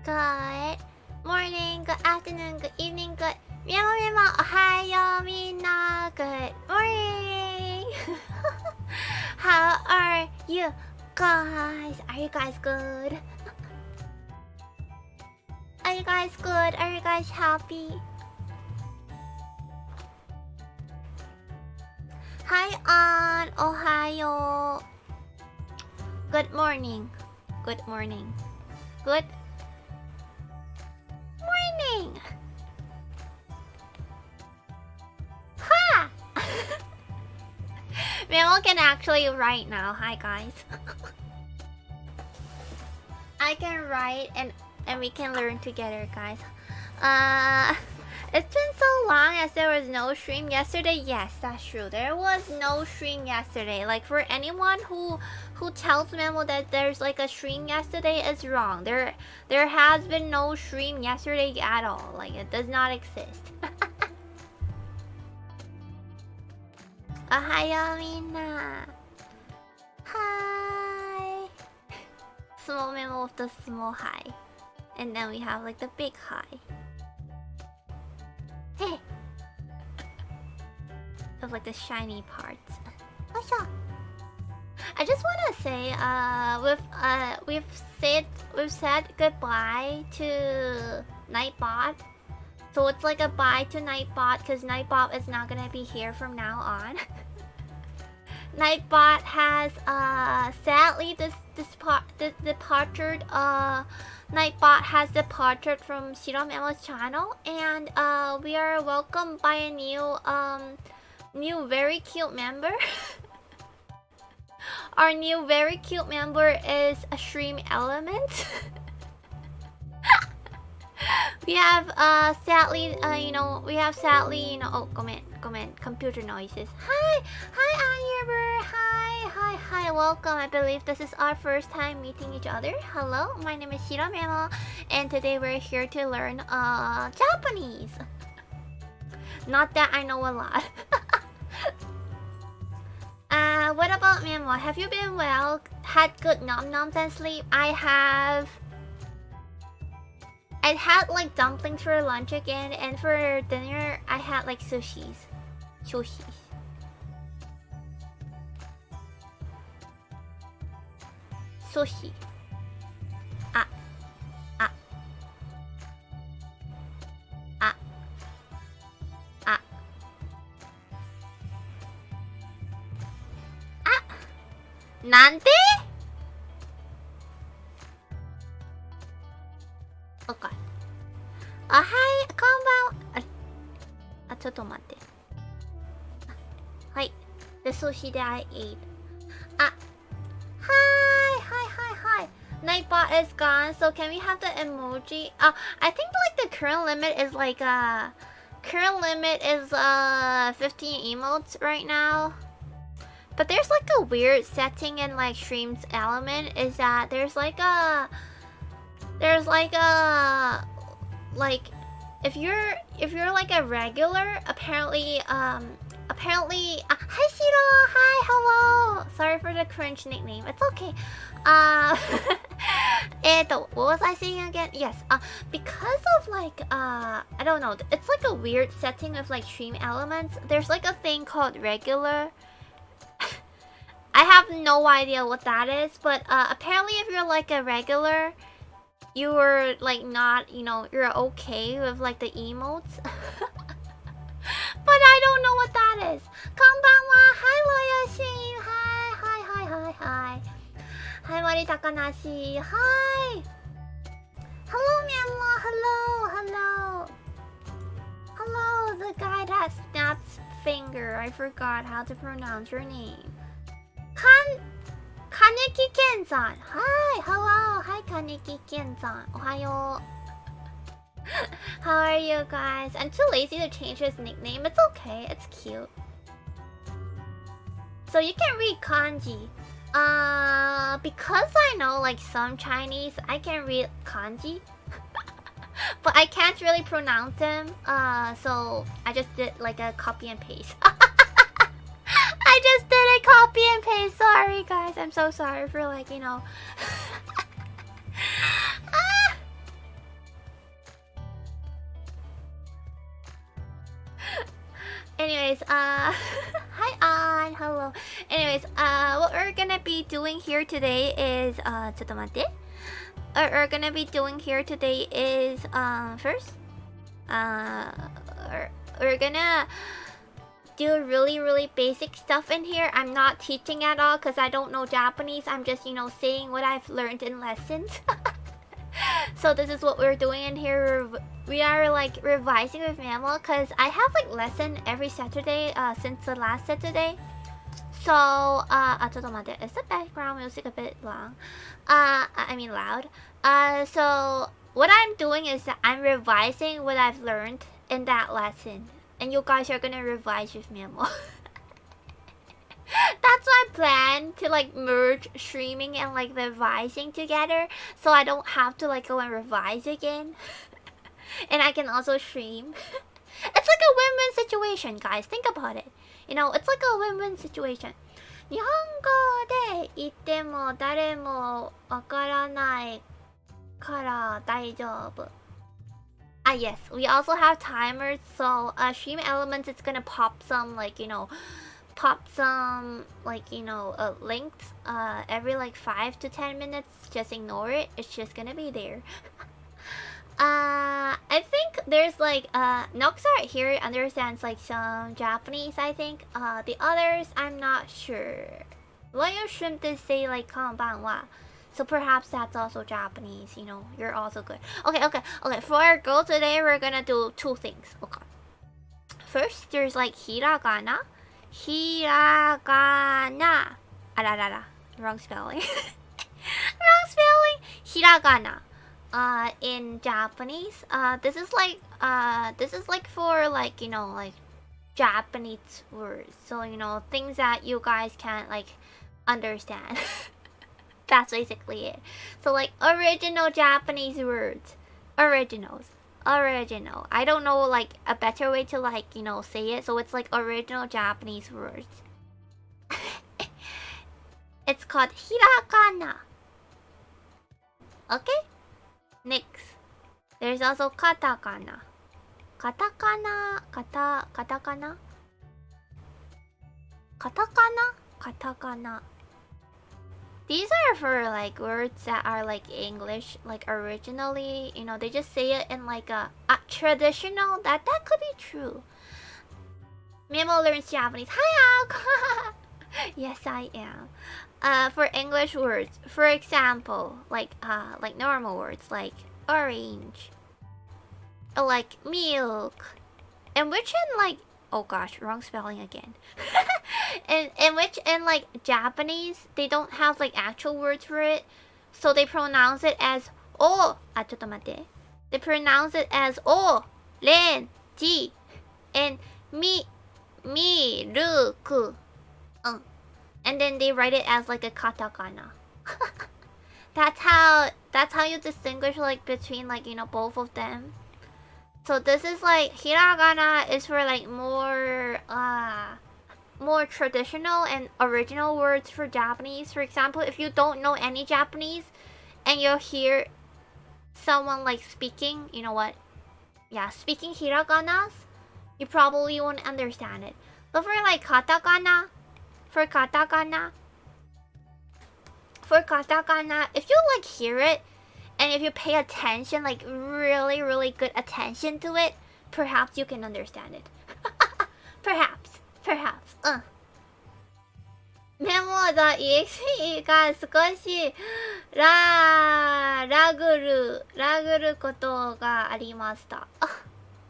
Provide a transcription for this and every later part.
good morning, good afternoon, good evening, good Memo Memo, ohayo minna, good morning. How are you guys? Are you guys good? Are you guys good? Are you guys happy? Hi on, ohayo. Good morning. Good morning. Good morning. Ha! Memo can actually write now. Hi guys. I can write and we can learn together, guys. It's been so long as there was no stream yesterday. Yes, that's true. There was no stream yesterday. Like, for anyone who tells Memo that there's like a stream yesterday is wrong. There has been no stream yesterday at all. Like, it does not exist. Ohayo minna. Hi. Small Memo with the small hi. And then we have like the big hi. Hey. Of like the shiny parts. I just want to say, we've said goodbye to Nightbot. So it's like a bye to Nightbot because Nightbot is not gonna be here from now on. Nightbot has sadly departed. Nightbot has departed from Ch.shiro Memo's channel, and we are welcomed by a new very cute member. Our new very cute member is a stream element. We have sadly, oh, comment, computer noises. Hi, Anirber. Hi, welcome. I believe this is our first time meeting each other. Hello, my name is Ch.shiro Memo, and today we're here to learn Japanese. Not that I know a lot. What about Memo? Have you been well? Had good nom-noms and sleep? I had like dumplings for lunch again, and for dinner I had like sushi. Nante? Okay. Hi, konbanwa. ちょっと待って。はい。The sushi that I ate. Hi. Nightbot is gone, so can we have the emoji? I think like the current limit is 15 emotes right now. But there's like a weird setting in like Stream's element is that there's like a if you're like a regular, apparently hi Shiro, hi, hello. Sorry for the cringe nickname. It's okay. What was I saying again? Yes. Because of like I don't know, it's like a weird setting of like stream elements. There's like a thing called regular. I have no idea what that is, but apparently if you're like a regular, you're like not, you're okay with like the emotes. But I don't know what that is. Konbanwa, hi Loyoshi, hi. Hi Mari Takanashi, hi. Hello Myanmar, hello, the guy that snaps finger. I forgot how to pronounce your name. Kaneki-ken-san. Hi, hello. Hi, Kaneki-ken-san. Ohayo. How are you guys? I'm too lazy to change his nickname. It's okay. It's cute. So you can read kanji. Because I know like some Chinese, I can read kanji. But I can't really pronounce them. So I just did like a copy and paste. I just did a copy and paste. Sorry guys, I'm so sorry for like, Anyways, hi on, hello. Anyways, what we're gonna be doing here today is, ちょっと待って。What we're gonna be doing here today is, first, we're gonna do really basic stuff in here. I'm not teaching at all because I don't know Japanese. I'm just, saying what I've learned in lessons. So this is what we're doing in here. We are like revising with Memo because I have like lesson every Saturday since the last Saturday. So, ちょっと待って。Is the background music a bit long? I mean loud. So what I'm doing is that I'm revising what I've learned in that lesson. And you guys are gonna revise with Memo. That's my plan, to like merge streaming and like revising together, so I don't have to like go and revise again. And I can also stream. It's like a win-win situation, guys. Think about it. It's like a win-win situation. 日本語で言っても誰もわからないから大丈夫. Yes, we also have timers, so stream elements, it's gonna pop some links every like 5 to 10 minutes. Just ignore it, it's just gonna be there. I think there's like Noxart here understands like some Japanese, I think. The others I'm not sure. Loyal Shrimp did say like konbanwa. So perhaps that's also Japanese, you're also good. Okay. For our goal today, we're gonna do two things. Okay. First, there's like hiragana. Hiragana. Wrong spelling. Wrong spelling. Hiragana. In Japanese, this is like for like, like Japanese words. So, things that you guys can't like understand. That's basically it. So like original Japanese words. Original. I don't know like a better way to like, say it. So it's like original Japanese words. It's called hiragana. Okay? Next. There's also katakana. Katakana. These are for like words that are like English, like originally, they just say it in like a traditional. That could be true. Memo learns Japanese. Hi, Al. Yes, I am. For English words, for example, like normal words like orange, or like milk, and which in like, oh gosh, wrong spelling again. in like Japanese, they don't have like actual words for it, so they pronounce it as o. They pronounce it as o, ren, ji, and milk. And then they write it as like a katakana. That's how you distinguish like between like, both of them. So this is like hiragana is for like more traditional and original words for Japanese. For example, if you don't know any Japanese and you hear someone like speaking, speaking hiraganas, you probably won't understand it. But for like katakana, if you like hear it and if you pay attention, like really good attention to it, perhaps you can understand it. perhaps. Memo.exe が少しラグることがありました。Oh,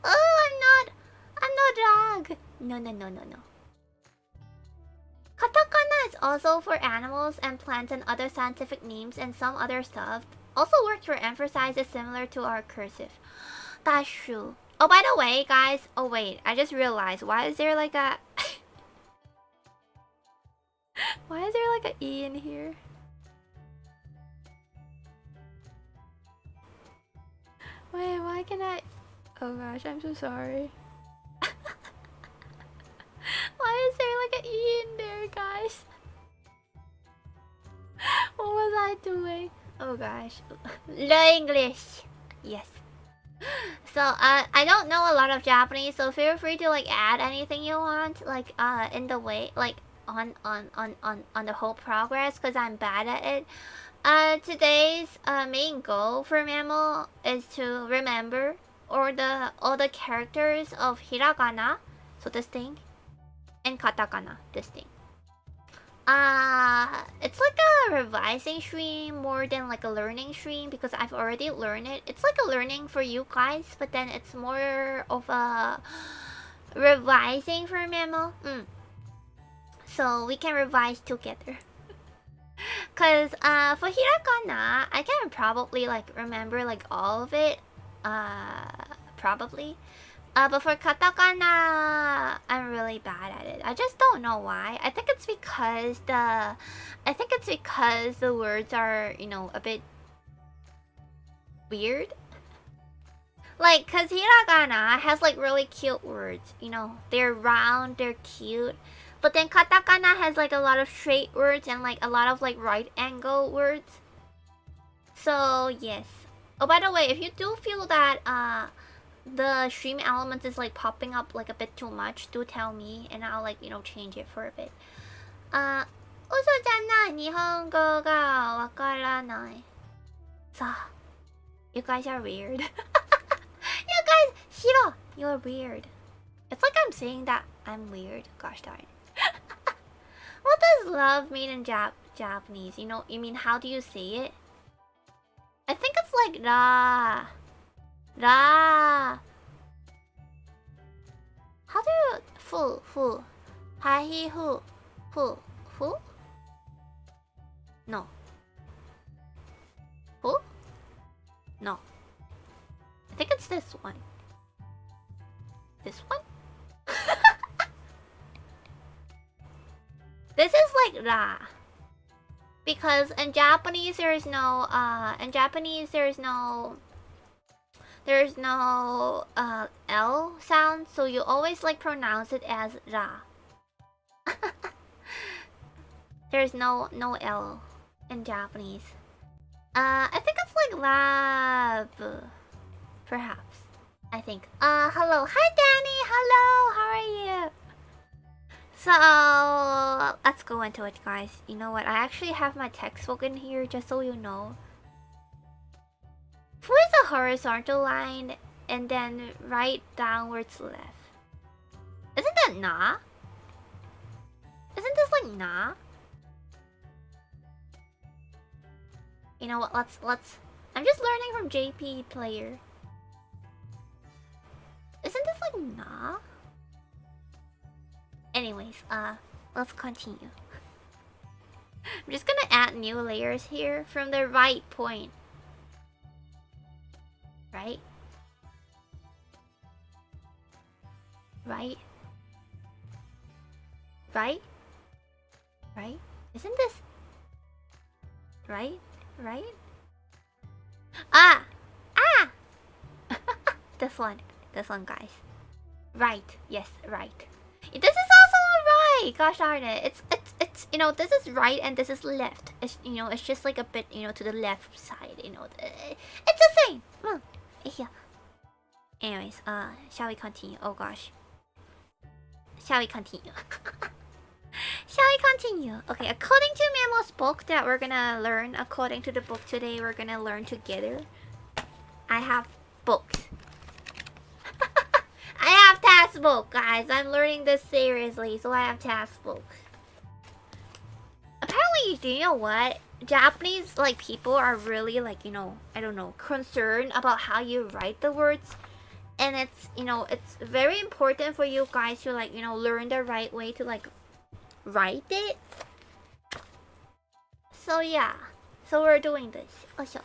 I'm not lag. No. Katakana is also for animals and plants and other scientific names and some other stuff. Also works for emphasizes similar to our cursive. That's true. Oh, by the way, guys. Oh, wait. I just realized. Why is there like a... Why is there like an E in here? Wait, why can I... Oh gosh, I'm so sorry. Why is there like an E in there, guys? What was I doing? Oh gosh. Learn English. Yes. So I don't know a lot of Japanese, so feel free to like add anything you want, like in the way, like on the whole progress, because I'm bad at it. Today's main goal for Memo is to remember all the characters of hiragana, so this thing, and katakana, this thing. It's like a revising stream more than like a learning stream because I've already learned it. It's like a learning for you guys, but then it's more of a revising for Memo. So we can revise together. Cause for hiragana, I can probably like remember like all of it. Probably. But for katakana, I'm really bad at it. I just don't know why. I think it's because the words are, you know, a bit weird. Like, cause hiragana has like really cute words, you know. They're round, they're cute. But then katakana has like a lot of straight words and like a lot of like right angle words. So yes. Oh, by the way, if you do feel that the stream elements is like popping up like a bit too much, do tell me and I'll like, you know, change it for a bit. 嘘じゃない日本語がわからないさあ You guys are weird. You guys, Shiro, you're weird. It's like I'm saying that I'm weird. Gosh darn. What does love mean in Japanese? You know, you mean how do you say it? I think it's like ra. Ra. How do you fu? Hi fu? No. Fu? No. I think it's this one. This one? This is like ra. Because in Japanese there's no L sound, so you always like pronounce it as ra. There's no L in Japanese. I think it's like lab. Perhaps. I think. Hello. Hi Danny, hello, how are you? So let's go into it, guys. You know what? I actually have my textbook in here just so you know. Fu is a horizontal line and then right downwards left. Isn't that na? Isn't this like na? You know what? Let's. I'm just learning from JP player. Isn't this like na? Anyways, let's continue. I'm just gonna add new layers here from the right point. Right? Right? Right? Right? Isn't this... Right? Right? Ah! Ah! This one, guys. Right. Yes, right. This is also right. Gosh darn it. It's you know, this is right and this is left. It's, you know, it's just like a bit, you know, to the left side, you know. It's the same. Yeah. Anyways, shall we continue? Oh gosh. Shall we continue? Shall we continue? Okay, according to Memo's book that we're gonna learn, according to the book today, we're gonna learn together. I have books. I have task book, guys. I'm learning this seriously, so I have task books. Apparently, do you know what? Japanese like people are really like, you know, I don't know, concerned about how you write the words. And it's, you know, it's very important for you guys to like, you know, learn the right way to like write it. So yeah. So we're doing this. Also.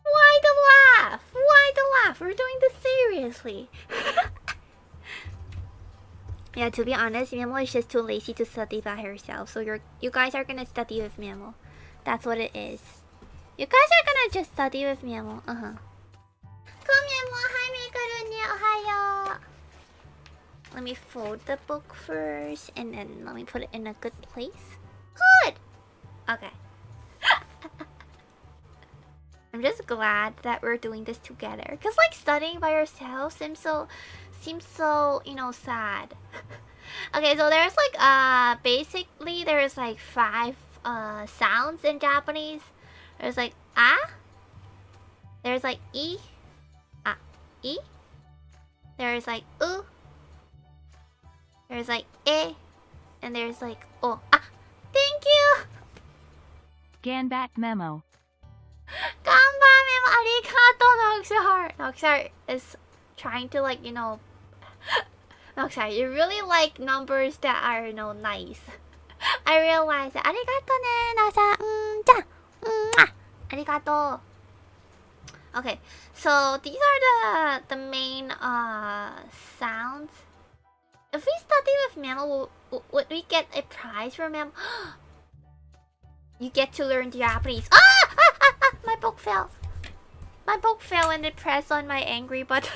Why the laugh? Why the laugh? We're doing this seriously. Yeah, to be honest, Memo is just too lazy to study by herself. So you guys are gonna study with Memo. That's what it is. You guys are gonna just study with Memo. Come Memo, hi Megarune, ohayo. Let me fold the book first and then let me put it in a good place. Good! Okay. I'm just glad that we're doing this together. Cause like studying by yourself seems so, you know, sad. Okay, so there's like basically there's like 5 sounds in Japanese. There's like ah, there's like e, ah, e. There's like u. There's like e, and there's like oh. Ah, thank you. Ganbat Memo. Ganban Memo, arigato, Noxar. Noxar is trying to like, you know, Noxar, you really like numbers that are, you know, nice. I realize that. Arigato ne, Noxar. Ja. Mwah. Arigato. Okay, so these are the main sounds. If we study with Memo, would we get a prize for Memo? You get to learn Japanese. My book fell. My book fell and it pressed on my angry button.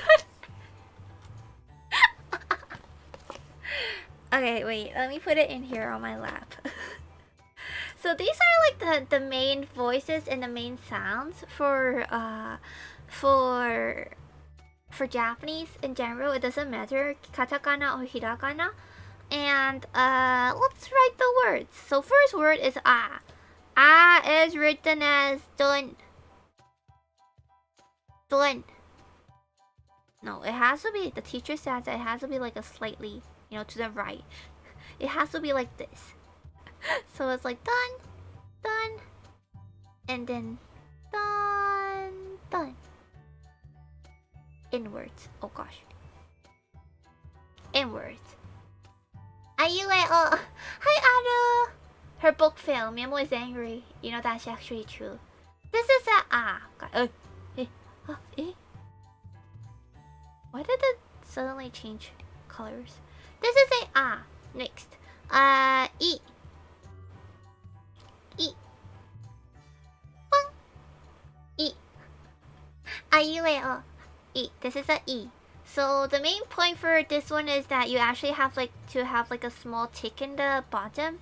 Okay, wait. Let me put it in here on my lap. So these are like the main voices and the main sounds for Japanese in general. It doesn't matter katakana or hiragana. And let's write the words. So first word is ah. Ah is written as dun. Dun. No, it has to be, the teacher says it has to be like a slightly, you know, to the right. It has to be like this. So it's like dun, dun, and then dun, dun. Inwards. Oh gosh. Inwards. Ayue, oh. Hi, Aru. Her book fell. Memo is angry. You know, that's actually true. This is a ah. Why did it suddenly change colors? This is a ah. Next. E. E. Bang. E. Ayue, oh. E. This is a E. So the main point for this one is that you actually have like to have like a small tick in the bottom.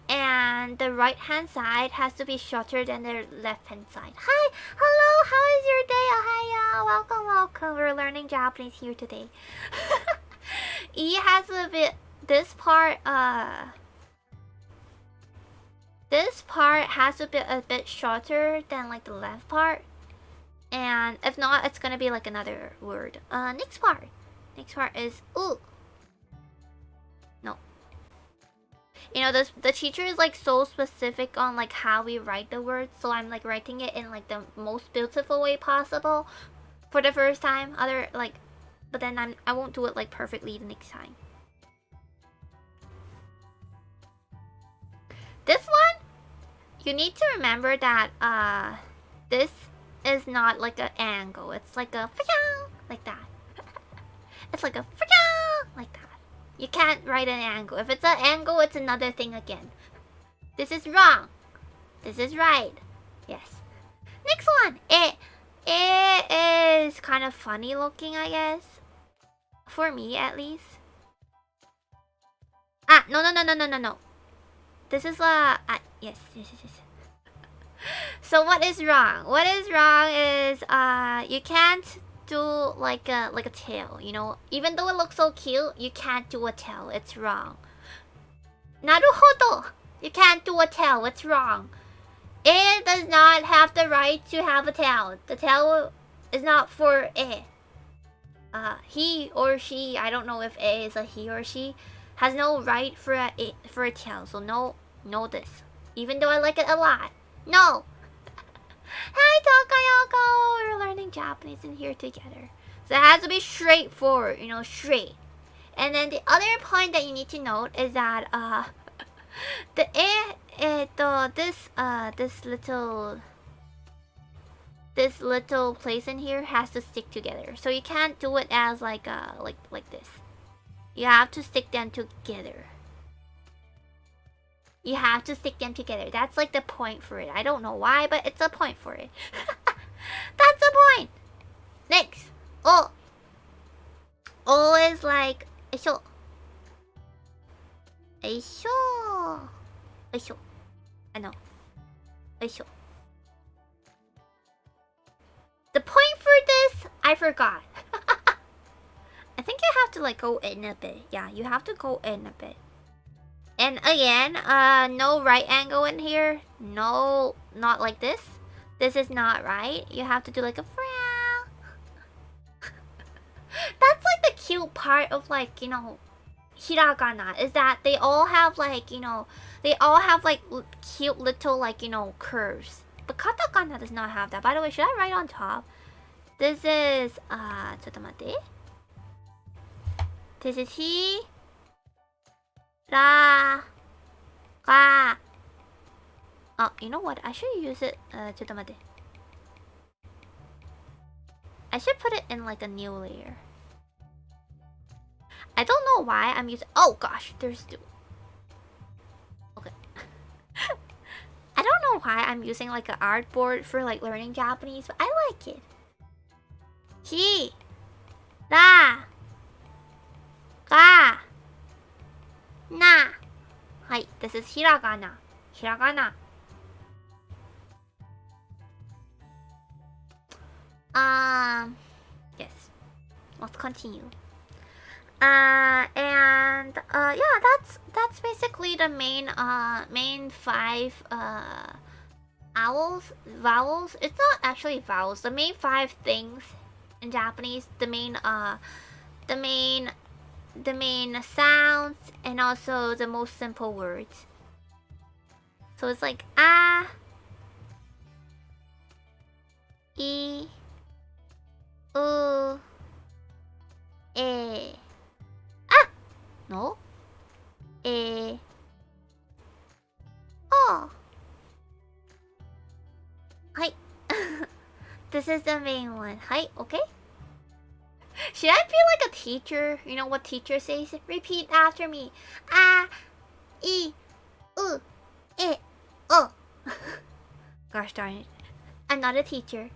And the right hand side has to be shorter than the left hand side. Hi, hello, how is your day? Ohio, welcome, welcome. We're learning Japanese here today. E has a bit, this part has to be a bit shorter than like the left part. And if not, it's gonna be like another word. Next part is ooh. No. You know, the teacher is like so specific on like how we write the words, so I'm like writing it in like the most beautiful way possible for the first time. But then I won't do it like perfectly the next time. This one, you need to remember that this is not like an angle. It's like a like that. It's like a like that. You can't write an angle. If it's an angle, it's another thing again. This is wrong. This is right. Yes. Next one. It is kind of funny looking, I guess. For me, at least. Ah, no. This is yes. So what is wrong? What is wrong is you can't do like a tail, you know? Even though it looks so cute, you can't do a tail. It's wrong. Naruhodo! You can't do a tail. It's wrong. It does not have the right to have a tail. The tail is not for it. He or she, I don't know if it is a he or she, has no right for a tail. So no this. Even though I like it a lot. No! Hi, Takayoko! We're learning Japanese in here together. So it has to be straightforward, you know, straight. And then the other point that you need to note is that this little place in here has to stick together. So you can't do it as like this. You have to stick them together. You have to stick them together. That's like the point for it. I don't know why, but it's a point for it. That's the point. Next. O. O is like Eisho. Eisho. I know. Eisho. I forgot. I think you have to like go in a bit. Yeah, you have to go in a bit. And again, no right angle in here. No, not like this. This is not right. You have to do like a frown. That's like the cute part of like, you know, hiragana is that they all have like, you know, they all have like cute little like, you know, curves. But katakana does not have that. By the way, should I write on top? This is ちょっと待って. This is hi ra ga. Oh, you know what? I should use it ちょっと待って. I should put it in like a new layer. I don't know why I'm using. Oh gosh, there's two. Okay. I don't know why I'm using like an artboard for like learning Japanese, but I like it. Hi, ra, ga, na. Hi, this is hiragana. Hiragana. Yes. Let's continue. And yeah, that's basically the main 5 vowels. It's not actually vowels. The main 5 things in Japanese. The main sounds and also the most simple words. So it's like a, I, U, E. No. Oh. Hi. This is the main one. Hi. Okay. Should I be like a teacher? You know what teacher says? Repeat after me. A, I, U, E, O. Gosh darn it. I'm not a teacher.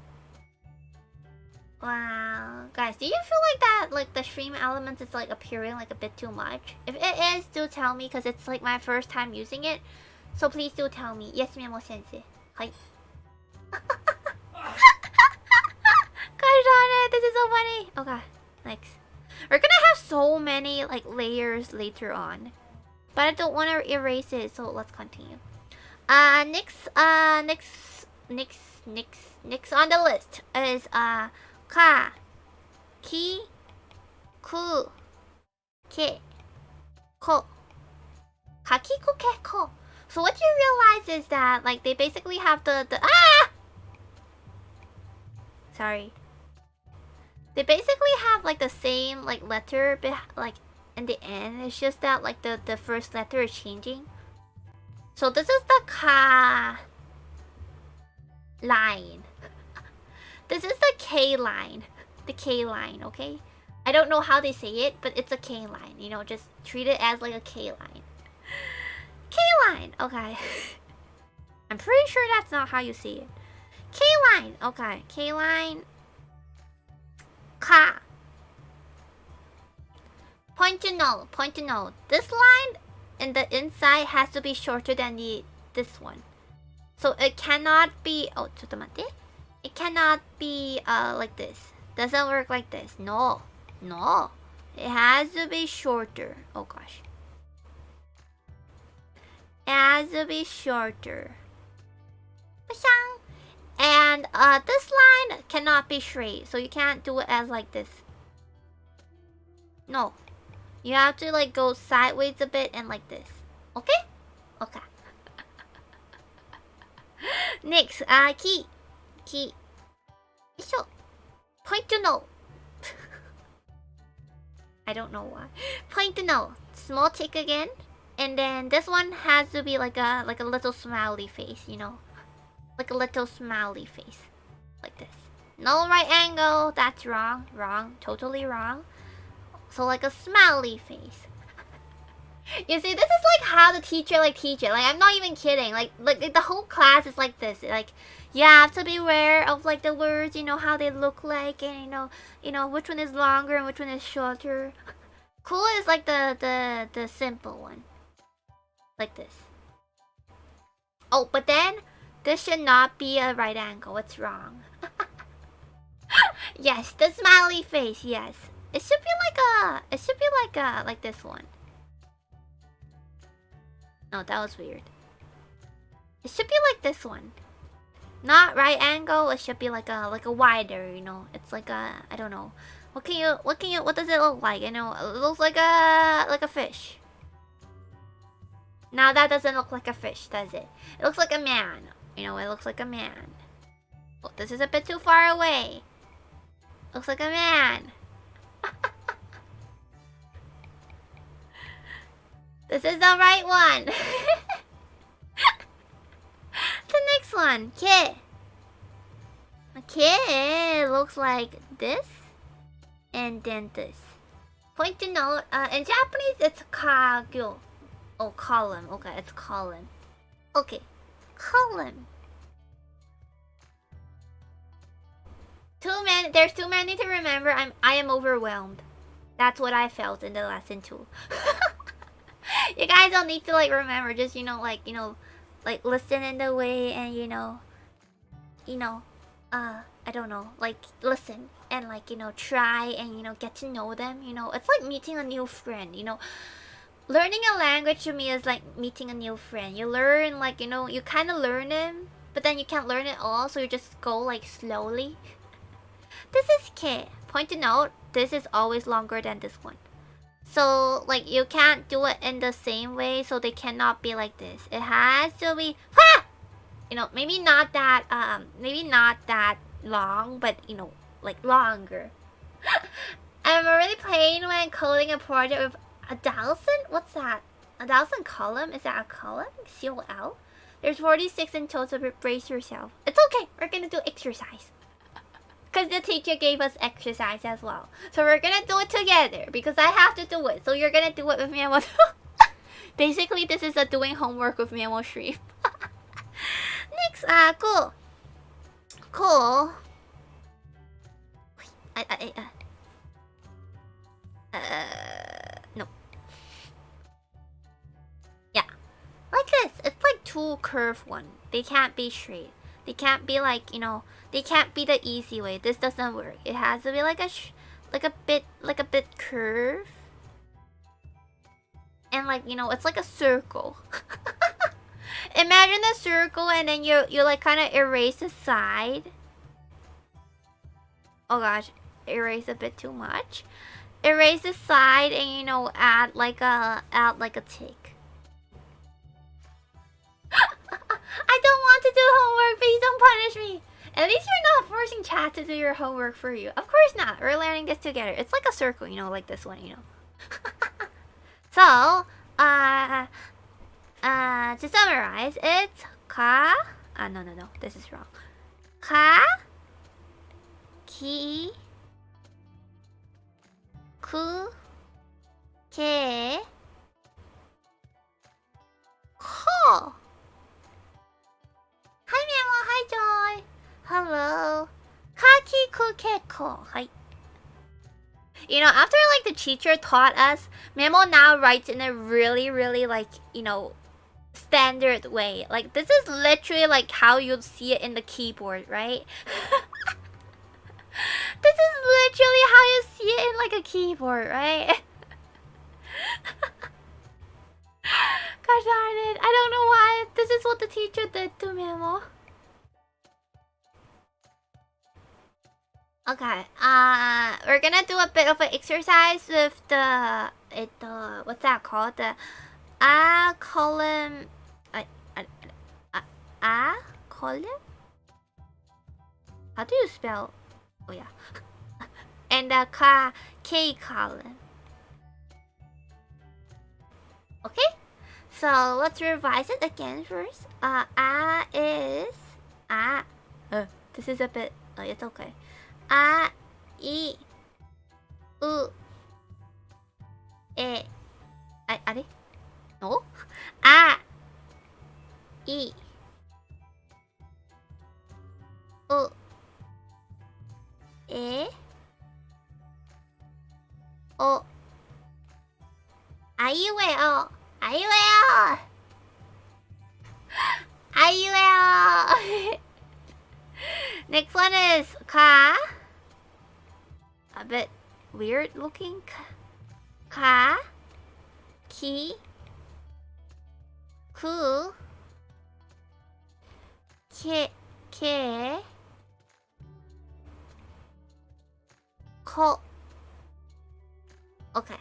Wow, guys, do you feel like that, like the stream elements is like appearing like a bit too much? If it is, do tell me, because it's like my first time using it. So please do tell me. Yes, Memo sensei. Hi. Gosh darn it, this is so funny. Okay, next. We're gonna have so many like layers later on, but I don't want to erase it, so let's continue. Next on the list is ka, ki, ku, ke, ko. Kaki, ku, ke, ko. So what you realize is that like they basically have the sorry. They basically have like the same like letter like in the end. It's just that like the first letter is changing. So this is the ka line. This is the K line. The K line, okay? I don't know how they say it, but it's a K line. You know, just treat it as like a K line. K line, okay. I'm pretty sure that's not how you say it. K line, okay. K line. Ka. Point to note. This line in the inside has to be shorter than this one. So it cannot be. Oh, ちょっと待って. It cannot be like this. Doesn't work like this. No. It has to be shorter. Oh gosh. It has to be shorter. And this line cannot be straight, so you can't do it as like this. No. You have to like go sideways a bit and like this. Okay? Okay. Next, ki. Point to note. I don't know why. Point to note. Small tick again. And then this one has to be like a little smiley face, you know? Like a little smiley face. Like this. No right angle. That's wrong. Wrong. Totally wrong. So like a smiley face. You see, this is like how the teacher like teach it. Like I'm not even kidding. Like the whole class is like this. Like you have to be aware of like the words, you know, how they look like, and you know which one is longer and which one is shorter. Cool is like the simple one. Like this. Oh, but then this should not be a right angle. It's wrong. Yes, the smiley face, yes. It should be like this one. No, that was weird. It should be like this one. Not right angle, it should be like a wider, you know. It's like a, I don't know. What does it look like? You know, it looks like a fish. Now that doesn't look like a fish, does it? It looks like a man. You know, it looks like a man. Oh, this is a bit too far away. Looks like a man. This is the right one. The next one, K. Okay, looks like this. And then this. Point to note, in Japanese it's kagyo. Oh, column. Okay, it's column. Okay, column. There's too many to remember. I am overwhelmed. That's what I felt in the lesson too. You guys don't need to like remember. Just like listen in the way and I don't know, like listen and try and get to know them. It's like meeting a new friend. Learning a language to me is like meeting a new friend. You learn you kind of learn it, but then you can't learn it all, so you just go like slowly. This is K. Point to note, this is always longer than this one. So like you can't do it in the same way, so they cannot be like this. It has to be maybe not that long, but like longer. I'm already playing when coding a project with a thousand? What's that? A thousand column? Is that a column? COL? There's 46 in total, but brace yourself. It's okay, we're gonna do exercise. Because the teacher gave us exercise as well. So we're gonna do it together, because I have to do it. So you're gonna do it with Memo too. Basically, this is a doing homework with Memo stream. Next, cool. Cool. No. Yeah. Like this. It's like two curved one. They can't be straight. They can't be like, they can't be the easy way. This doesn't work. It has to be like a bit curved. And it's like a circle. Imagine a circle and then you like kind of erase the side. Oh gosh, erase a bit too much. Erase the side and add like a tick. I don't want to do homework. Please don't punish me. At least you're not forcing chat to do your homework for you. Of course not. We're learning this together. It's like a circle, like this one, So, to summarize, it's ka. No. This is wrong. Ka. Ki. Ku. Ke. Ko. Hi, Memo. Hi, Joy. Hello. Kaki kukeko. Hi. After like the teacher taught us, Memo now writes in a really, really standard way. Like this is literally like how you'd see it in the keyboard, right? This is literally how you see it in like a keyboard, right? Gosh darn it. I don't know why. This is what the teacher did to Memo. Okay, we're gonna do a bit of an exercise with the what's that called? The column, column? How do you spell? Oh yeah, and the K column. Okay, so let's revise it again first. Is this is a bit. It's okay. A, I, U, E. Are? No? A, I, U, E, O. Aいうえお。あいうえお。あいうえお。Next one is ka. a bit weird looking. Ka, ki, ku, ke, ko. Okay.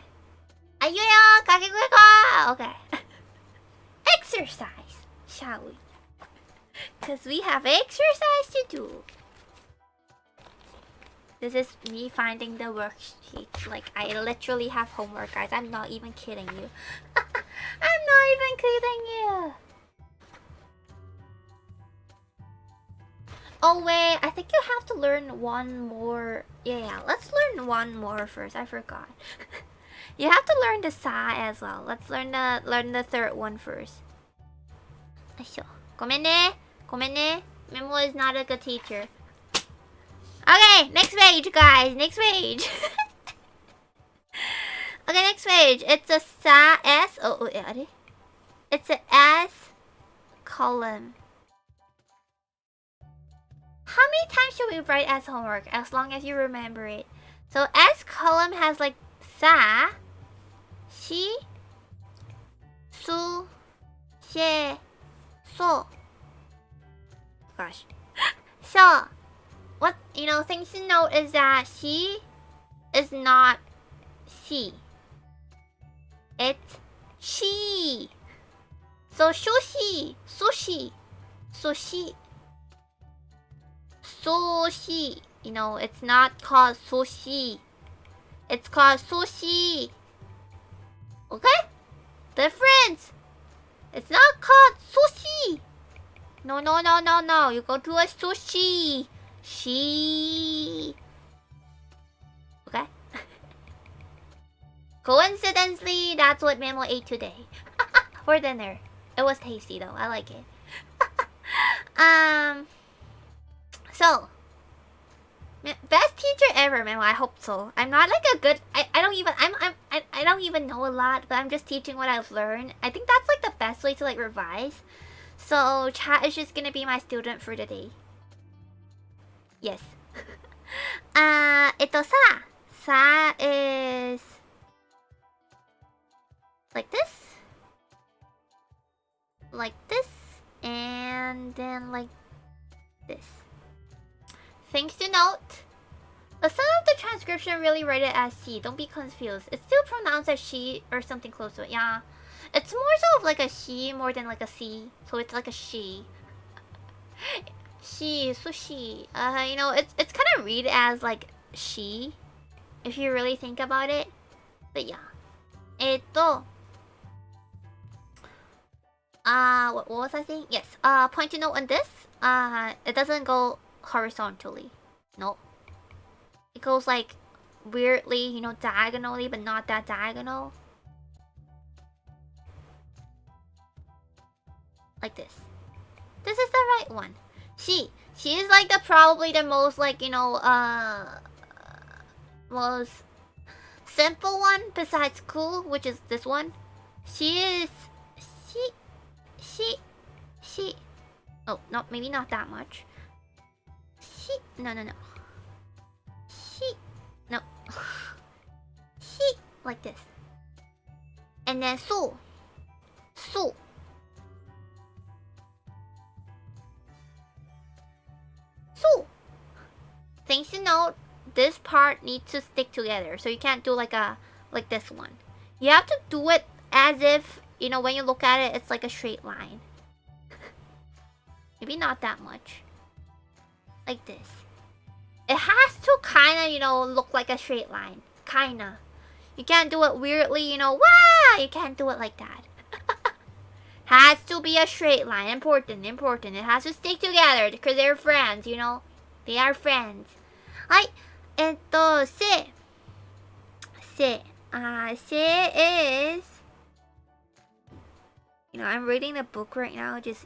Ayuyo, kakekue ka. Okay. Exercise, shall we? Because we have exercise to do. This is me finding the worksheet. Like, I literally have homework, guys. I'm not even kidding you. I'm not even kidding you. Oh, wait. I think you have to learn one more. Yeah, let's learn one more first. I forgot. You have to learn the sa as well. Let's learn the third one first. Aisho. Gomenne. Memo is not a good teacher. Okay, next page, guys. Next page. Okay, next page. It's a sa s. Oh, yeah. It's a s column. How many times should we write as homework? As long as you remember it. So S column has like sa, shi, su, she, so. Gosh. So, what, things to note is that she is not she. It's she. So sushi, sushi, sushi. Sushi. It's not called sushi. It's called sushi. Okay? Difference. It's not called sushi. No. You go to a sushi. She. Okay? Coincidentally, that's what Memo ate today. For dinner. It was tasty though. I like it. So, best teacher ever, Memo. I hope so. I'm not like a good. I don't even know a lot, but I'm just teaching what I've learned. I think that's like the best way to like revise. So Chat is just gonna be my student for the day. Yes. Sa is like this, and then like this. Things to note. But some of the transcription really write it as she. Don't be confused. It's still pronounced as she or something close to it. Yeah. It's more so of like a she more than like a C. So it's like a she. She, sushi. It's kind of read as like she. If you really think about it. But yeah. What was I saying? Yes. Point to note on this. It doesn't go horizontally. No. It goes like weirdly, diagonally, but not that diagonal. Like this. This is the right one. She is like probably the most like, most simple one besides cool, which is this one. She. Oh, no, maybe not that much. No. No. Like this. And then su. Things to note, this part needs to stick together. So you can't do like this one. You have to do it as if, when you look at it, it's like a straight line. Maybe not that much. Like this. It has to kind of, look like a straight line. Kinda. You can't do it weirdly, wah! You can't do it like that. Has to be a straight line. Important. It has to stick together because they're friends, They are friends. Hi. Se is... I'm reading the book right now. Just,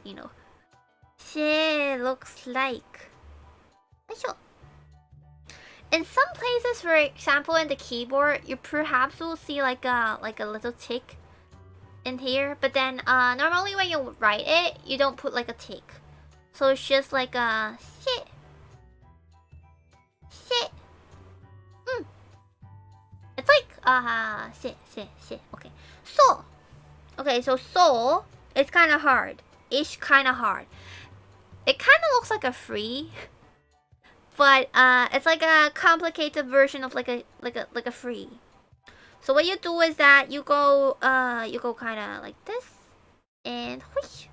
Se looks like... In some places, for example, in the keyboard, you perhaps will see like a little tick in here. But then, normally when you write it, you don't put like a tick. So it's just like a se. se. Okay. So. Okay, so it's kind of hard. It's kind of hard. It kind of looks like a free, but it's like a complicated version of like a free. So what you do is that you go kind of like this and whoosh.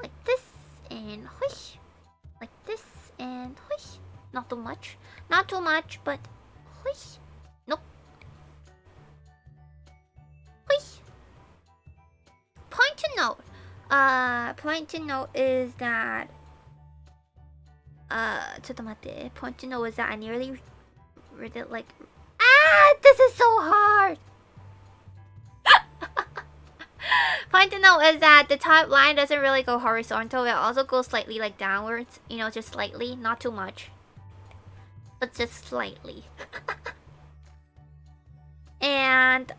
Like this and whoosh. Like this and whoosh. Not too much. Not too much, but whoosh. Nope. Whoosh. Point to note. Point to note is that point to note is that I nearly read it like this is so hard. Point to note is that the top line doesn't really go horizontal. It also goes slightly like downwards. You know, just slightly, not too much, but just slightly. And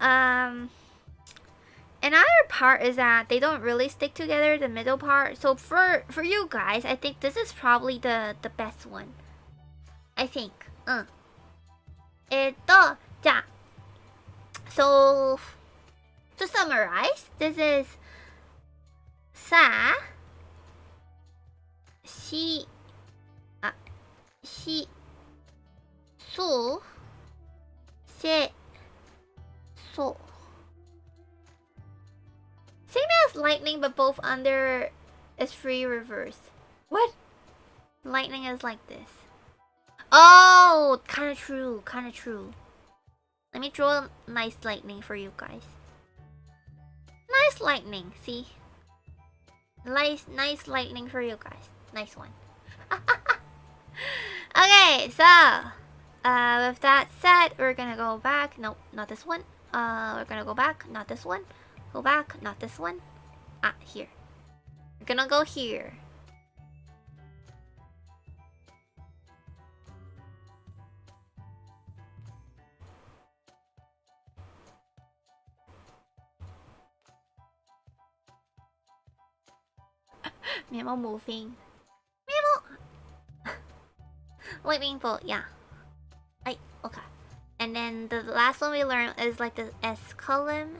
another part is that they don't really stick together, the middle part. So for you guys, I think this is probably the best one. I think. So to summarize, this is sa, shi, su, se, so. Same as lightning, but both under is free reverse. What? Lightning is like this. Oh, kind of true, kind of true. Let me draw a nice lightning for you guys. Nice lightning, see? Nice lightning for you guys. Nice one. Okay, so with that said, we're gonna go back. Nope, not this one. We're gonna go back. Not this one. Go back. Not this one. Here. We're gonna go here. Memo moving. Memo! Lightning bolt, yeah. Okay. And then the last one we learned is like the S column.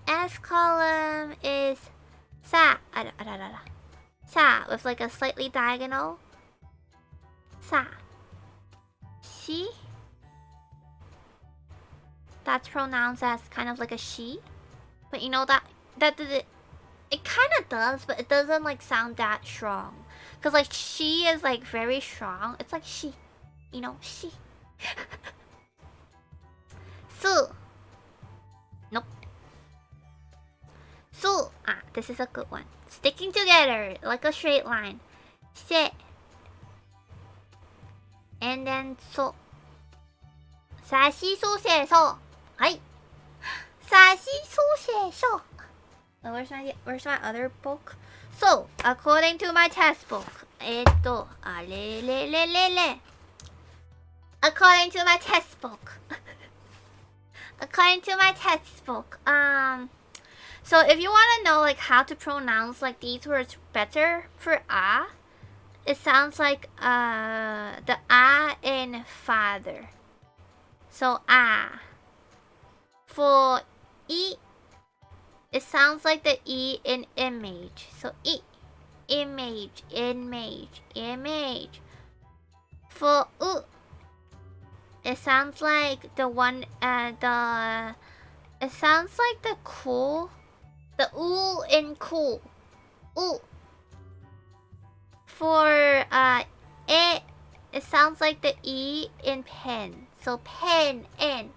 S column is sa. Sa with like a slightly diagonal. Sa. She. That's pronounced as kind of like a she. But you know that it kind of does, but it doesn't like sound that strong. Cause like she is like very strong. It's like she, you know, she. Su. Nope. Su. This is a good one. Sticking together like a straight line. Se. And then so. Sashi su se so. Hai. Sashi su se so. Where's my other book? So, according to my textbook, according to my textbook, so if you want to know like how to pronounce like these words better for it sounds like the in father. So for it sounds like the E in image. So image. For it sounds like the one it sounds like the cool. The in cool. For it sounds like the E in pen. So pen in.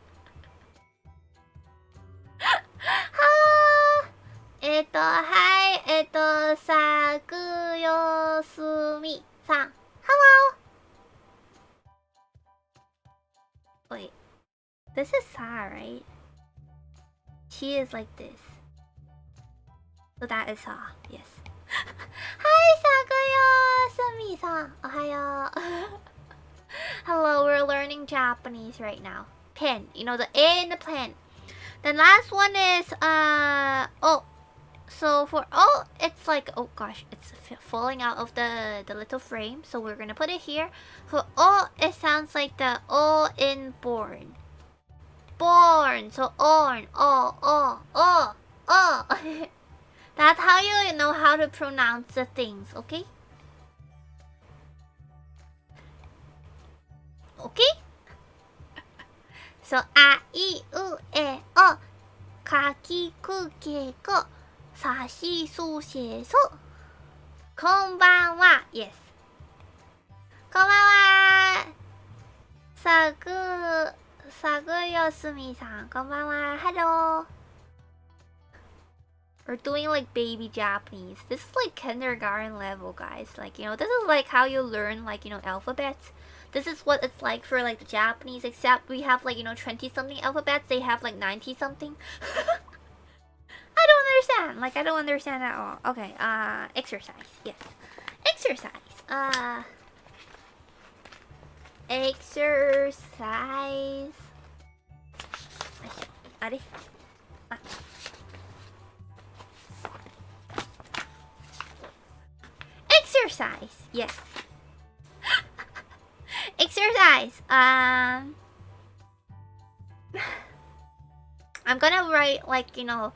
Hi, Sakuyosumi-san. Hello. Wait, this is Sa, right? She is like this. So that is Sa, yes. Hi, Sakuyosumi-san. Ohayo. Hello, we're learning Japanese right now. Pen, you know the A in the pen. The last one is So for all, it's like, oh gosh, it's falling out of the little frame. So we're gonna put it here. For all, it sounds like the all in born. Born. So on, oh. That's how you know how to pronounce the things, okay? Okay? So, a, I, u, e, o. かきくけこさしすせそこんばんは Yes こんばんはさぐよすみさんこんばんは Hello We're doing like baby Japanese. This is like kindergarten level, guys. Like, you know, this is like how you learn like, you know, alphabets. This is what it's like for like the Japanese, except we have like, you know, 20 something alphabets. They have like 90 something. I don't understand. Like, I don't understand at all. Okay, exercise. Yes. Exercise. Exercise. あれ? Exercise. Yes. Exercise. I'm gonna write like, you know,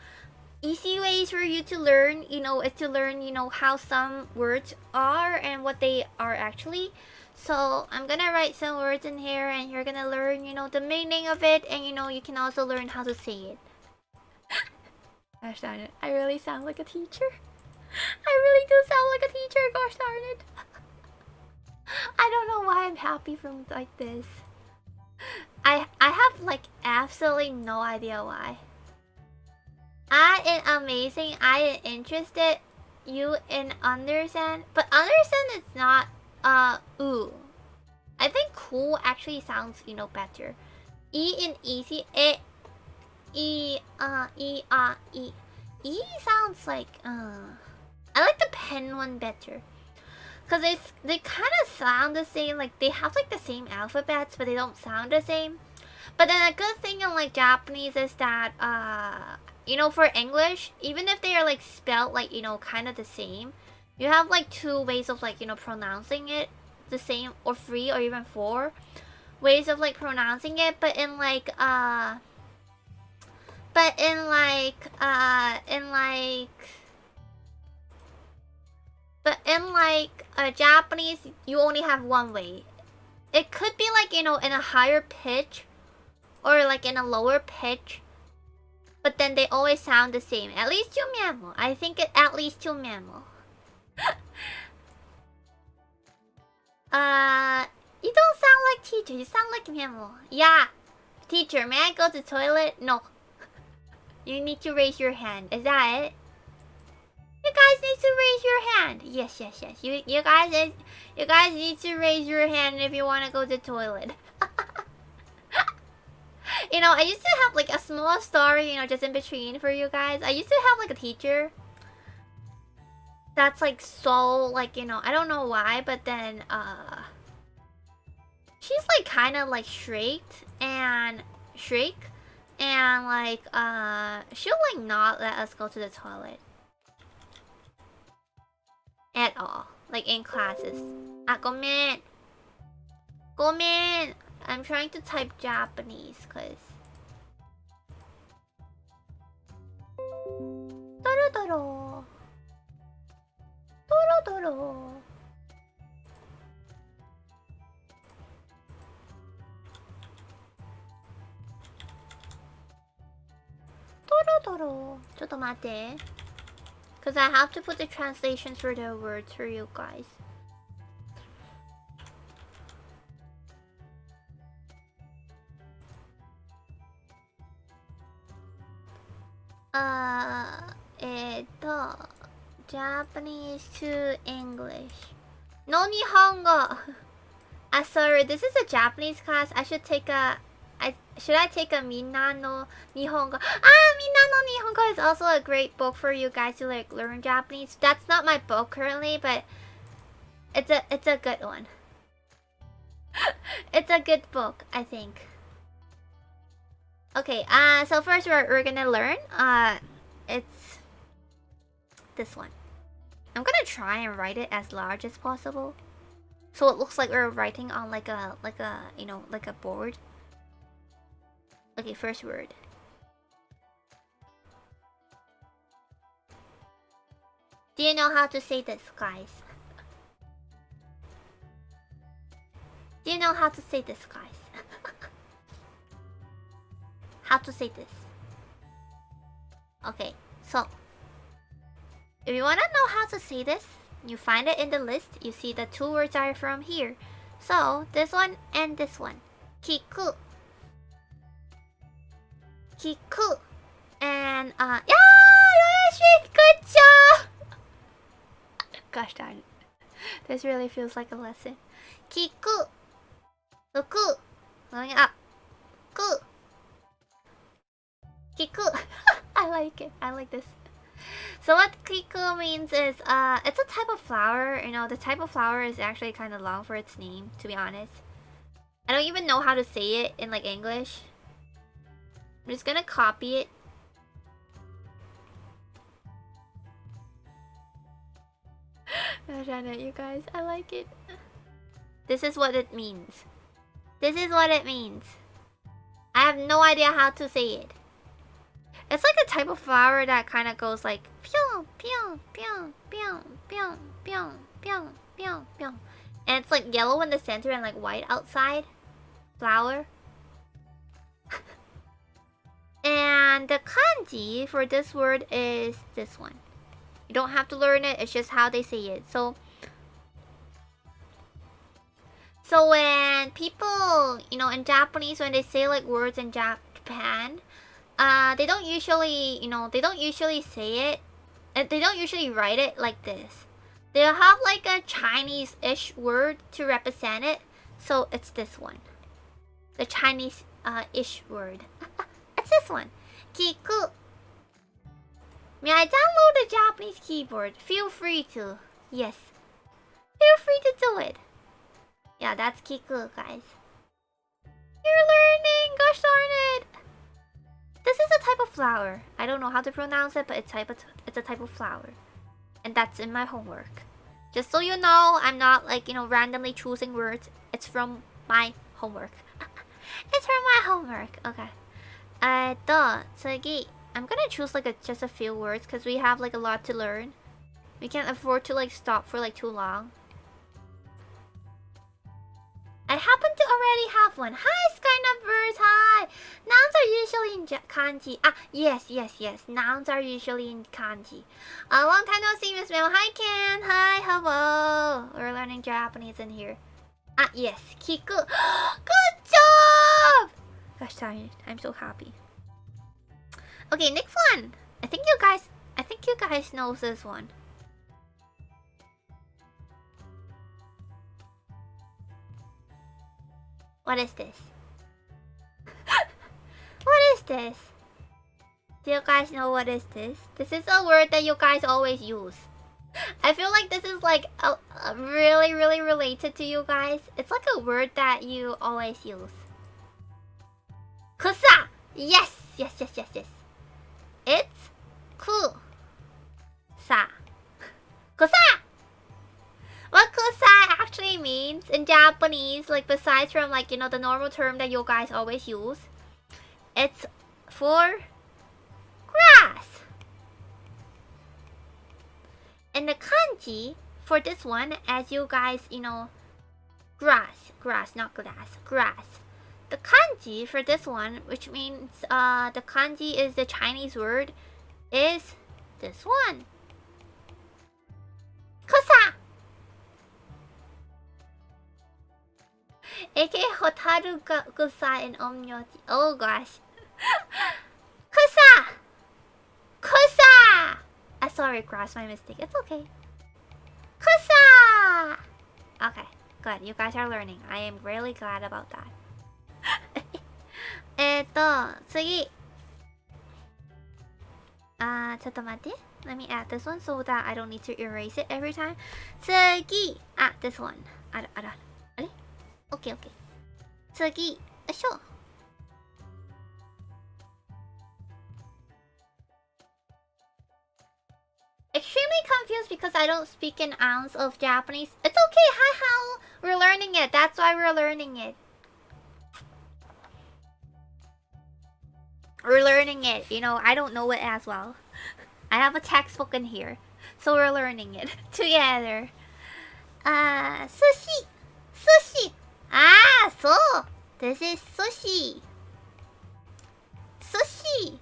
easy ways for you to learn, you know, is to learn, you know, how some words are and what they are actually. So I'm gonna write some words in here and you're gonna learn, you know, the meaning of it, and you know, you can also learn how to say it. Gosh darn it, I really sound like a teacher. I really do sound like a teacher, gosh darn it. I don't know why I'm happy from like this. I have like absolutely no idea why. I am amazing. I am interested. You in understand, but understand is not ooh. I think cool actually sounds, you know, better. E in easy. E sounds like I like the pen one better. Cause they kind of sound the same, like they have like the same alphabets, but they don't sound the same. But then a good thing in like Japanese is that you know, for English, even if they are like spelled like, you know, kind of the same, you have like two ways of like, you know, pronouncing it the same, or three or even four ways of like pronouncing it. But in like Japanese, you only have one way. It could be like, you know, in a higher pitch or like in a lower pitch, but then they always sound the same. At least to Memo. I think it at least to Memo. You don't sound like teacher, you sound like Memo. Yeah. Teacher, may I go to the toilet? No. You need to raise your hand. Is that it? You guys need to raise your hand. Yes. You guys need to raise your hand if you want to go to the toilet. You know, I used to have like a small story, you know, just in between for you guys. I used to have like a teacher that's like so like, you know, I don't know why, but then she's like kind of like strict and like she'll like not let us go to the toilet at all, like in classes. Gomen. I'm trying to type Japanese, cause Dorodoro. Cause I have to put the translations for the words for you guys. Japanese to English. No Nihongo. Sorry, this is a Japanese class. Should I take a Minna no Nihongo? Minna no Nihongo is also a great book for you guys to like learn Japanese. That's not my book currently, but it's a good one. It's a good book, I think. Okay, so first we're gonna learn. this one. I'm gonna try and write it as large as possible, so it looks like we're writing on like a you know, like a board. Okay, first word. Do you know how to say this, guys? Do you know how to say this, guys? How to say this? Okay, so if you wanna know how to say this, you find it in the list. You see the two words are from here. So this one and this one. Kiku. Kiku. And yeah, Yoshi, good job. Gosh darn it. This really feels like a lesson. Kiku. Fuku. Going up. Ku. Kiku. I like it. I like this. So what kiku means is it's a type of flower. You know, the type of flower is actually kind of long for its name, to be honest. I don't even know how to say it in like English. I'm just gonna copy it. Gosh darn it, you guys. I like it. This is what it means. This is what it means. I have no idea how to say it. It's like a type of flower that kind of goes like pew pew pew pew pew pew pew pew pew, and it's like yellow in the center and like white outside. Flower. And the kanji for this word is this one. You don't have to learn it. It's just how they say it. So when people, you know, in Japanese, when they say like words in Japan, they don't usually, you know, they don't usually say it. They don't usually write it like this. They'll have like a Chinese-ish word to represent it. So it's this one. The Chinese-ish word. It's this one. Kiku. May I download the Japanese keyboard? Feel free to. Yes. Feel free to do it. Yeah, that's Kiku, guys. You're learning! Gosh darn it! This is a type of flower. I don't know how to pronounce it, but it's a type of flower. And that's in my homework. Just so you know, I'm not like, you know, randomly choosing words. It's from my homework. It's from my homework. Okay. 次. I'm gonna choose like just a few words because we have like a lot to learn. We can't afford to like stop for like too long. I happen to already have one. Hi, Sky Numbers. Hi. Nouns are usually in kanji. Ah, yes. Nouns are usually in kanji. A long time no see, Miss Memo. Hi, Ken. Hi, hello. We're learning Japanese in here. Ah, yes. Kiku. Good job. Gosh darn it. I'm so happy. Okay, next one. I think you guys know this one. What is this? What is this? Do you guys know what is this? This is a word that you guys always use. I feel like this is like a really related to you guys. It's like a word that you always use. Kusa! Yes. It's ku-sa. Kusa! What kusa actually means in Japanese, like besides from like, you know, the normal term that you guys always use, it's for grass. And the kanji for this one, as you guys, you know, grass, not glass, grass. The kanji for this one, which means the kanji is the Chinese word, is this one. Kusa! aka hotaru ga kusa in omnyoji. Oh gosh. Kusa! Sorry, cross my mistake. It's okay. Kusa! Okay, good. You guys are learning. I am really glad about that. 次。ちょっと待って。Let me add this one so that I don't need to erase it every time. 次。this one. あれ ?OK。次。よいしょ。Extremely confused because I don't speak an ounce of Japanese. It's okay, hi how we're learning it. That's why we're learning it. We're learning it. You know, I don't know it as well. I have a textbook in here, so we're learning it together. Sushi, sushi. Ah, so this is sushi. Sushi.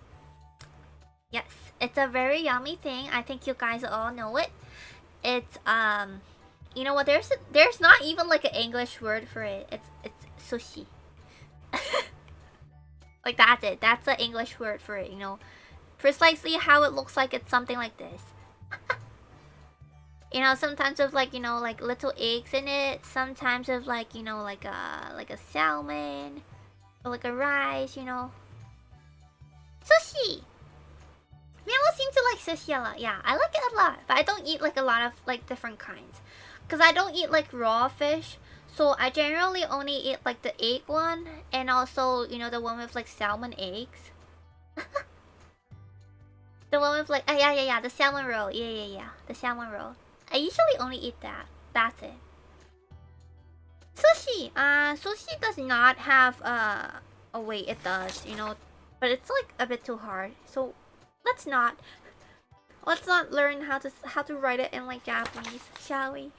Yes, it's a very yummy thing. I think you guys all know it. It's you know what? There's not even like an English word for it. It's sushi. Like that's it. That's the English word for it. You know, precisely how it looks like. It's something like this. You know, sometimes with like, you know, like little eggs in it. Sometimes with like, you know, like a salmon or like a rice. You know, sushi. Memo seems to like sushi a lot. Yeah, I like it a lot, but I don't eat like a lot of like different kinds, cause I don't eat like raw fish. So I generally only eat like the egg one, and also, you know, the one with like salmon eggs. The one with like yeah, the salmon roll. Yeah, the salmon roll. I usually only eat that. That's it. Sushi. Sushi does not have oh wait, it does. You know, but it's like a bit too hard. So let's not learn how to write it in like Japanese, shall we?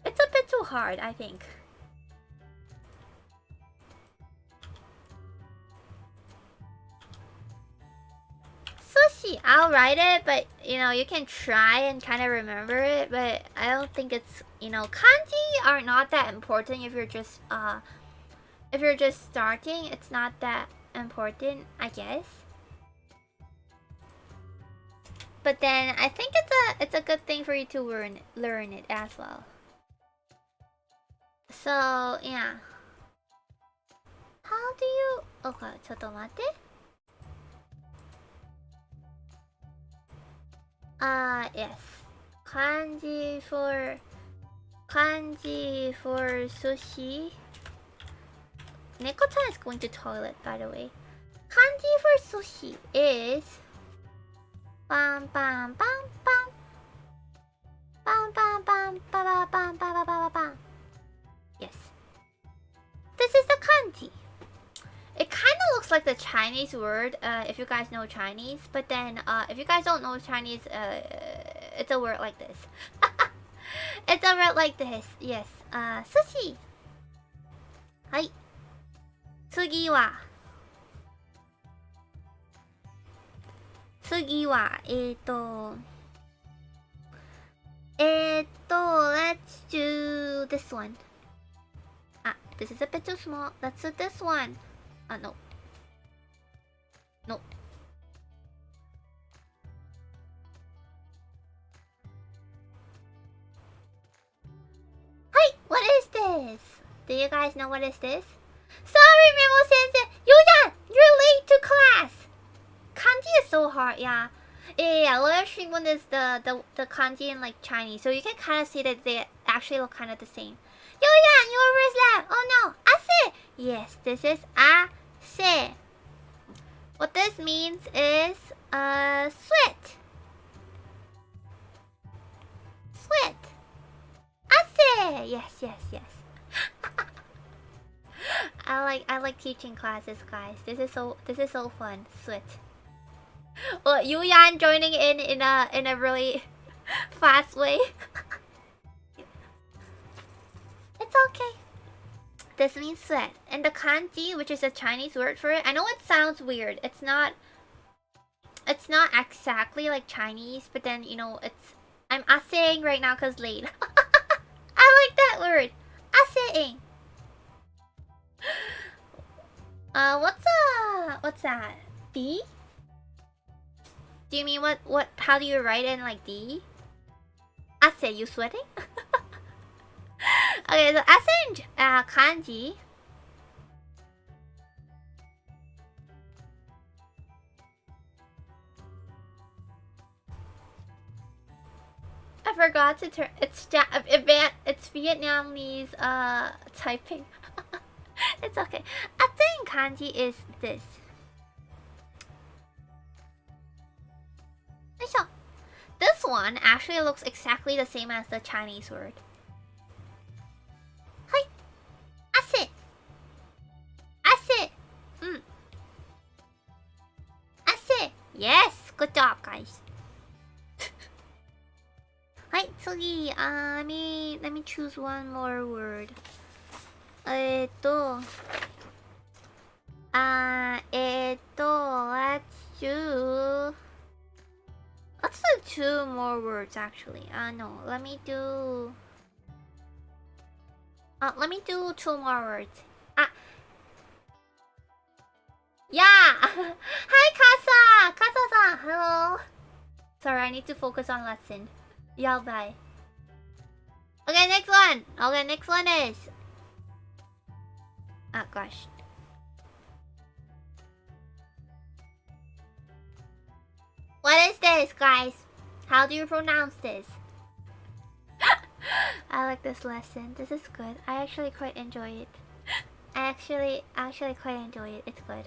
It's a bit too hard, I think. Sushi, I'll write it, but you know, you can try and kind of remember it, but I don't think it's, you know, kanji are not that important if you're just starting. It's not that important, I guess. But then I think it's a good thing for you to learn it as well. So yeah. How do you? Okay, ちょっと待って。Yes. Kanji for sushi. Neko-chan is going to toilet, by the way. Kanji for sushi is bam bam bam bam bam bam bam bam bam bam bam bam. Yes. This is the kanji. It kind of looks like the Chinese word, if you guys know Chinese. But then, if you guys don't know Chinese, it's a word like this. It's a word like this. Yes. Sushi. Hai. 次は let's do this one. This is a bit too small. Let's do this one. No. Hi, what is this? Do you guys know what is this? Sorry, Memo Sensei. Yuyan, you're late to class. Kanji is so hard, yeah. Yeah. Lawyer Shingun is the kanji in like Chinese, so you can kind of see that they actually look kind of the same. Yuyan, you overslept. Oh no, ase. Yes, this is ase. What this means is sweat. Sweat. Ase. Yes. I like teaching classes, guys. This is so fun. Sweat. Well, Yuyan joining in a really fast way. It's okay. This means sweat. And the kanji, which is a Chinese word for it, I know it sounds weird. It's not exactly like Chinese, but then, you know, I'm assaying right now because late. I like that word. Assaying. What's that? D? Do you mean what how do you write it in like D? Ase, you sweating? Okay, so ase in kanji. I forgot to turn it's Vietnamese typing. It's okay. Ase in kanji is this. This one actually looks exactly the same as the Chinese word. Hi. Ase. Ase. Ase. Yes. Good job, guys. Hi, Tsugi. Let me choose one more word. Let's do. Let's do 2 more words actually. No, let me do 2 more words. Yeah! Hi, Kasa! Kasa-san! Hello! Sorry, I need to focus on lesson. Yeah, bye. Okay, next one! Okay, next one is... Oh, gosh. What is this, guys? How do you pronounce this? I like this lesson. This is good. I actually quite enjoy it. I actually quite enjoy it. It's good.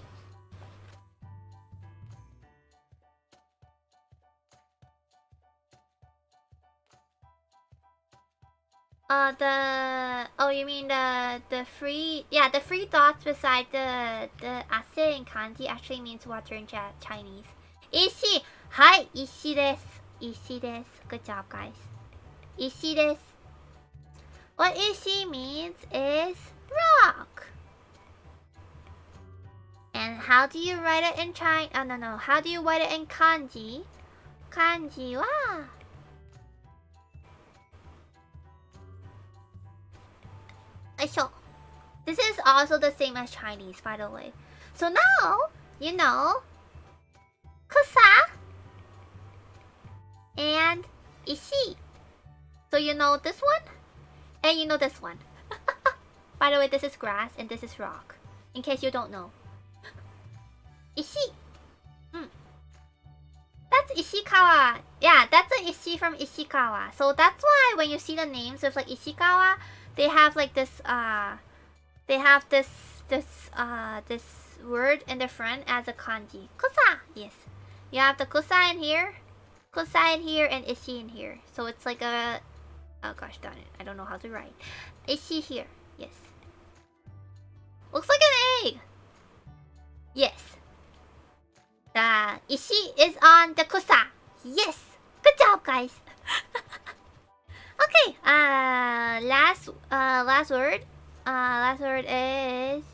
You mean the free, yeah, the free dots beside the ase in kanji actually means water in Chinese. Ishi, hi, ishi desu, ishi desu. Good job, guys. Ishi desu. What ishi means is rock. And how do you write it in China? Oh no, how do you write it in kanji? Kanji wa. This is also the same as Chinese, by the way. So now, you know, kusa and ishi. So you know this one, and you know this one. By the way, this is grass and this is rock. In case you don't know. Ishi. That's Ishikawa. Yeah, that's an Ishi from Ishikawa. So that's why when you see the names of like Ishikawa, they have like this this word in the front as a kanji. Kusa. Yes. You have the kusa in here, and ishi in here. So it's like a, oh gosh darn it, I don't know how to write. Ishi here. Yes. Looks like an egg. Yes. The ishi is on the kusa. Yes. Good job, guys. Okay. Last word. Last word is.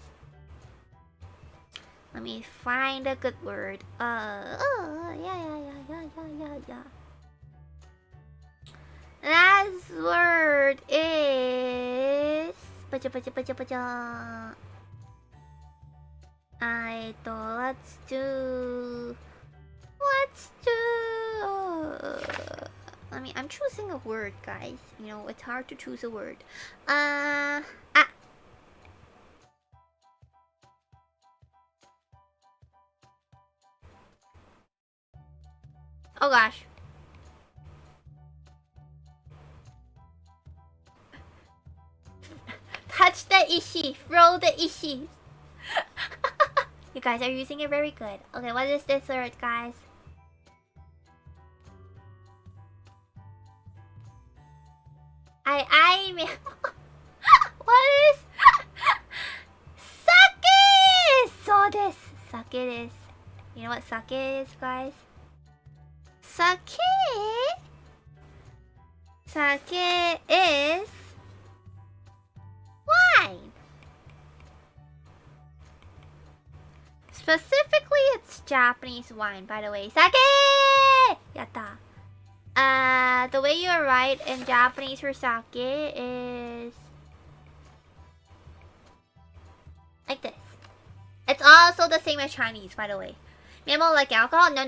Let me find a good word. Yeah. Last word is. Let's do. I'm choosing a word, guys. You know, it's hard to choose a word. Oh gosh. Touch the ishi. Throw the ishi. You guys are using it very good. Okay, what is this word, guys? What is sake? So this sake is. You know what sake is, guys? Sake is wine. Specifically, it's Japanese wine, by the way. Sake! Yatta. The way you write in Japanese for sake is like this. It's also the same as Chinese, by the way. Memo like alcohol? No.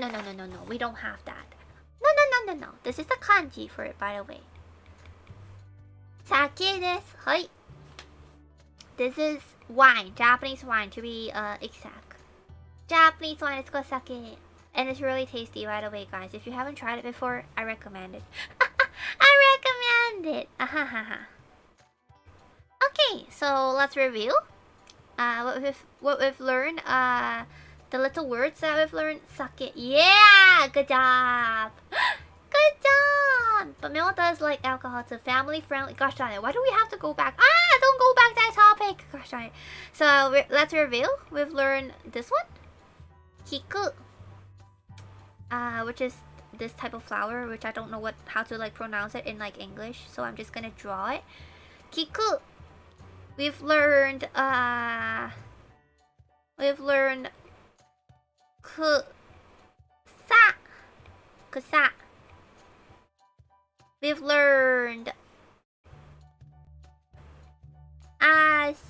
We don't have that. No. This is the kanji for it, by the way. Sake desu. Hi. This is wine, Japanese wine to be exact. Japanese wine is called sake. And it's really tasty, by the way, guys. If you haven't tried it before, I recommend it. I recommend it. Okay, so let's review what we've learned. The little words that we've learned. Sake. Yeah, good job. job! But Memo does like alcohol. It's a family friendly. Gosh darn it. Why do we have to go back? Ah, don't go back to that topic. Gosh darn it. So let's reveal. We've learned this one. Kiku. Which is this type of flower, which I don't know how to like pronounce it in like English. So I'm just gonna draw it. Kiku. We've learned kusa. Kusa. We've learned ase.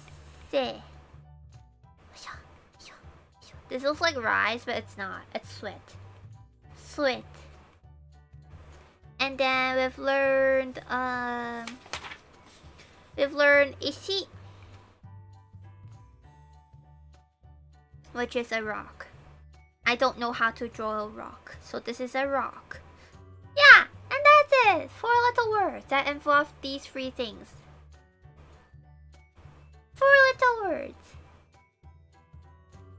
This looks like rice, but it's not. It's sweat. Sweat. And then we've learned ishi, which is a rock. I don't know how to draw a rock, so this is a rock. Yeah, and that's it. 4 little words that involve these 3 things. 4 little words.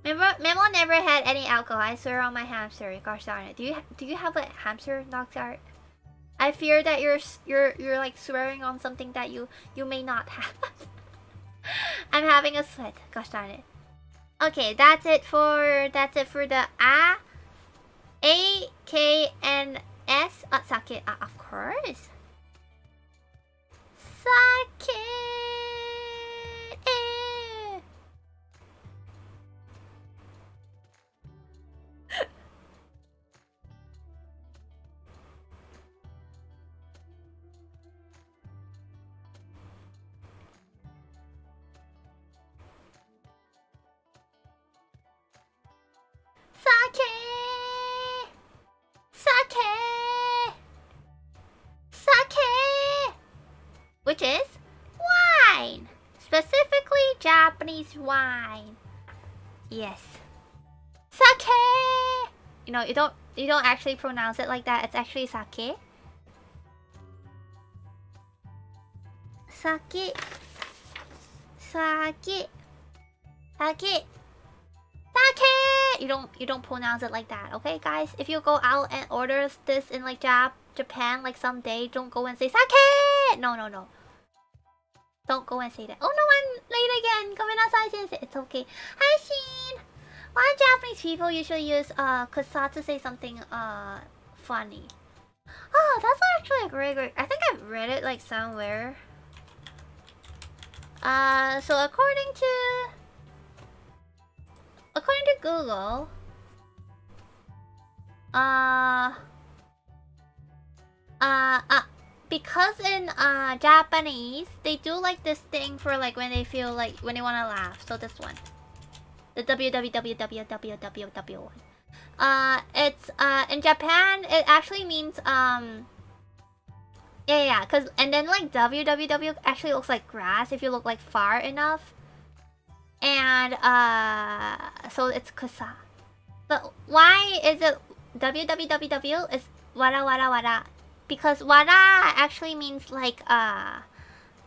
Memo never had any alcohol. I swear on my hamster. Gosh darn it. Do you have a hamster, Noxart? I fear that you're like swearing on something that you may not have. I'm having a sweat. Gosh darn it. Okay, that's it for the A, K, and S. Sake. Of course. Sake. Sake! Which is wine! Specifically Japanese wine. Yes. Sake! You know, you don't actually pronounce it like that. It's actually sake. Sake. Sake. Sake. Sake! You don't pronounce it like that, okay, guys? If you go out and order this in like Japan, like someday, don't go and say sake! No. Don't go and say that. Oh no, I'm late again. Gomenasai. It's okay. Hi, Sheen. Why do Japanese people usually use kusa to say something funny? Oh, that's actually a great. I think I've read it like somewhere. So according to Google, because in Japanese they do like this thing for like when they feel like when they want to laugh. So this one, the www one. It's in Japan it actually means yeah, cause and then like www actually looks like grass if you look like far enough, and so it's kusa. But why is it www is wara? Because wara actually means like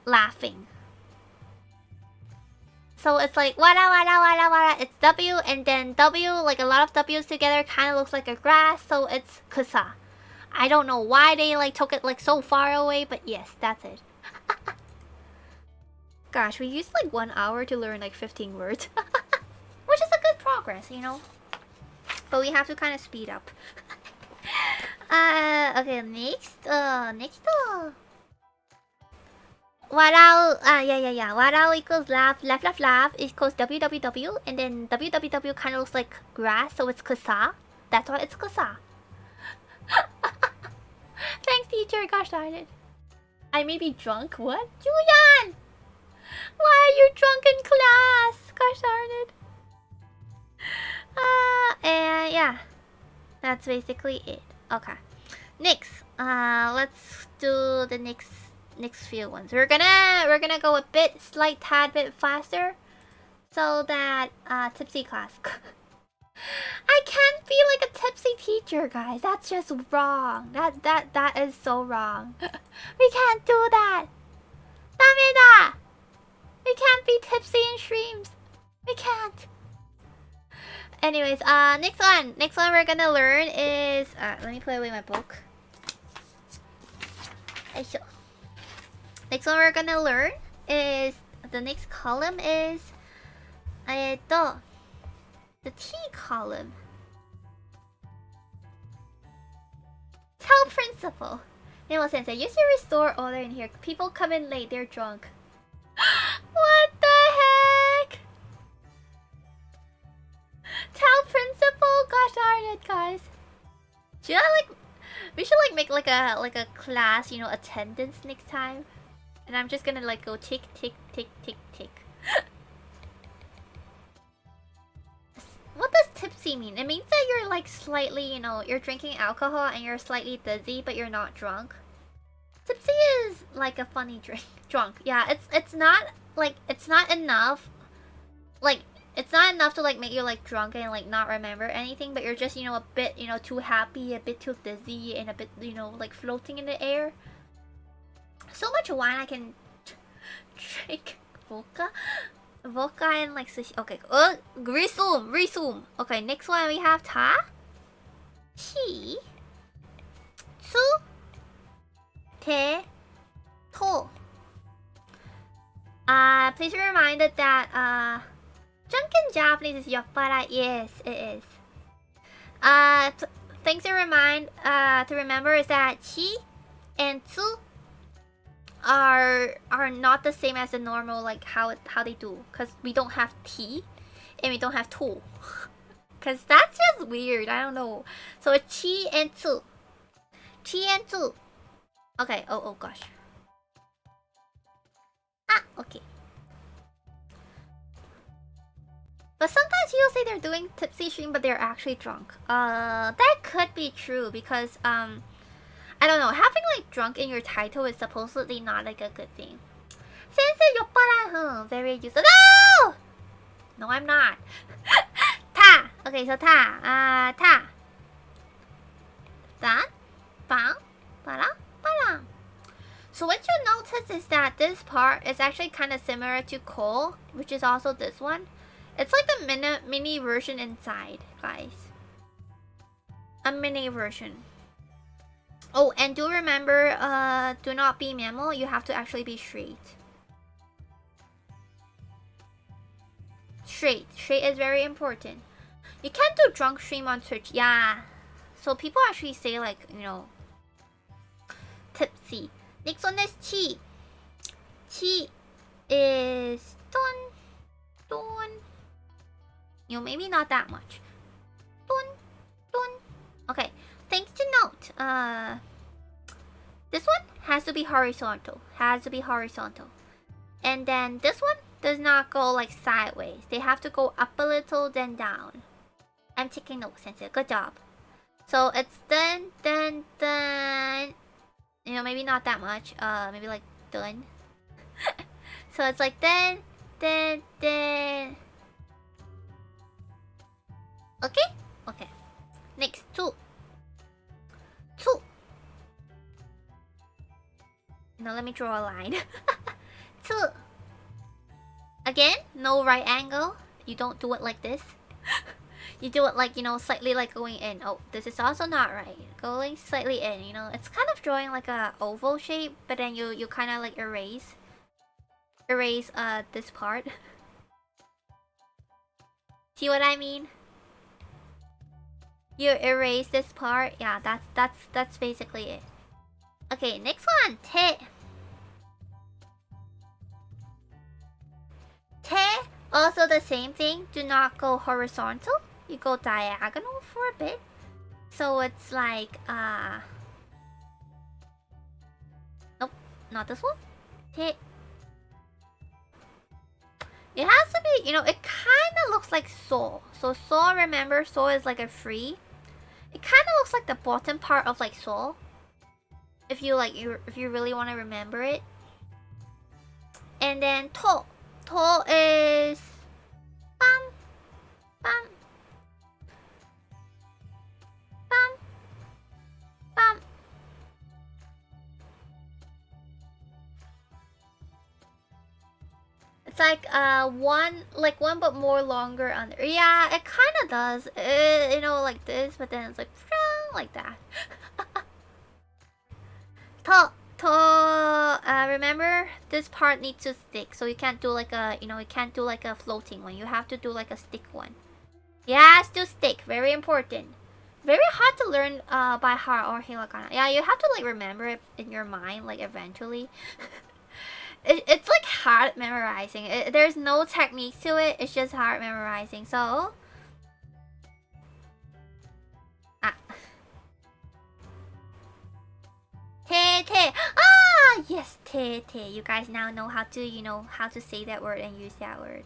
laughing. So it's like wara. It's W and then W, like a lot of W's together kind of looks like a grass, so it's kusa. I don't know why they like took it like so far away, but yes, that's it. Gosh, we used like 1 hour to learn like 15 words. Which is a good progress, you know? But we have to kind of speed up. Okay, next. Warau, yeah. Warau equals laugh equals www, and then www kind of looks like grass, so it's kusa. That's why it's kusa. Thanks, teacher. Gosh darn it. I may be drunk. What? Julian! Why are you drunk in class? Gosh darn it. And yeah. That's basically it. Okay. Next. Let's do the next few ones. We're gonna go a tad bit faster, so that tipsy class. I can't be like a tipsy teacher, guys. That's just wrong. That is so wrong. We can't do that. Dameda. We can't be tipsy in streams. We can't. Anyways, next one we're gonna learn is let me put away my book. Aisho. Next one we're gonna learn is the next column is the T column. Tell principal. Memo sensei, use your restore order in here. People come in late, they're drunk. What the heck? Tell principal? Gosh darn it, guys. Should I like? We should like make like a class, you know, attendance next time. And I'm just gonna like go tick tick tick tick tick. What does tipsy mean? It means that you're like slightly, you know, you're drinking alcohol and you're slightly dizzy, but you're not drunk. Tipsy is like a funny drink. Drunk, yeah. It's not like it's not enough. Like it's not enough to like make you like drunk and like not remember anything, but you're just, you know, a bit, you know, too happy, a bit too dizzy, and a bit, you know, like floating in the air. So much wine I can drink. Vodka and like sushi. Okay, resume. Okay, next one we have ta, chi, tsu, te, to. Please be reminded that drunken Japanese is yoppara. Yes, it is. Things to remember is that chi and tsu are not the same as the normal, like how they do, because we don't have tea and we don't have to, because that's just weird. I don't know. So it's chi and tsu. Okay. Oh gosh. Okay. But sometimes you'll say they're doing tipsy stream, but they're actually drunk. That could be true because I don't know. Having like drunk in your title is supposedly not like a good thing. Sensei yoppara, very useful. No! No, I'm not. Ta. Okay, so ta. Ta. That. Bang. Para. Para. So what you notice is that this part is actually kind of similar to ko, which is also this one. It's like a mini version inside, guys. A mini version. Oh, and do remember, do not be Memo. You have to actually be straight. Straight is very important. You can't do drunk stream on Twitch. Yeah. So people actually say like, you know, tipsy. Next one is chi. Chi is don. You know, maybe not that much. Don. Okay. Things to note. This one has to be horizontal. And then this one does not go like sideways. They have to go up a little, then down. I'm taking notes, Sensei. Good job. So it's then. You know, maybe not that much. Maybe like done. So it's like then. Okay. Next, two. Now let me draw a line. Two. Again, no right angle. You don't do it like this. You do it like, you know, slightly like going in. Oh, this is also not right. Going slightly in, you know. It's kind of drawing like a oval shape, but then you kind of like erase this part. See what I mean? You erase this part. Yeah, that's basically it. Okay, next one. Te. Also the same thing. Do not go horizontal. You go diagonal for a bit. So it's like nope, not this one. Te. It has to be, you know, it kind of looks like so. So so, remember, so is like a free. It kind of looks like the bottom part of like so. If you like, if you really want to remember it. And then to. To is bam. It's like one but more longer under. Yeah, it kind of does. You know, like this, but then it's like that. remember this part needs to stick, so you can't do like a, you can't do like a floating one. You have to do like a stick one. It has to stick. Very important. Very hard to learn by heart or hiragana. Yeah, you have to like remember it in your mind like eventually. It's like hard memorizing. There's no technique to it. It's just hard memorizing. So te. Ah, yes, te. You guys now know how to, how to say that word and use that word.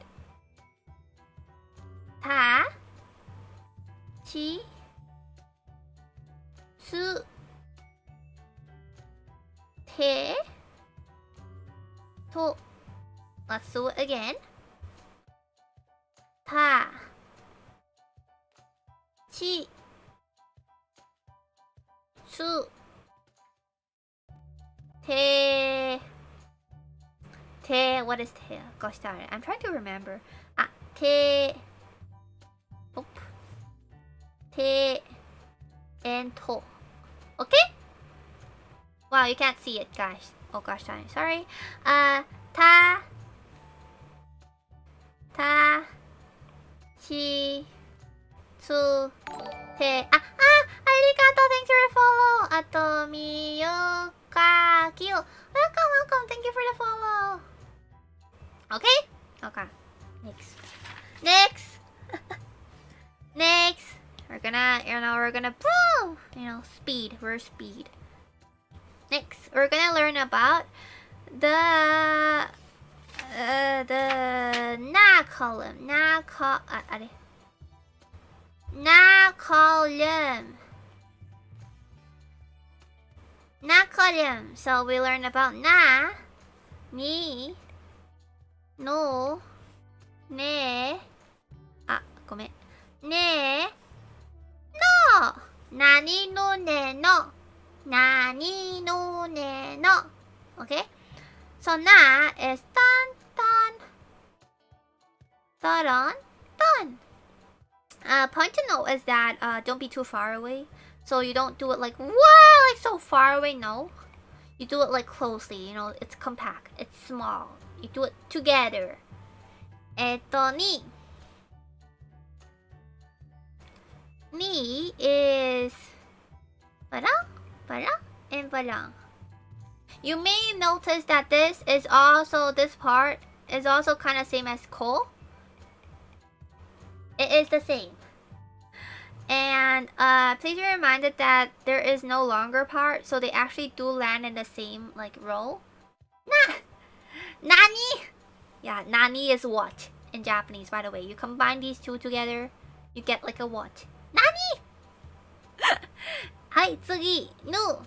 Ta, chi, su, te, to. Let's do it again. Ta, chi, su, te. What is te? Gosh darn it. I'm trying to remember. Te. Oop. Te. And to. Okay? Wow, you can't see it, guys. Oh gosh darn it. Sorry. Ta. Ta. Chi. Su. Te. Arigato. Thanks for the follow. Miyuka. Kyo. Welcome. Thank you for the follow. Okay? Okay. Next. Next. We're gonna boom. Speed. We're speed. Next, we're gonna learn about the na column. Na column. So we learn about na, ni, no, ne, ne, no. Nani no ne no. Nani no ne no. Okay? So na is done. Point to note is that don't be too far away. So you don't do it like wow, like so far away. No, you do it like closely. It's compact. It's small. You do it together. Ni is and balang. You may notice that this part is also kind of same as ko. It is the same. And please be reminded that there is no longer part, so they actually do land in the same like row. Nani? Yeah, nani is what in Japanese, by the way. You combine these two together, you get like a what. Nani? Hai, tsugi. No.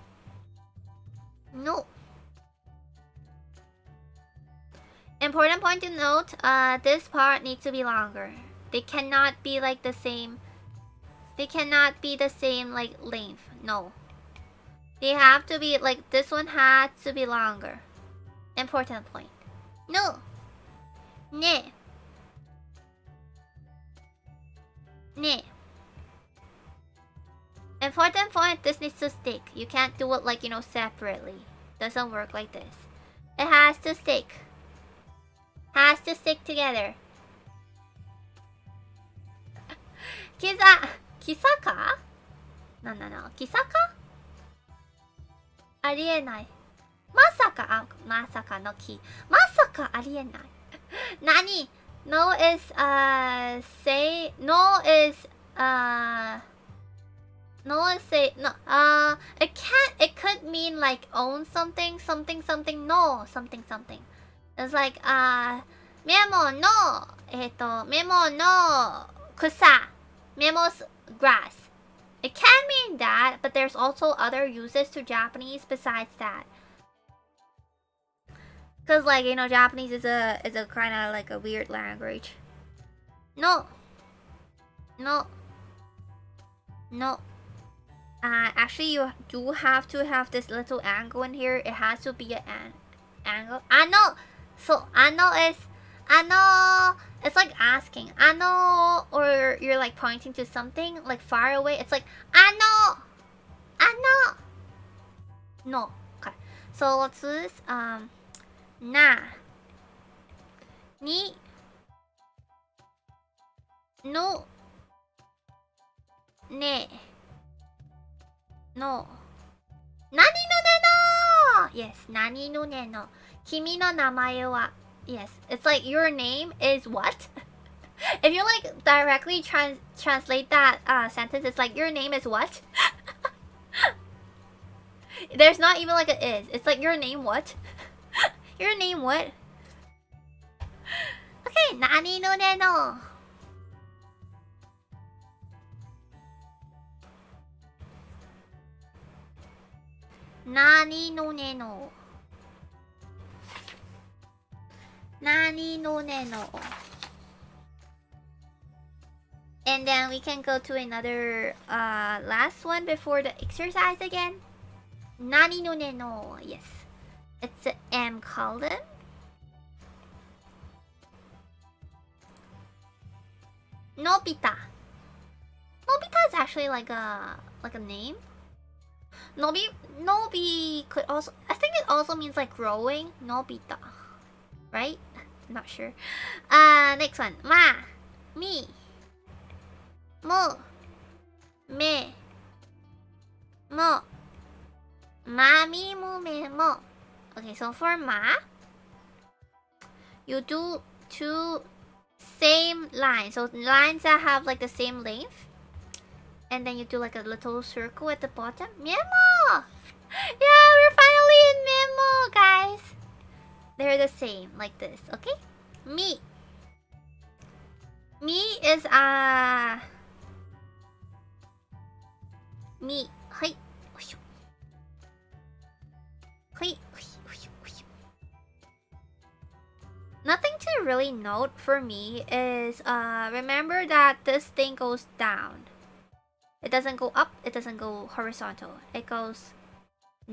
Important point to note, this part needs to be longer. They cannot be like the same. They cannot be the same like length. No. They have to be like this one has to be longer. Important point. No. Ne. Important point, this needs to stick. You can't do it like, separately. Doesn't work like this. It has to stick. Has to stick together. Kisaka? No. Kisaka? Arienai. Masaka no ki. Masaka arienai. Nani? No is say it could mean like own something, no, something. It's like Memo no kusa. Memo's grass. It can mean that, but there's also other uses to Japanese besides that. Cause like Japanese is a kind of like a weird language. No. Actually, you do have to have this little angle in here. It has to be an angle. Ano. So ano is ano. It's like asking ano, or you're like pointing to something like far away. It's like ano. No. Okay. So let's do this. Na. Ni. No. Ne. No. Nani no ne no! Yes, nani no ne no. Kimi no namae wa. Yes, it's like your name is what? If you like directly translate that sentence, it's like your name is what? There's not even like a is. It's like your name what? Your name what? Okay, nani no ne no. Nani no ne no. Nani no ne no. And then we can go to another last one before the exercise again. Nani no ne no. Yes. It's an M colon. Nobita. Nobita is actually like a name. Nobi could also, I think it also means like growing. Nobita. Right? I'm not sure. Next one. Ma. Mi. Mo. Me. Mo. Mami mu me mo. Okay, so for ma, you do two same lines. So lines that have like the same length. And then you do like a little circle at the bottom. Memo! Yeah, we're finally in Memo, guys. They're the same, like this, okay? Mi. Mi is Mi. Hi. Hi. Nothing to really note for me is remember that this thing goes down. It doesn't go up, it doesn't go horizontal. It goes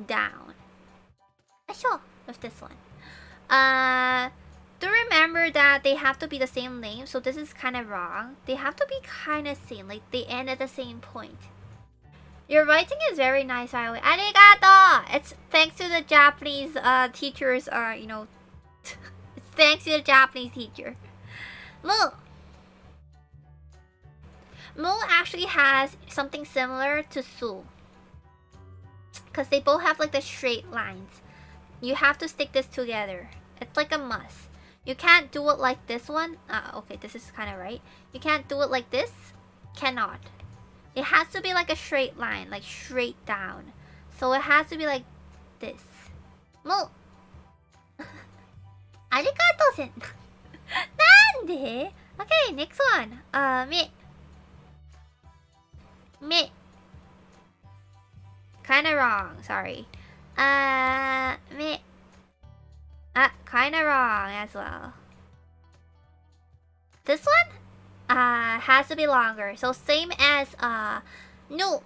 down. Sure, with this one. Do remember that they have to be the same length, so this is kind of wrong. They have to be kind of same, like they end at the same point. Your writing is very nice, by the way. Arigato! It's thanks to the Japanese teachers, you know, it's thanks to the Japanese teacher. Mu. Mu actually has something similar to Su. Because they both have like the straight lines. You have to stick this together. It's like a must. You can't do it like this one. Okay, this is kind of right. You can't do it like this. Cannot. It has to be like a straight line, like straight down. So it has to be like this. Mu. Arigato-sen. Nande? Okay, next one. Me. Me. Kinda wrong, sorry. Me. Kinda wrong as well. This one? Has to be longer. So same as, nu.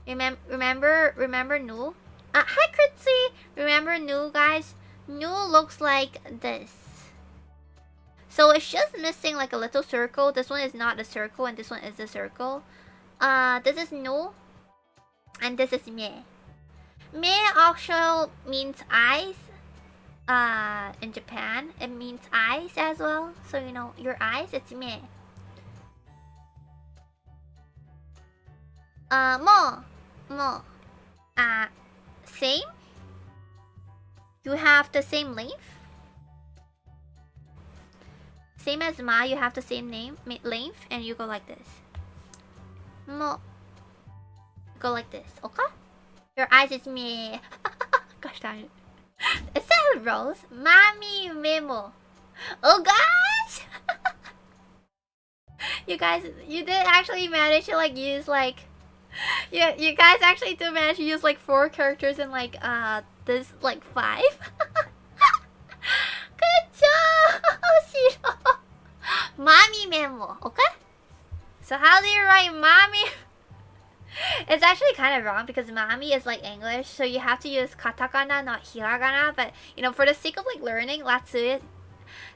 Remember nu? Hi, Kritzy! Remember nu, guys? Nu looks like this. So it's just missing like a little circle. This one is not a circle and this one is a circle. This is nu. And this is me. Me also means eyes. In Japan, it means eyes as well. So you know, your eyes, it's me. Mo. Same. You have the same length. Same as ma, you have the same length, and you go like this. Mo. Go like this, okay? Your eyes is me. Gosh darn it. Is that a rose? Mami Memo. Oh gosh! You guys, you did actually manage to like use like... Yeah, you guys actually did manage to use like 4 characters in like this like 5. Good job, Shiro. Mami Memo, okay? So how do you write Mami? It's actually kind of wrong because Mami is like English, so you have to use katakana, not hiragana. But you know, for the sake of like learning, let's do it.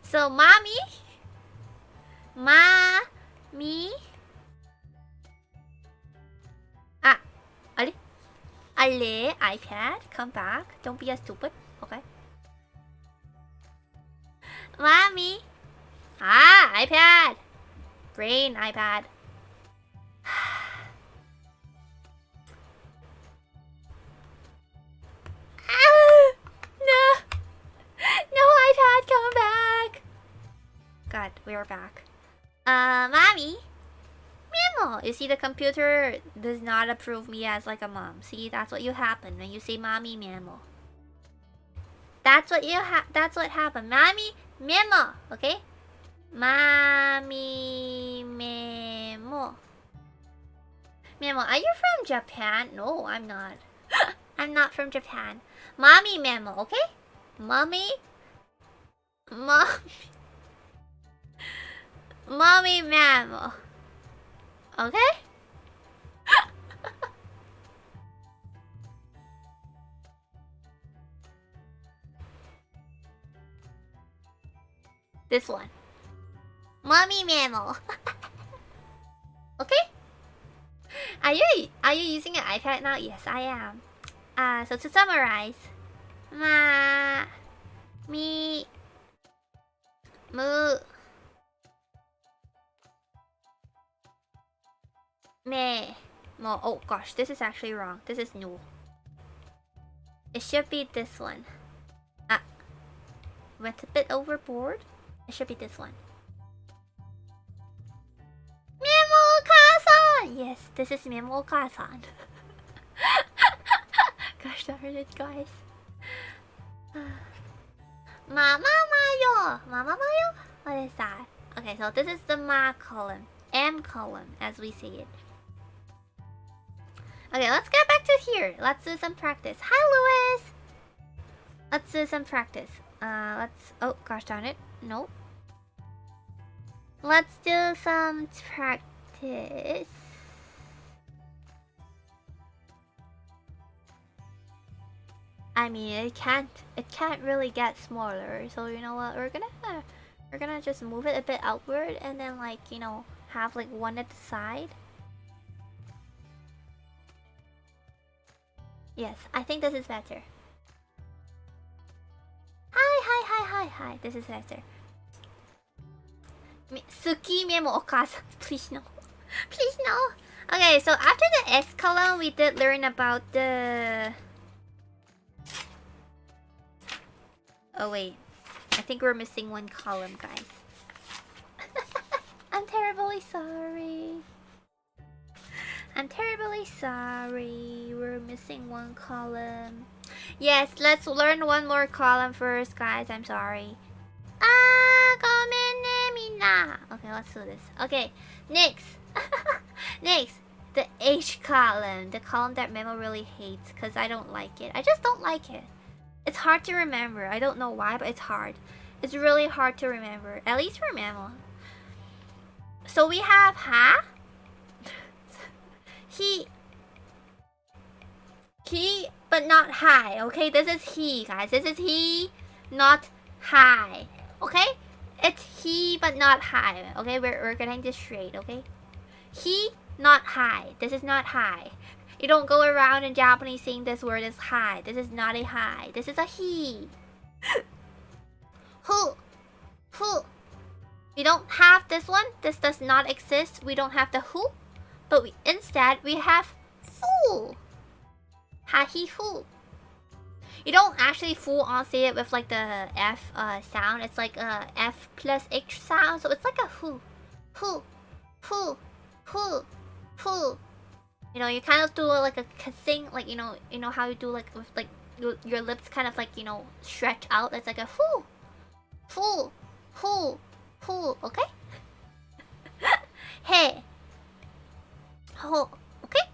So Mami, Ale, iPad, come back. Don't be a stupid. iPad! Brain iPad. No! No iPad, come back! God, we're back. Mommy? Memo! You see, the computer does not approve me as like a mom. See, that's what you happen when you say mommy Memo. That's what happened. Mommy Memo, okay? Mommy Memo. Memo, are you from Japan? No, I'm not. I'm not from Japan. Mommy Memo, okay? Mommy Memo. Okay? This one. Mommy Memo. Okay? Are you using an iPad now? Yes, I am. So to summarize, me mu me mo. Oh gosh, this is actually wrong. This is new. It should be this one. Went a bit overboard. It should be this one. Memo-ka-san! Yes, this is Memo-ka-san. Gosh darn it, guys. Mama Mayo! Mama Mayo? What is that? Okay, so this is the Ma column. M column, as we see it. Okay, let's get back to here. Let's do some practice. Hi, Louis! Let's do some practice. Oh, gosh darn it. Nope. Let's do some practice. I mean, it can't really get smaller. So you know what? We're gonna just move it a bit outward and then like, you know, have like one at the side. Yes, I think this is better. Hi. This is better. Suki Memo Okasa. Please no. Please no. Okay, so after the S column, we did learn about the... Oh wait. I think we're missing one column, guys. I'm terribly sorry. We're missing one column. Yes, let's learn one more column first, guys. I'm sorry. Okay, let's do this. Okay, next. Next, the H column. The column that Memo really hates because I don't like it. I just don't like it. It's hard to remember. I don't know why, but it's hard. It's really hard to remember. At least for Memo. So we have ha. He, but not high. Okay, this is he, guys. This is he, not high. Okay, it's he, but not high. Okay, we're getting this straight. Okay, he, not high. This is not high. You don't go around in Japanese saying this word is high. This is not a high. This is a he. Who. We don't have this one. This does not exist. We don't have the who. But instead, we have fu. Ha-he-fu. You don't actually full on say it with like the F sound. It's like a F plus H sound. So it's like a hu. You know, you kind of do like a kissing, like you know how you do like with like your lips kind of like, you know, stretch out. It's like a fu. Okay. Hey. Ho. Okay.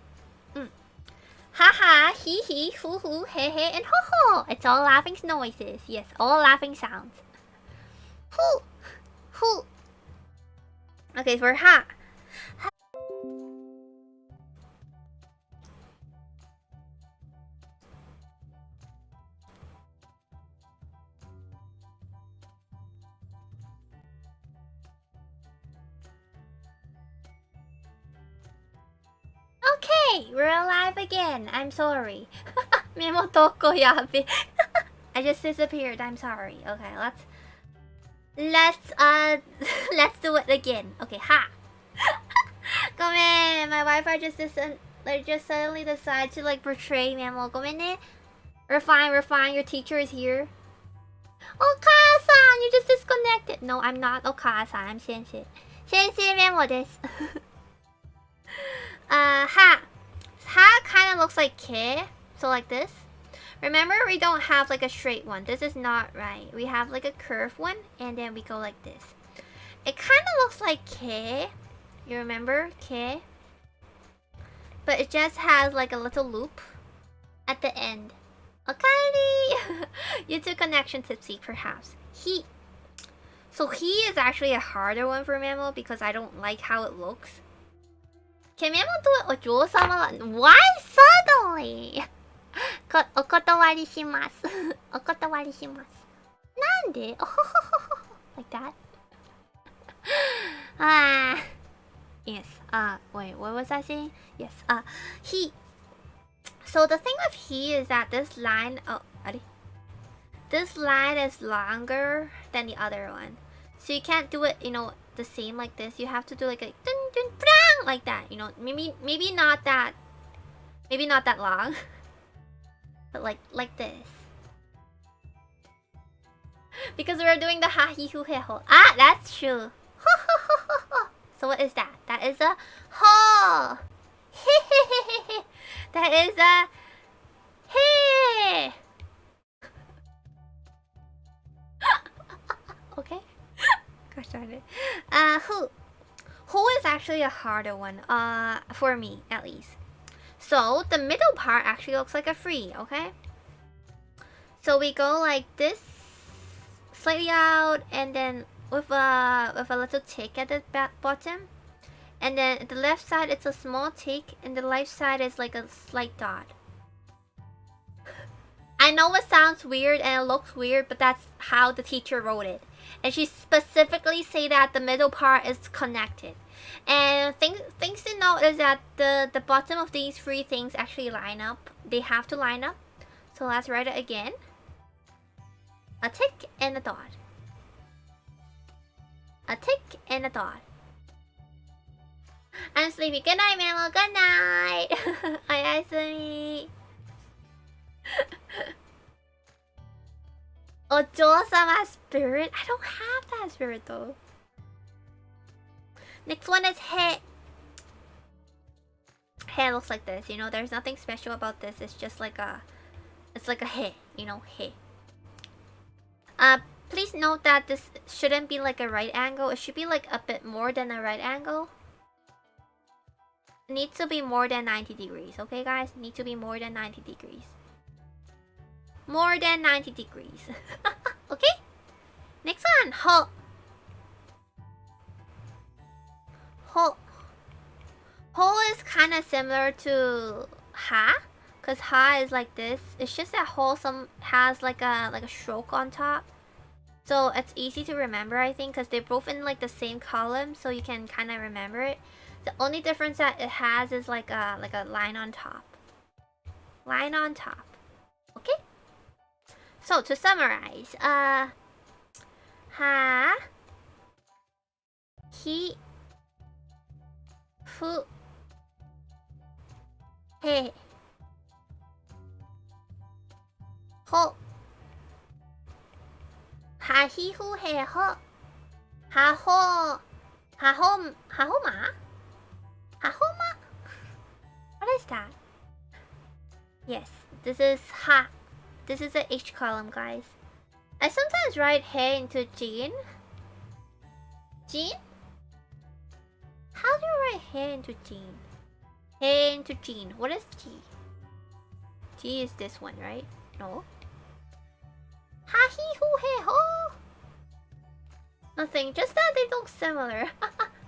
Haha, he, hoo, he, and ho. It's all laughing noises. Yes, all laughing sounds. Hoo. Okay, for ha. Okay, we're alive again. I'm sorry. Memo toko yabe. I just disappeared. I'm sorry. Okay, let's let's do it again. Okay, ha. Come in. My Wi-Fi just suddenly decided to like portray Memo. Come in. We're fine. We're fine. Your teacher is here. Oka-san, you just disconnected. No, I'm not Oka-san. I'm Sensei. Sensei Memo desu. Ha. Ha kind of looks like K. So like this. Remember, we don't have like a straight one. This is not right. We have like a curved one, and then we go like this. It kind of looks like K. You remember K? But it just has like a little loop at the end. Okaeri! YouTube connection tipsy, perhaps. He. So he is actually a harder one for Memo because I don't like how it looks. Can Memo do it Ojo-sama? Why suddenly? お断りします。お断りします。なんで? Like that? Yes. Wait, what was I saying? Yes. He. So the thing with he is that this line. This line is longer than the other one, so you can't do it, the same like this. You have to do like a dun dun brang like that. Maybe not that long, but like this. Because we're doing the ha hi hu he ho. That's true. So what is that? That is a ho. That is a hey. Okay. Gosh darn it. Who is actually a harder one. For me at least. So the middle part actually looks like a free. Okay. So we go like this, slightly out, and then with a little tick at the bottom. And then the left side it's a small tick, and the right side is like a slight dot. I know it sounds weird and it looks weird, but that's how the teacher wrote it. And she specifically say that the middle part is connected. And things to note is that the bottom of these three things actually line up. They have to line up. So let's write it again. A tick and a dot. A tick and a dot. I'm sleepy. Good night, Memo. Good night. Oyasumi. Ojo-sama spirit? I don't have that spirit though. Next one is he. He looks like this. There's nothing special about this. It's just like a... It's like a he. He. Please note that this shouldn't be like a right angle. It should be like a bit more than a right angle. It needs to be more than 90 degrees. Okay, guys? It needs to be more than 90 degrees. More than 90 degrees. Okay? Next one. Ho. Ho. Ho is kind of similar to ha. Because ha is like this. It's just that ho has like a stroke on top. So it's easy to remember, I think. Because they're both in like the same column. So you can kind of remember it. The only difference that it has is like a line on top. Line on top. Okay? So to summarize, ha, he, fu, he, ho, ha hi hu he ho, ha ho, ha ho, ha ho ma, ha ho ma. What is that? Yes, this is ha. This is the H column, guys. I sometimes write he into Jean. Jean? How do you write he into Jean? He into Jean. What is G? G is this one, right? No. Ha he hu he ho. Nothing. Just that they look similar.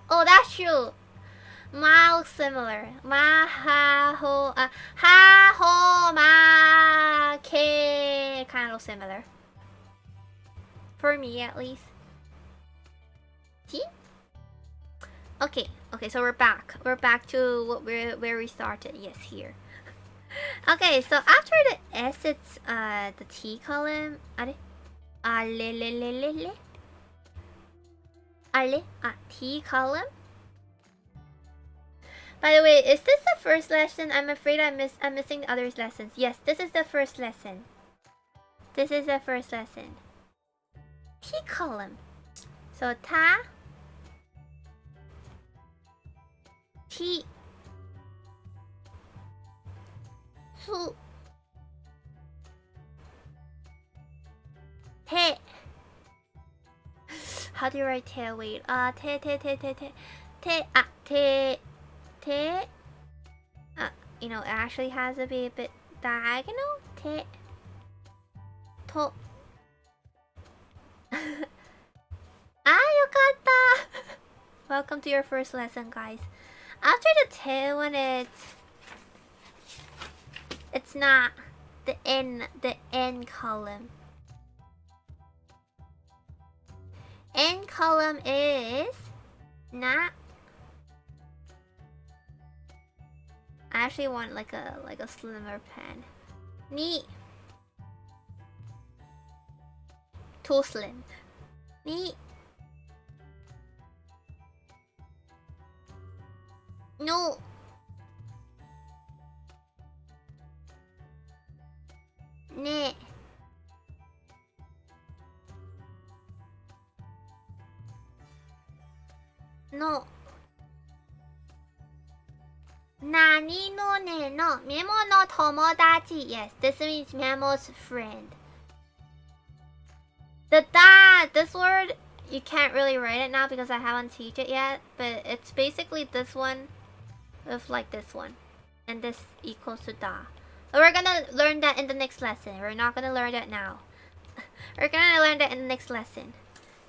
Oh, that's true. Ma looks similar. Ma ha ho ha ho ma ke kind of look similar. For me at least. See? Okay, so we're back. We're back to where we started. Yes, here. Okay, so after the S it's the T column. Le. Ale? T column? By the way, is this the first lesson? I'm afraid I'm missing the other lessons. Yes, this is the first lesson. This is the first lesson. T column. So ta T su te. How do you write te? Wait. Te. You know, it actually has to be a bit diagonal. Te. To. Yokatta! Welcome to your first lesson, guys. After the te one, it's not the N column. N column is not. I actually want like a slimmer pen. Ni. Too slim. Ni. No. Ne. No. Nani no ne no. Memo no tomodachi. Yes, this means Memo's friend. The da, this word, you can't really write it now because I haven't teach it yet. But it's basically this one with like this one. And this equals to da. But we're gonna learn that in the next lesson. We're not gonna learn that now. We're gonna learn that in the next lesson.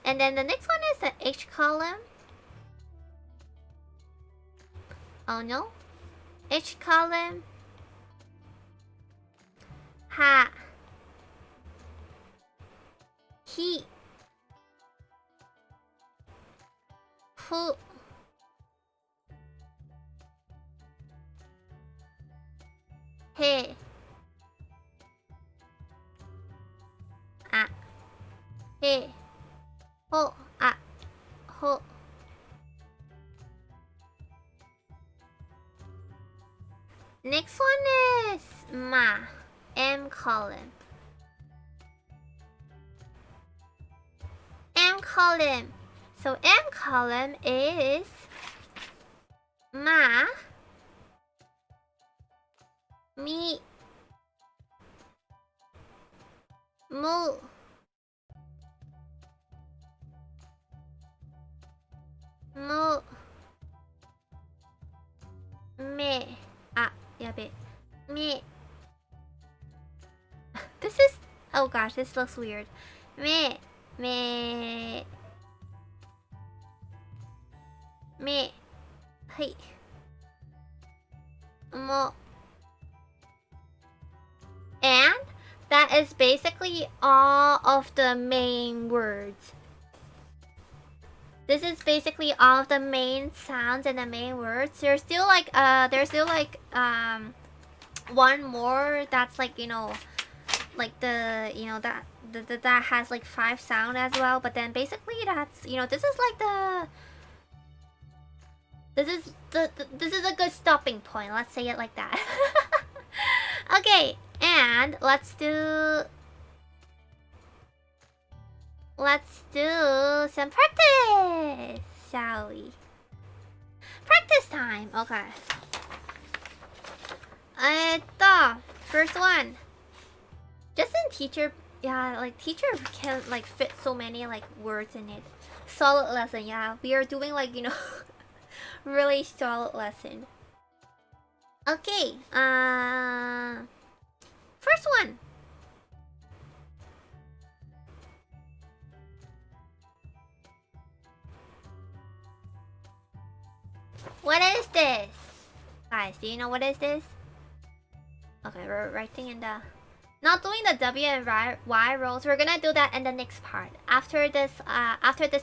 And then the next one is the H column. Oh no. H column. Ha. He. Fu. He. He. Ho. Ho. Next one is ma. M column. M column. So M column is ma, mi, mu, me. Yabe. Me. This is, oh gosh, this looks weird. Me. Hey. Mo. And that is basically all of the main words. This is basically all of the main sounds and the main words. There's still like one more that's like, you know, like the, you know, that has like 5 sound as well. But then basically that's, you know, this is like this is a good stopping point. Let's say it like that. Okay, and let's do some practice, shall we? Practice time. Okay. First one. Just in teacher, yeah, like teacher can like fit so many like words in it. Solid lesson, yeah. We are doing like, you know, really solid lesson. Okay. First one. What is this? Guys, do you know what is this? Okay, we're writing in the... Not doing the W and Y rolls. We're gonna do that in the next part. After this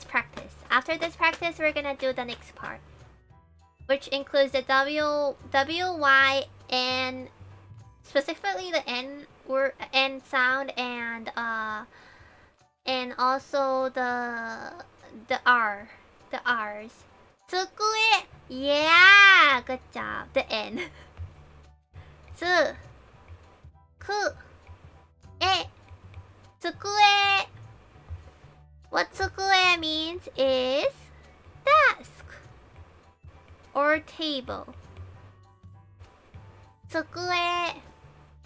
practice. After this practice, we're gonna do the next part. Which includes the W, Y, and... Specifically the N word, N sound, and also the R. The R's. Tsukue. Yeah, good job. The N. Tsu. Ku. E. Tsukue. What tsukue means is desk or table. Tsukue.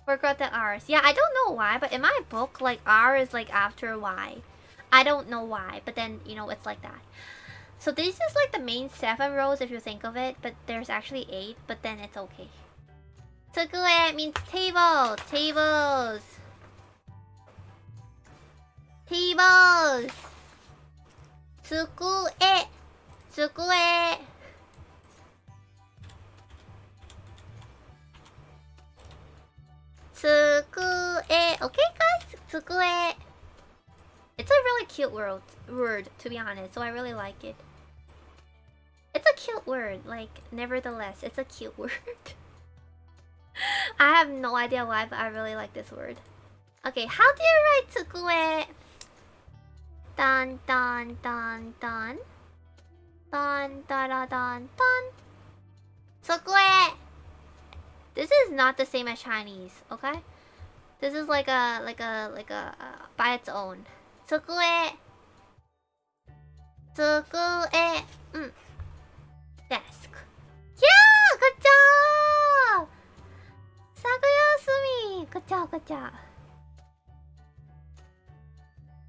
Forgot the R's. Yeah, I don't know why, but in my book, like R is like after Y. I don't know why, but then you know it's like that. So this is like the main 7 rows if you think of it, but there's actually 8, but then it's okay. Tsukue means table. Tables. Tables. Tsukue. Tsukue. Tsukue. Okay, guys. Tsukue. It's a really cute word, to be honest, so I really like it. It's a cute word, like, nevertheless, it's a cute word. I have no idea why, but I really like this word. Okay, how do you write tsukue? Dun dun dun dun. Dun dun dun dun dun. Tsukue! This is not the same as Chinese, okay? This is like a by its own. Tsukue. Tsukue. Desk. Yeah, good job. Sakuyosumi. Good job, good job.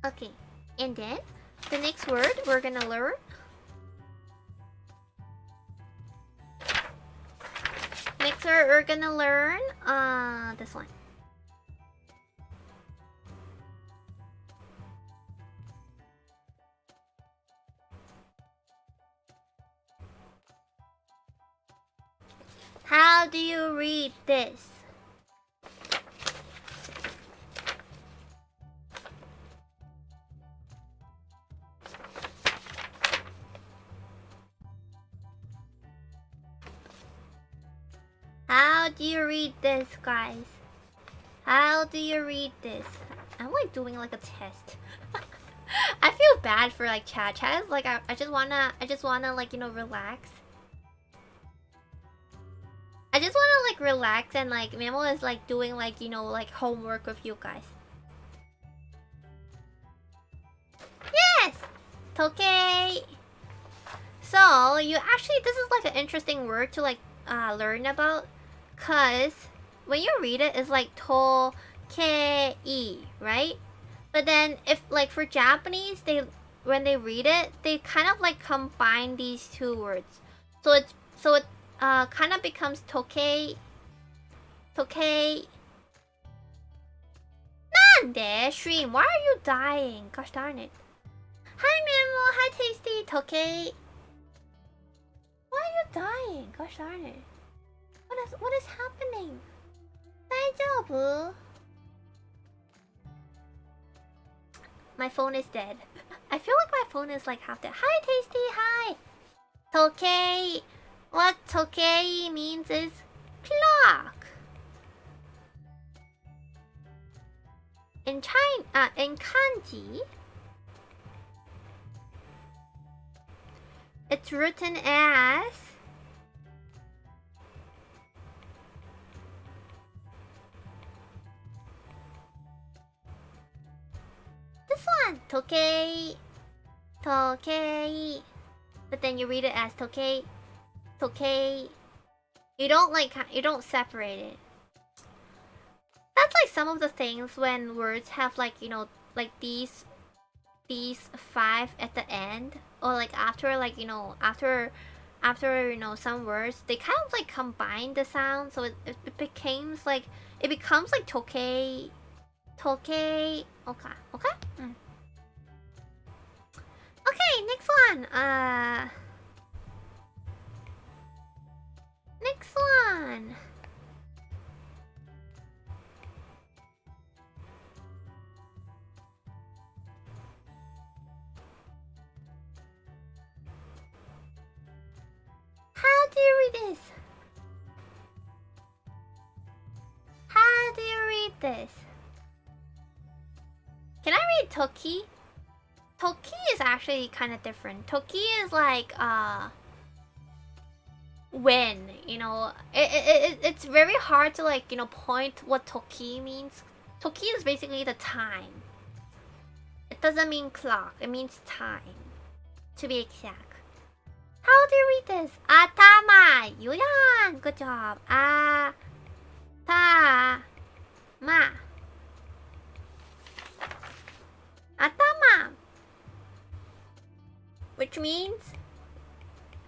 Okay, and then the next word we're gonna learn. Next word we're gonna learn this one. How do you read this? How do you read this, guys? How do you read this? I'm like doing like a test. I feel bad for like chat. Chat is like I just wanna like, you know, relax. I just wanna like relax and like Memo is like doing like, you know, like homework with you guys. Yes! Tokei! So, you actually, this is like an interesting word to like learn about. Cause when you read it, it's like tokei, right? But then if like for Japanese, when they read it, they kind of like combine these two words. So it kind of becomes tokei. Tokei. Nande, Stream, why are you dying? Gosh darn it. Hi Memo, hi Tasty, Tokei. Why are you dying? Gosh darn it. What is happening? Daijoubu? My phone is dead. I feel like my phone is like half dead. Hi Tasty, hi. Tokei. What tokei means is clock. In kanji, it's written as this one, tokei, tokei. But then you read it as tokei, tokei. You don't separate it. That's like some of the things when words have like, you know, like these 5 at the end, or like after like, you know, after you know some words, they kind of like combine the sound, so it becomes like tokei. Okay. Okay, next one. Next one. How do you read this? How do you read this? Can I read Toki? Toki is actually kind of different. Toki is like when, you know, it's very hard to like, you know, point what Toki means. Toki is basically the time. It doesn't mean clock, it means time, to be exact. How do you read this? Atama! Yuyan! Good job. Atama. Atama! Which means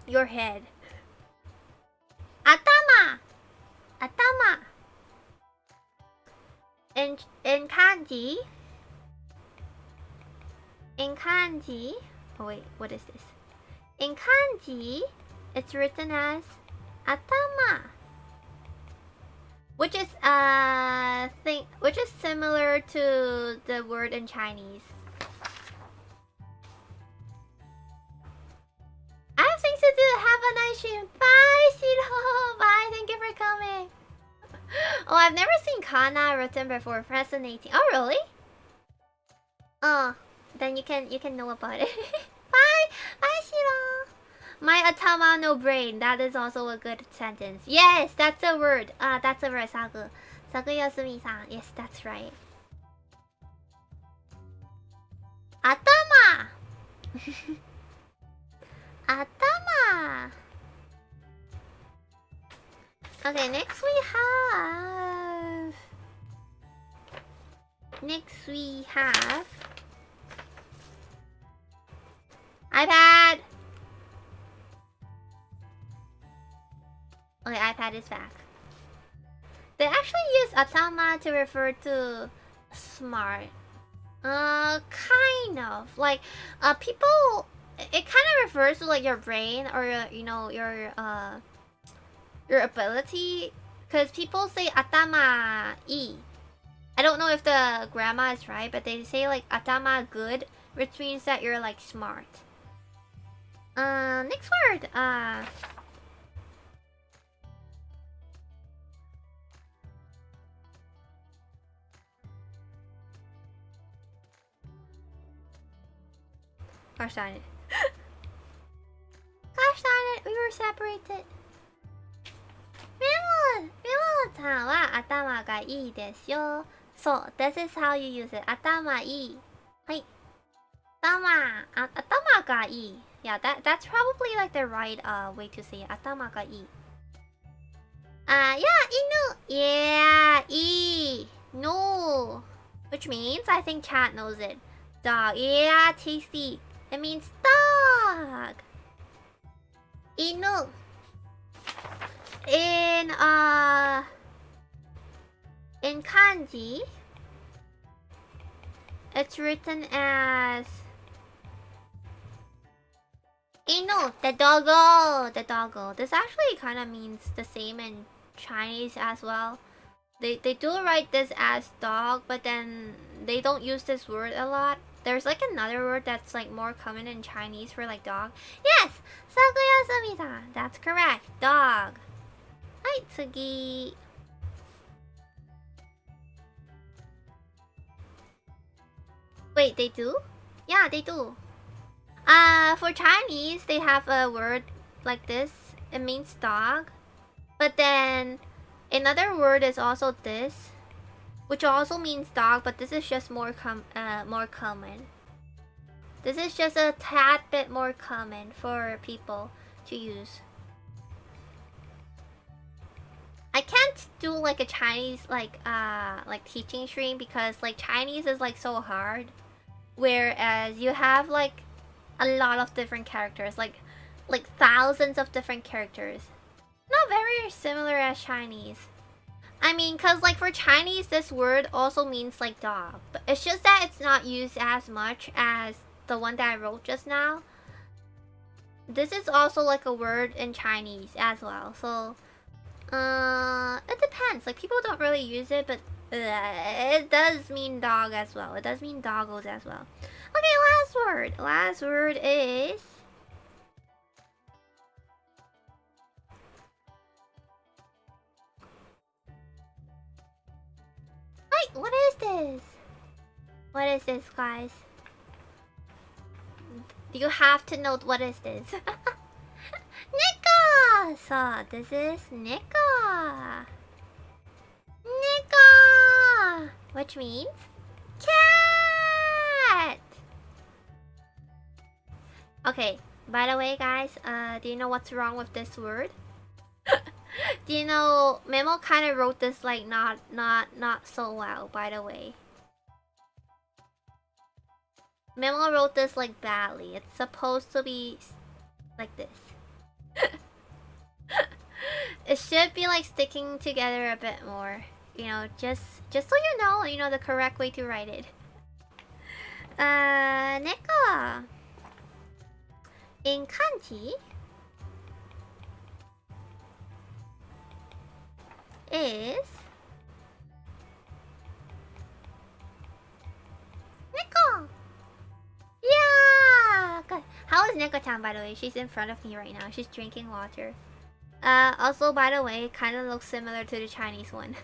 your head. Atama! Atama! In kanji. In kanji. Oh wait, what is this? In kanji, it's written as atama, which is which is similar to the word in Chinese. I have things to do. Have a nice stream. Bye, Shiro. Bye. Thank you for coming. Oh, I've never seen kana written before. Fascinating. Oh, really? Oh, then you can know about it. Bye. Bye, Shiro. My atama no brain. That is also a good sentence. Yes, that's a word. That's a word. Sagu. Sagu Yasumi-san. Yes, that's right. Atama. Atama. Okay, next we have iPad. Okay, iPad is back. They actually use atama to refer to smart. Kind of. Like, people, it kind of refers to like your brain or you know, your ability. Because people say atama I. I don't know if the grammar is right, but they say like atama good, which means that you're like smart. Next word. Gosh darn it. Gosh darn it, we were separated. Memo-san wa atama ga ii desu yo. So, this is how you use it. Atama ii. Hai. Atama ga ii. Yeah, that's probably like the right way to say it. Atama ga ii. Yeah, inu. Yeah, ii. No. Which means I think chat knows it. Dog. Yeah, tasty. It means dog. Inu. In kanji, it's written as inu, the doggo, the doggo. This actually kind of means the same in Chinese as well. They do write this as dog, but then they don't use this word a lot. There's like another word that's like more common in Chinese for like dog. Yes, Sakuyasumi-san. That's correct. Dog. Hai, tsugi. Wait, they do? Yeah, they do. For Chinese, they have a word like this. It means dog. But then another word is also this, which also means dog, but this is just more common. This is just a tad bit more common for people to use. I can't do like a Chinese like teaching stream because like Chinese is like so hard, whereas you have like a lot of different characters, like thousands of different characters. Not very similar as Chinese. I mean, cause like for Chinese, this word also means like dog, but it's just that it's not used as much as the one that I wrote just now. This is also like a word in Chinese as well, so it depends. Like people don't really use it, but it does mean dog as well. It does mean doggos as well. Okay, last word. Last word is wait, what is this? What is this, guys? You have to note what is this. Nika! So this is Nika. Nika! Which means cat! Okay, by the way guys, do you know what's wrong with this word? Do you know Memo kind of wrote this like not so well, by the way. Memo wrote this like badly. It's supposed to be like this. It should be like sticking together a bit more. You know, just so you know the correct way to write it. Neko in kanji is Neko. Yeah. Good. How is Neko-chan, by the way? She's in front of me right now. She's drinking water. Also, by the way, kind of looks similar to the Chinese one.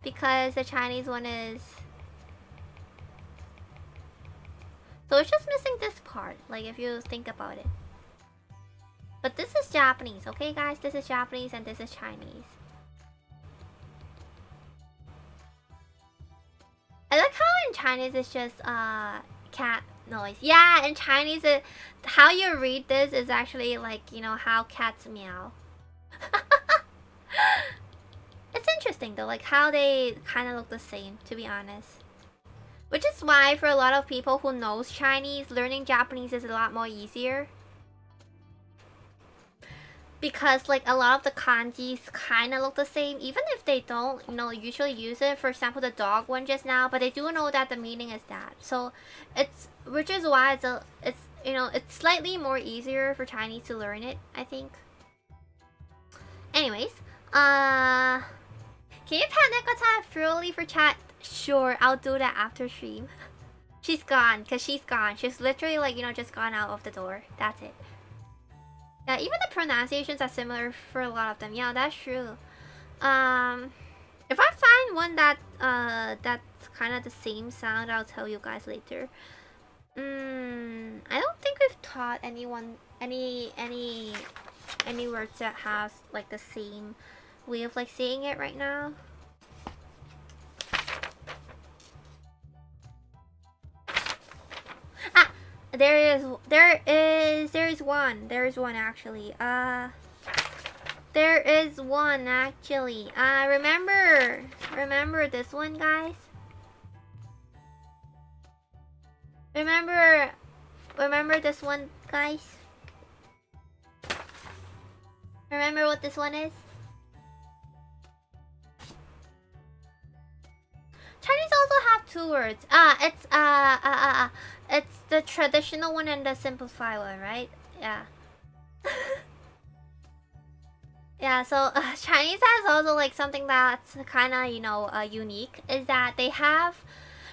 Because the Chinese one is... So it's just missing this part, like if you think about it. But this is Japanese, okay guys? This is Japanese and this is Chinese. I like how in Chinese it's just cat noise. Yeah, in Chinese how you read this is actually like, you know, how cats meow. It's interesting though, like how they kind of look the same, to be honest. Which is why for a lot of people who knows Chinese, learning Japanese is a lot more easier. Because like a lot of the kanjis kind of look the same, even if they don't, you know, usually use it. For example, the dog one just now, but they do know that the meaning is that. So it's, which is why it's you know, it's slightly more easier for Chinese to learn it, I think. Anyways, can you pat Neko-chan thoroughly for chat? Sure, I'll do that after stream. She's gone, cause she's gone. She's literally like, you know, just gone out of the door. That's it. Yeah, even the pronunciations are similar for a lot of them. Yeah, that's true. If I find one that that's kind of the same sound, I'll tell you guys later. I don't think we've taught anyone any words that has like the same way of like saying it right now. Ah, there is one actually. There is one actually. Remember this one, guys? Remember this one, guys? Remember what this one is? Chinese also have two words. It's the traditional one and the simplified one, right? Yeah. Yeah, so Chinese has also like something that's kind of, you know, unique, is that they have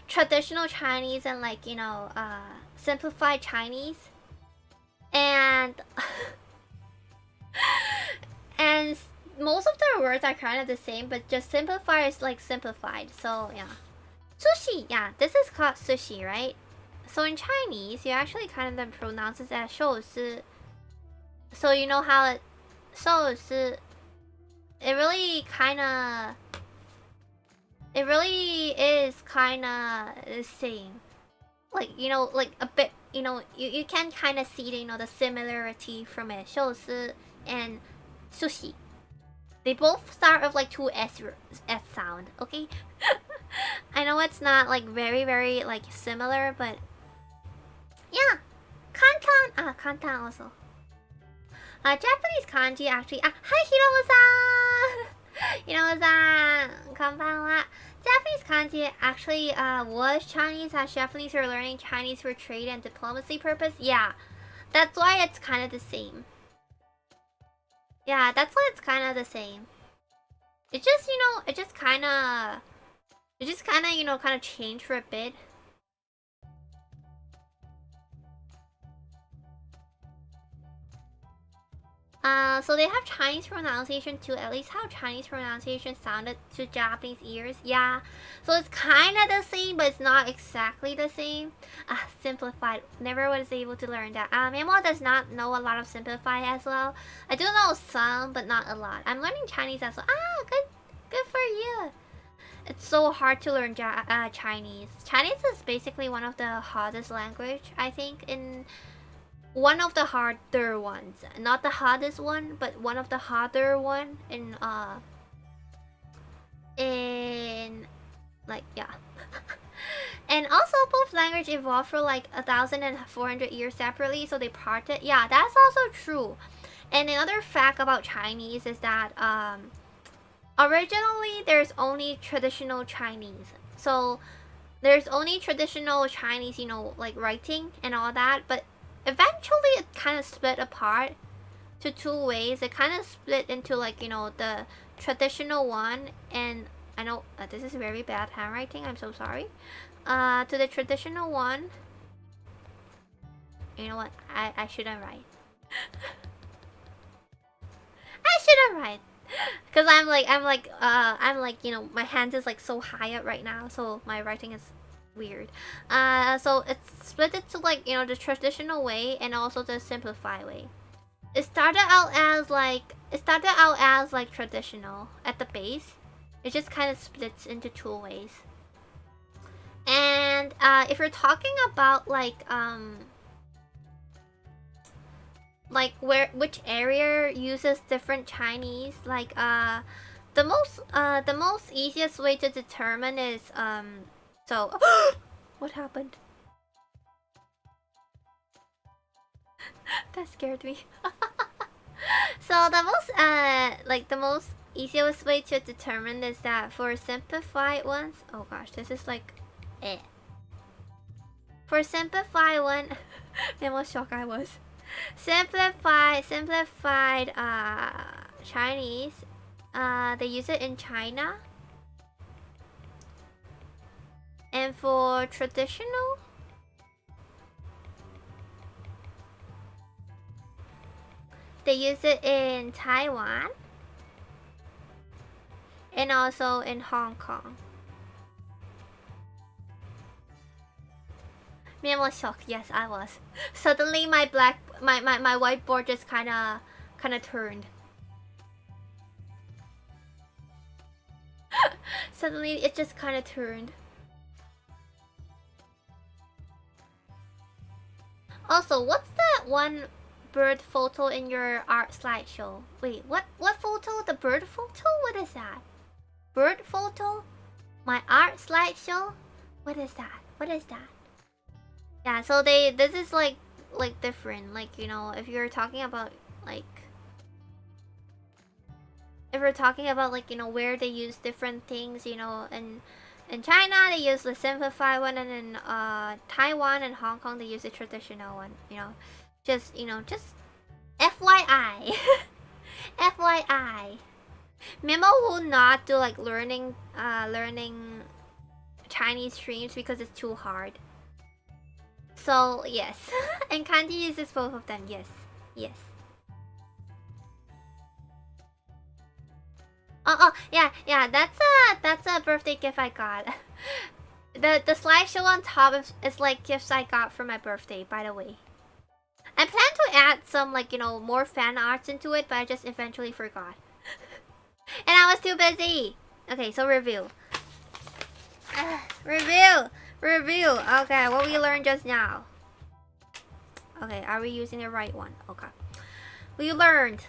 traditional Chinese and like, you know, simplified Chinese. And and most of their words are kind of the same, but just simplified is like simplified. So yeah. Sushi, yeah, this is called sushi, right? So in Chinese, you actually kind of pronounce it as 寿司. So you know how it, 寿司, it really is kind of the same. Like, you know, like a bit, you know, you can kind of see, you know, the similarity from it. 寿司 and sushi. They both start with like two S sound, okay? I know it's not like very like similar, but yeah. Kantan, kantan also. Japanese kanji actually. Hi Hiromu-san. Hiromu-san, konbanwa. Japanese kanji actually was Chinese as Japanese are learning Chinese for trade and diplomacy purpose. Yeah, that's why it's kind of the same. Yeah, that's why it's kind of the same. It just, you know, it just kind of, you know, kind of changed for a bit. So they have Chinese pronunciation too, at least how Chinese pronunciation sounded to Japanese ears. Yeah, so it's kind of the same, but it's not exactly the same. Simplified. Never was able to learn that. Memo does not know a lot of simplified as well. I do know some, but not a lot. I'm learning Chinese as well. Good for you. It's so hard to learn Chinese. Chinese is basically one of the hardest language, I think, in one of the harder ones. Not the hardest one, but one of the harder one in like, yeah. And also both language evolved for like 1,400 years separately, so they parted. Yeah, that's also true. And another fact about Chinese is that originally there's only traditional Chinese. So there's only traditional Chinese, you know, like writing and all that, but eventually it kind of split apart to two ways. It kind of split into, like, you know, the traditional one, and I know this is very bad handwriting, I'm so sorry. To the traditional one. You know what? I shouldn't write. I shouldn't write. Cause I'm like, you know, my hand is like so high up right now, so my writing is weird. So it's split into, like, you know, the traditional way and also the simplified way. It started out as like traditional at the base. It just kind of splits into two ways. And if you're talking about like which area uses different Chinese, like the most easiest way to determine is so what happened? That scared me. So the most easiest way to determine is that for simplified ones, oh gosh, this is like for simplified one, man, what shock I was. Simplified Chinese, they use it in China. And for traditional, they use it in Taiwan and also in Hong Kong. Me was shocked. Yes, I was. Suddenly my whiteboard just kinda turned. Suddenly it just kinda turned. Also, what's that one bird photo in your art slideshow? Wait, what photo? The bird photo? What is that? Bird photo? My art slideshow? What is that? What is that? Yeah, so this is like different. Like, you know, if you're talking about like if we're talking about, like, you know, where they use different things, you know, and in China they use the simplified one, and in Taiwan and Hong Kong they use the traditional one, you know. Just, you know, just FYI. FYI. Memo will not do like learning Chinese streams because it's too hard. So yes. And Kanji uses both of them, yes. Yes. Oh yeah, that's a birthday gift I got. The slideshow on top is like gifts I got for my birthday, by the way. I plan to add some, like, you know, more fan arts into it, but I just eventually forgot. And I was too busy. Okay, so review. Review. Okay, what we learned just now. Okay, are we using the right one? Okay. We learned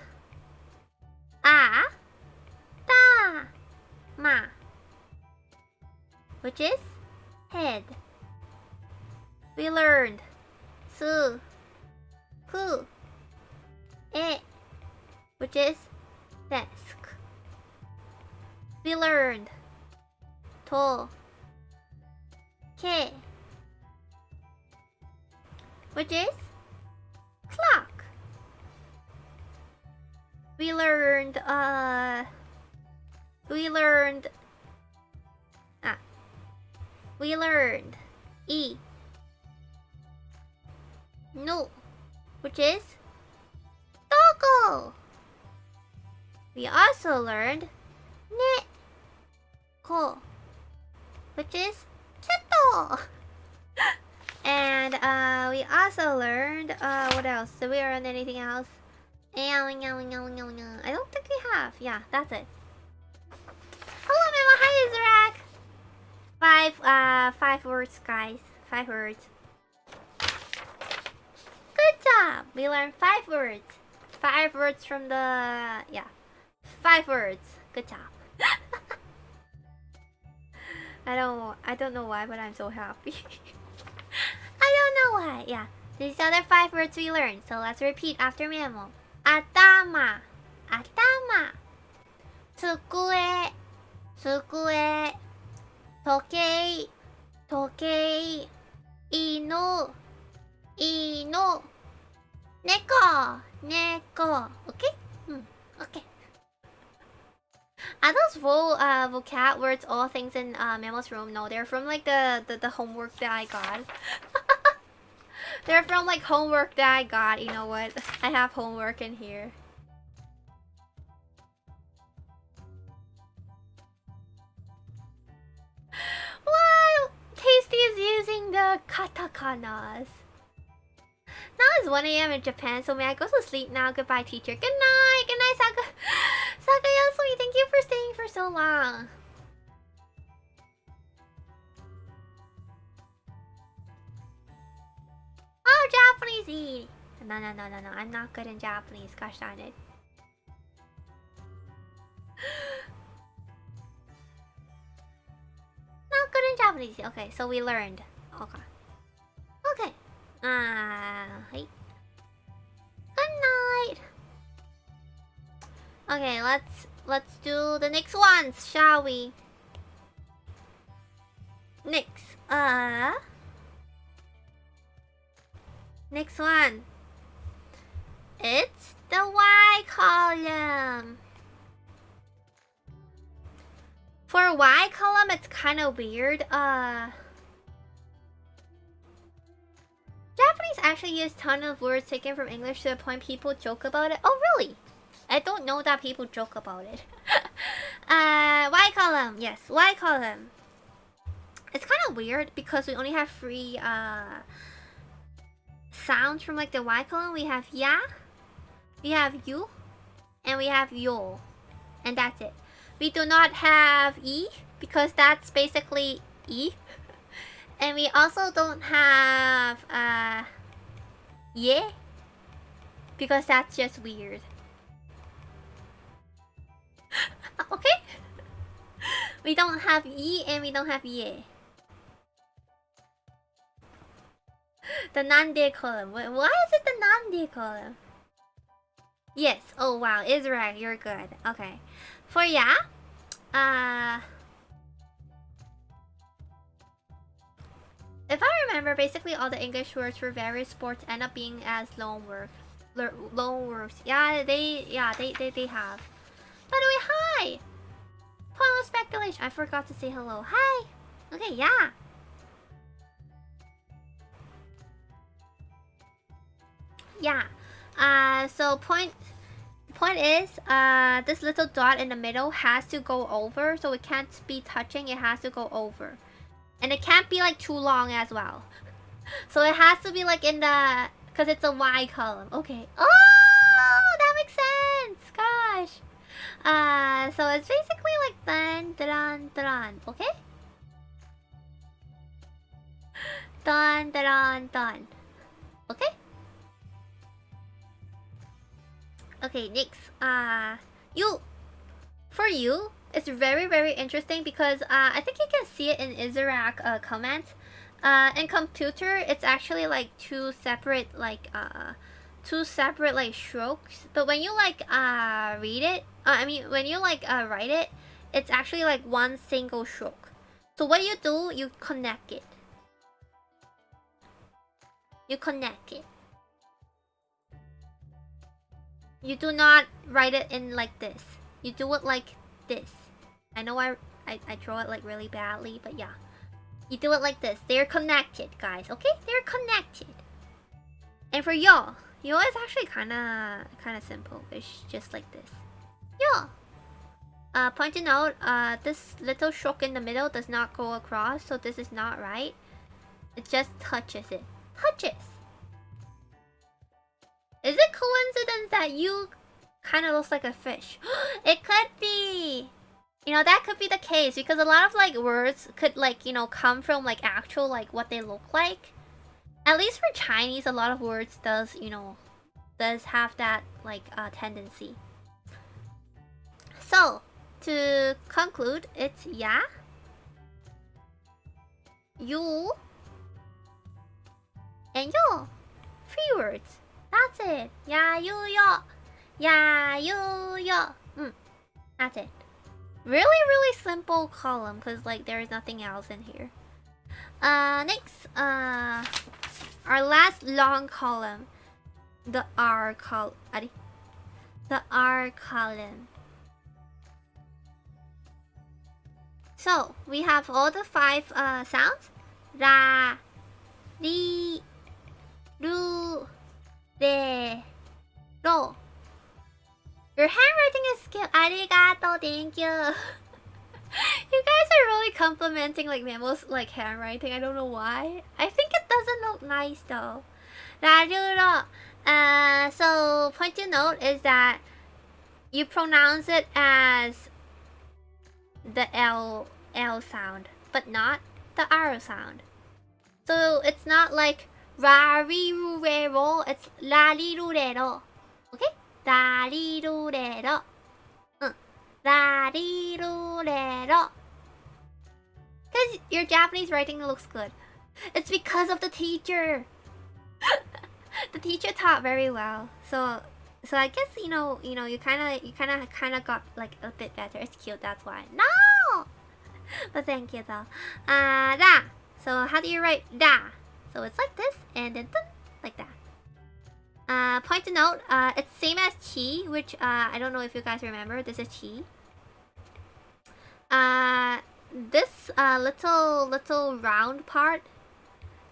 ta, ma, which is head. We learned su, ku, e, which is desk. We learned to, ke, which is clock. We learned e, no, which is toggle. We also learned ne ko, which is kettle. And we also learned what else? Did we learn anything else? I don't think we have. Yeah, that's it. Hello, Memo. Hi, Izrak. 5 words, guys. 5 words. Good job. We learned 5 words. 5 words from the 5 words. Good job. I don't know why, but I'm so happy. I don't know why. Yeah, these are the 5 words we learned. So let's repeat after Memo. Atama, atama. Tsukue, tsukue. Tokei, tokei. Inu, inu. Neko, neko. Okay? Okay. Are those vocab words all things in Memo's room? No, they're from like the homework that I got. They're from like homework that I got. You know what? I have homework in here. What? Tasty is using the katakanas. Now it's 1 a.m. in Japan, so may I go to sleep now? Goodbye, teacher. Good night. Good night, Sakayasumi. Thank you for staying for so long. Oh, Japanese. No. I'm not good in Japanese. Gosh darn it. Not good in Japanese. Okay, so we learned. Okay. Hey. Good night. Okay, let's do the next ones, shall we? Next one. It's the Y column. For Y column, it's kind of weird. Japanese actually use ton of words taken from English to the point people joke about it. Oh, really? I don't know that people joke about it. Y column. Yes, Y column. It's kind of weird because we only have 3 sounds from like the Y column. We have ya, we have you, and we have yo. And that's it. We do not have E because that's basically E. And we also don't have ye because that's just weird. Okay? We don't have E and we don't have ye. The nande column. Why is it the nande column? Yes. Oh wow, Israel, you're good. Okay. For ya, if I remember, basically all the English words for various sports end up being as loan words. Yeah, they have. By the way, hi. Pointless speculation. I forgot to say hello. Hi. Okay, yeah. Yeah. So point is, this little dot in the middle has to go over, so it can't be touching. It has to go over, and it can't be like too long as well. So it has to be like in the, because it's a Y column. Okay. Oh, that makes sense. Gosh. So it's basically like dun. Okay. Dun. Okay. Okay, next. For you, it's very, very interesting because I think you can see it in Isarak comments. In computer, it's actually like two separate like strokes. But when you like read it, when you like write it, it's actually like one single stroke. So what do? You connect it. You do not write it in like this. You do it like this. I know I draw it like really badly, but yeah. You do it like this. They're connected, guys. Okay? They're connected. And for y'all is actually kinda simple. It's just like this. yo. Point to note, this little stroke in the middle does not go across, so this is not right. It just touches it. Touches. Is it coincidence that you kind of looks like a fish? It could be. You know, that could be the case because a lot of like words could like, you know, come from like actual like what they look like. At least for Chinese, a lot of words does, you know, does have that like tendency. So, to conclude, it's ya, you, and yo. 3 words. That's it. Ya, you, yo. Ya, you, yo. That's it. Really simple column because like there is nothing else in here. Next, our last long column, the R column. The R column. So we have all the 5 sounds. Ra, ri, ru, re, ro. Your handwriting is skilled. Arigato, thank you. You guys are really complimenting like Memo's like handwriting. I don't know why. I think it doesn't look nice though. Raruro. So point to note is that you pronounce it as the L sound, but not the R sound. So it's not like rarirurero, it's larirurero. Okay? Rarirurero. Rarirurero. Because your Japanese writing looks good. It's because of the teacher. The teacher taught very well. So I guess you kind of got like a bit better. It's cute, that's why. No. But thank you though. Da. So how do you write da? So it's like this and then like that. Point to note, it's same as Ch, which I don't know if you guys remember. This is Ch. This little round part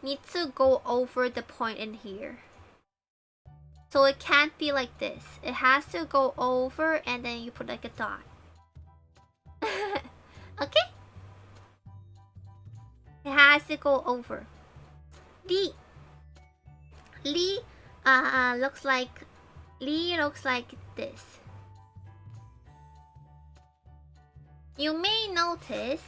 needs to go over the point in here. So it can't be like this. It has to go over and then you put like a dot. Okay? It has to go over. Li. Li looks like this. You may notice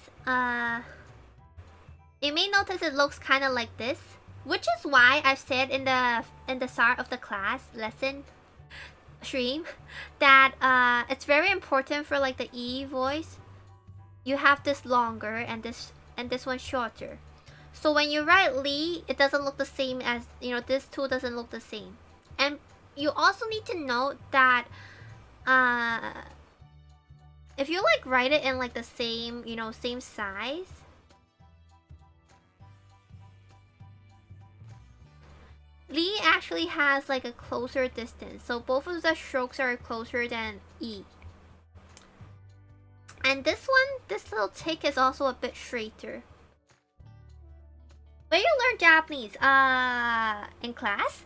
it looks kind of like this, which is why I've said in the start of the class lesson stream that it's very important for like the E voice. You have this longer and this one shorter. So when you write Li, it doesn't look the same as, you know, this two doesn't look the same. And you also need to note that if you like write it in like the same, you know, same size, Li actually has like a closer distance. So both of the strokes are closer than E. And this one, this little tick is also a bit straighter. Where you learn Japanese? In class.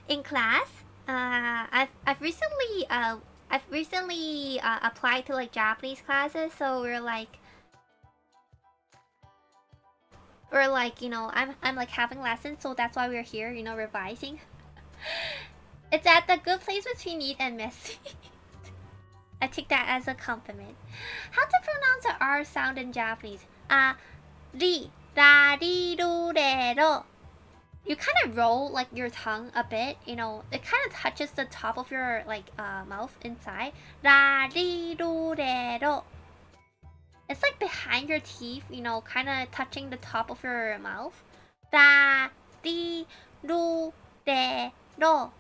In class. I've recently applied to like Japanese classes, so we're like, you know, I'm like having lessons, so that's why we're here, you know, revising. It's at the good place between neat and messy. I take that as a compliment. How to pronounce the R sound in Japanese? Ri, ra, ri, ru, re, ro. You kind of roll like your tongue a bit, you know, it kind of touches the top of your like mouth inside. Ra, ri, ru, re, ro. It's like behind your teeth, you know, kind of touching the top of your mouth. Ra, ri, ru, re, ro.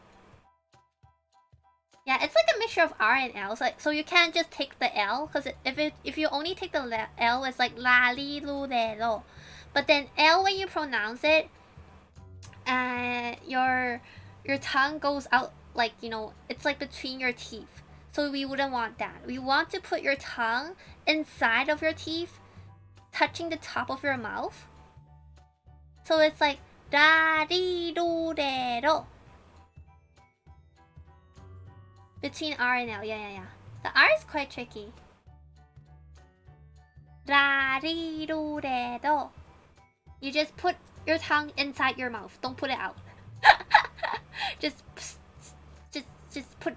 Yeah, it's like a mixture of R and L. So you can't just take the L, because if you only take the L, it's like la, li, lu, re, ro. But then L, when you pronounce it, your tongue goes out, like, you know, it's like between your teeth. So we wouldn't want that. We want to put your tongue inside of your teeth, touching the top of your mouth. So it's like ra, ri, ru, re, ro. Between R and L, yeah. The R is quite tricky. Rariruredo. You just put your tongue inside your mouth. Don't put it out. just put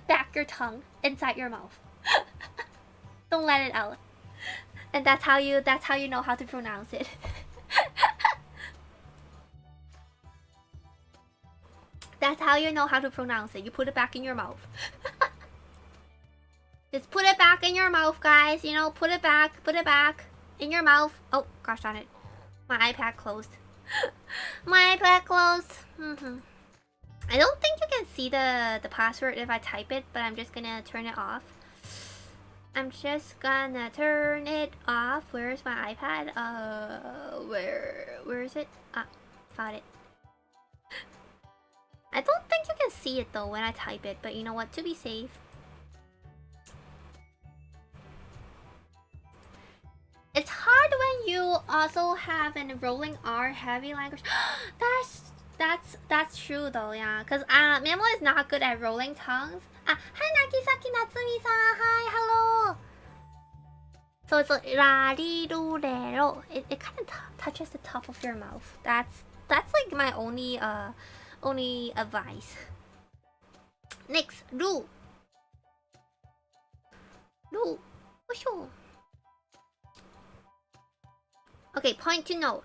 back your tongue inside your mouth. Don't let it out. And that's how you know how to pronounce it. That's how you know how to pronounce it. You put it back in your mouth. Just put it back in your mouth, guys. You know, put it back in your mouth. Oh, gosh darn it. My iPad closed. My iPad closed. I don't think you can see the password if I type it, but I'm just gonna turn it off. I'm just gonna turn it off. Where's my iPad? Where is it? Ah, found it. I don't think you can see it though when I type it, but you know what? To be safe. It's hard when you also have an rolling R heavy language. That's true though, yeah. Cause Memo is not good at rolling tongues. Hi Nagisaki Natsumi-san. Hi, hello. So it's like rarirurero. It kind of touches the top of your mouth. That's like my only advice. Next, ru. Okay, point to note.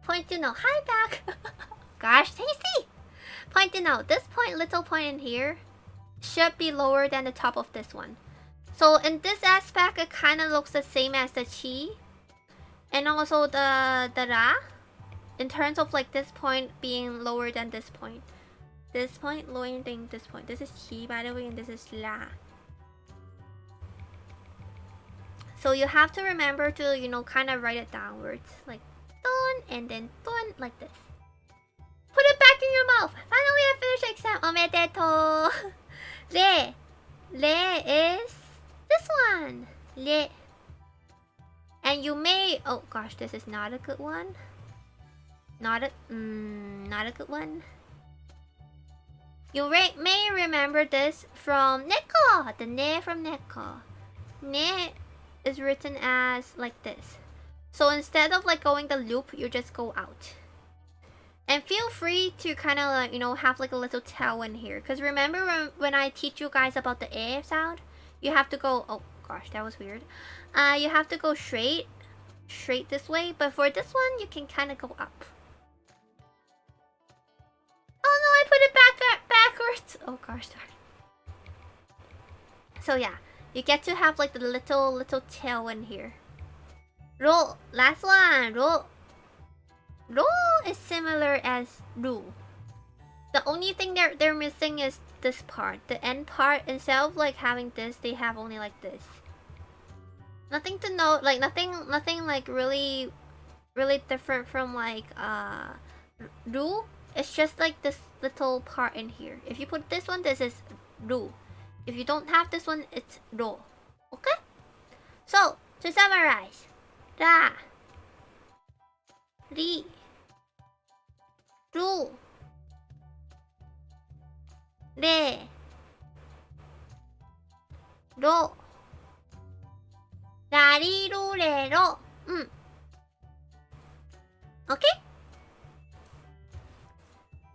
Point to note. Hi back. Gosh, tasty. Point to note. This point, little point in here, should be lower than the top of this one. So in this aspect, it kind of looks the same as the chi, and also the ra. In terms of like this point being lower than this point. This point lower than this point. This is chi, by the way, and this is la. So you have to remember to, you know, kind of write it downwards. Like, ton, and then ton, like this. Put it back in your mouth. Finally, I finished exam. Omedetou. Re. Re is this one. Re. And you may... Oh, gosh, this is not a good one. Not a good one. You may remember this from Neko. The ne from Neko. Ne is written as like this. So instead of like going the loop, you just go out. And feel free to kind of like, you know, have like a little tail in here. Because remember when I teach you guys about the A sound, you have to go... Oh gosh, that was weird. You have to go straight this way. But for this one, you can kind of go up. Oh no, I put it backwards. Oh gosh, sorry. So yeah, you get to have like the little tail in here. Ro, last one. Ro is similar as ru. The only thing they're missing is this part. The end part, instead of like having this, they have only like this. Nothing to note, like nothing like really different from like ru. It's just like this little part in here. If you put this one, this is ru. If you don't have this one, it's ro. Okay? So, to summarize. Ra. Ri. Ru. Re. Ro. Rarirurero. Okay?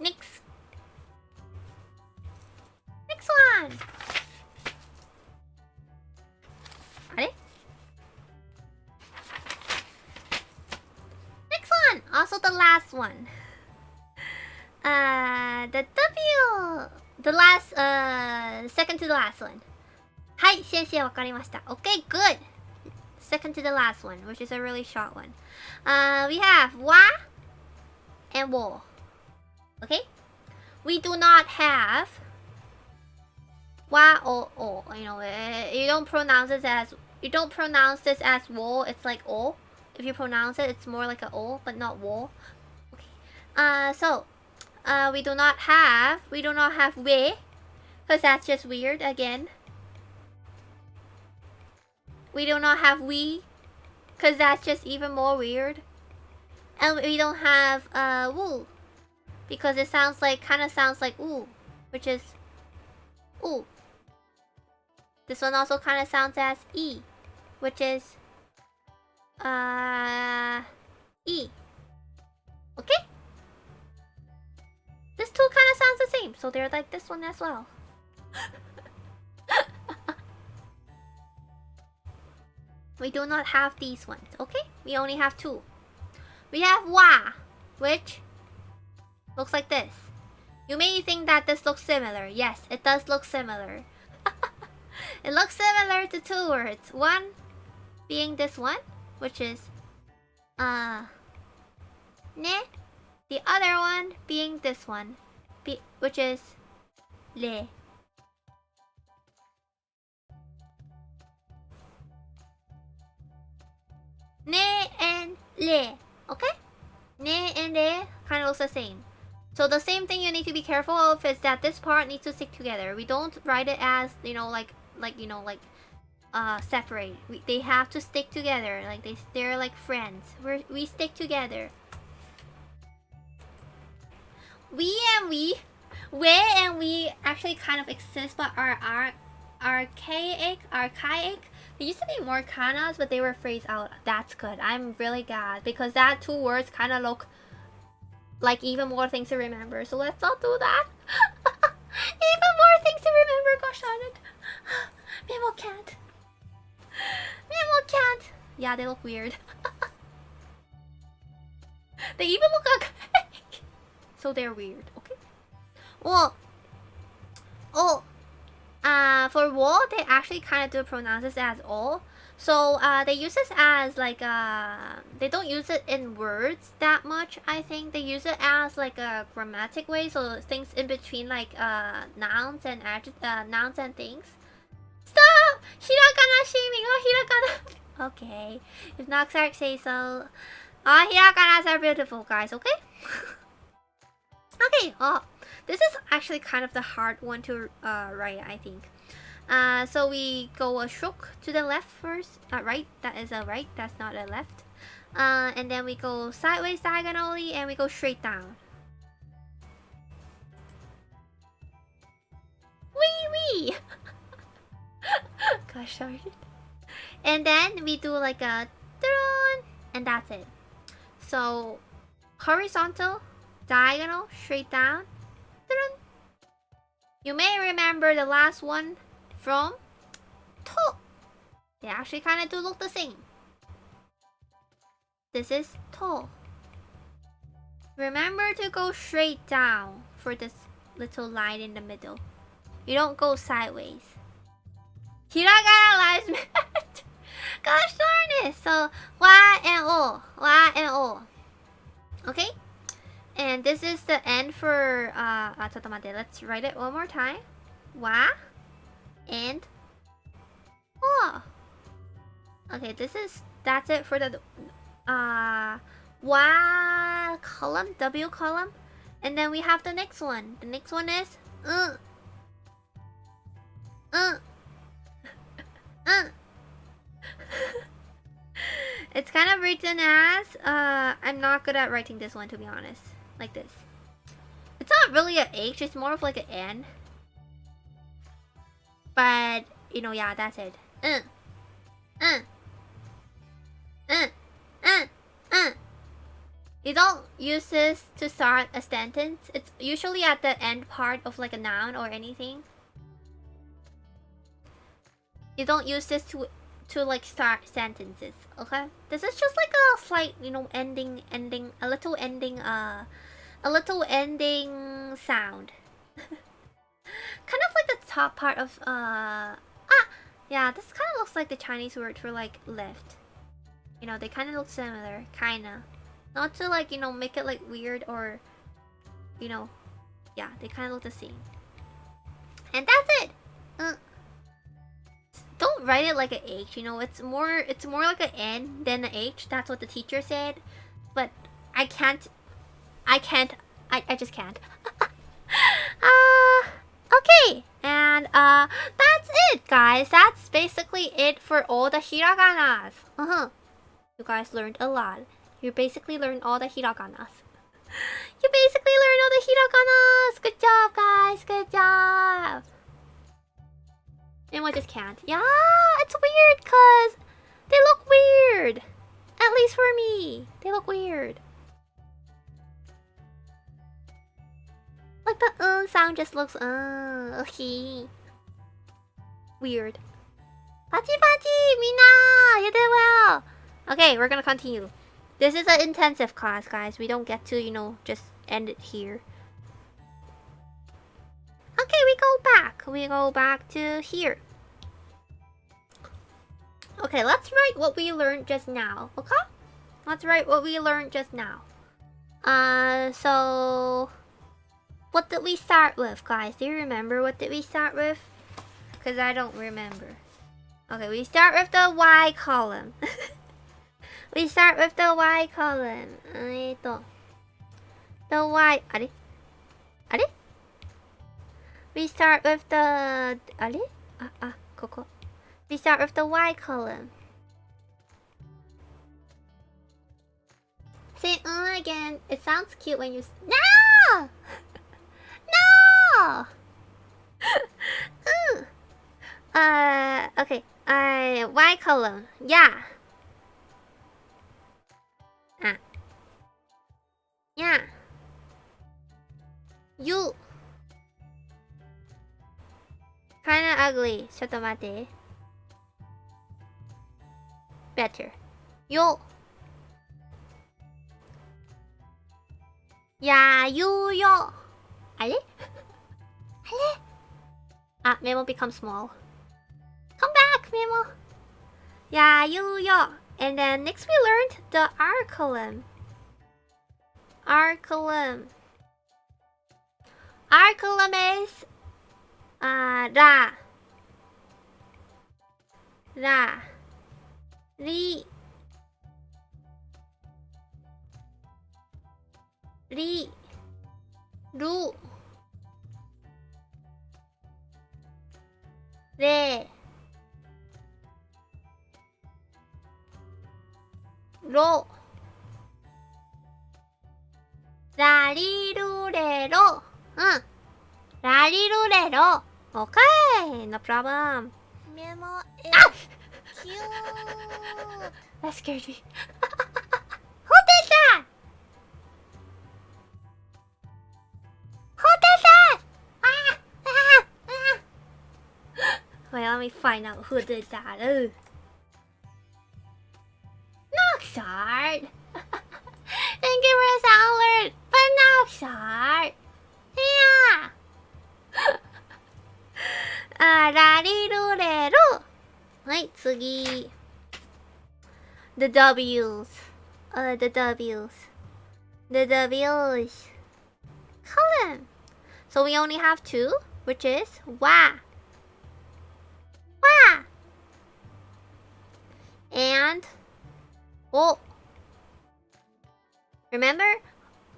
Next one. Ready? Next one. Also the last one. The W. The last, second to the last one. はい、先生わかりました。Okay, good. Second to the last one, which is a really short one. We have wa and wo. Okay? We do not have wa or o. You know, you don't pronounce this as wo. It's like o. If you pronounce it, it's more like a o, but not wo. Okay. So we do not have we, because that's just weird again. We do not have we, because that's just even more weird. And we don't have woo, because it kind of sounds like ooh, which is ooh. This one also kind of sounds as E, which is E. Okay? This two kind of sounds the same, so they're like this one as well. We do not have these ones, okay? We only have two. We have wa, which looks like this. You may think that this looks similar. Yes, it does look similar. It looks similar to two words. One being this one, which is ne. The other one being this one, which is le. Ne and le. Okay? Ne and le kind of looks the same. So the same thing you need to be careful of is that this part needs to stick together. We don't write it as, you know, separate. They have to stick together. Like they're like friends. We stick together. We and we actually kind of exist, but are archaic. There used to be more kanas, but they were phrased out. That's good. I'm really glad because that two words kind of look like even more things to remember. So let's not do that. Even more things to remember. Gosh darn it. Memo can't. Memo can't. Yeah, they look weird. They even look like so they're weird. Okay. Well, for wall, they actually kind of do pronounce this as all. So they use this as like they don't use it in words that much. I think they use it as like a grammatic way. So things in between like nouns and nouns and things. Stop! Hiragana shaming. Oh, hiragana. Okay, if Noxark say so. Hiraganas are beautiful, guys. Okay. Okay. Oh, this is actually kind of the hard one to write, I think. So we go a stroke to the left first. Right, that is a right, that's not a left. And then we go sideways diagonally and we go straight down. Wee! Gosh darn it. And then we do like a and that's it. So horizontal, diagonal, straight down. You may remember the last one from to. They actually kind of do look the same. This is to. Remember to go straight down for this little line in the middle. You don't go sideways. Hiragana lives matter. Gosh darn it. So wa and o. Wa and o. Okay? And this is the end for let's write it one more time. Wa and o. Okay, that's it for the wa column, W column. And then we have the next one. The next one is It's kind of written as I'm not good at writing this one, to be honest. Like this. It's not really an H, it's more of like an N. But you know, yeah, that's it. You don't use this to start a sentence. It's usually at the end part of like a noun or anything. You don't use this to like start sentences, okay? This is just like a slight, you know, ending, a little ending sound. Kind of like the top part of yeah, this kind of looks like the Chinese word for like left. You know, they kind of look similar, kinda. Not to like, you know, make it like weird or, you know, yeah, they kind of look the same. And that's it. Don't write it like an H, you know, it's more like an N than an H. That's what the teacher said. But I just can't. Okay, and that's it, guys. That's basically it for all the hiraganas. You guys learned a lot. You basically learned all the hiraganas. You basically learned all the hiraganas. Good job, guys. Good job. Memo just can't. Yeah, it's weird cause they look weird. At least for me, they look weird. Like the sound just looks okay. Weird. Pachi pachi, Mina, you did well. Okay, we're gonna continue. This is an intensive class, guys. We don't get to, you know, just end it here. Okay, we go back. We go back to here. Okay, let's write what we learned just now. Okay? Let's write what we learned just now. So what did we start with, guys? Do you remember what did we start with? Because I don't remember. Okay, we start with the Y column. We start with the Y column. The Y. Are? We start with the. Koko. We start with the Y column. Say again. It sounds cute when you. No! No! Okay. Y column. Yeah. Yeah. You. Kinda ugly. ちょっと待って。Better. Yo. Yeah, you yo. あれ? Memo becomes small. Come back, Memo. Yeah, you yo. And then next we learned the R column. R column. R column is ra. Ri. Ru. Re. Ro. La li ru re ro. La li ru re ro. Okay, no problem. Memo is cute. That scared me. Who did that? Who did that? Wait, let me find out who did that. Noxart. Thank you for the sound alert. But Noxart. Yeah. 라리루레루. はい次 The W's. The W's. The W's. Column. So we only have two, which is wa. Wa. And o. Remember?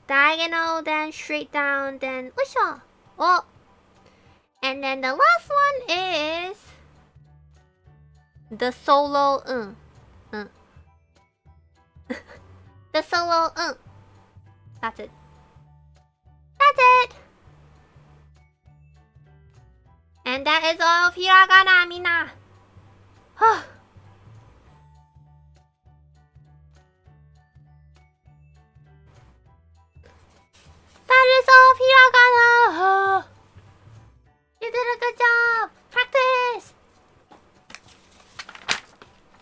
Diagonal, then straight down, then usha. O. And then the last one is the solo The solo That's it. That's it. And that is all of hiragana, Mina. That is all of hiragana. You did a good job. Practice.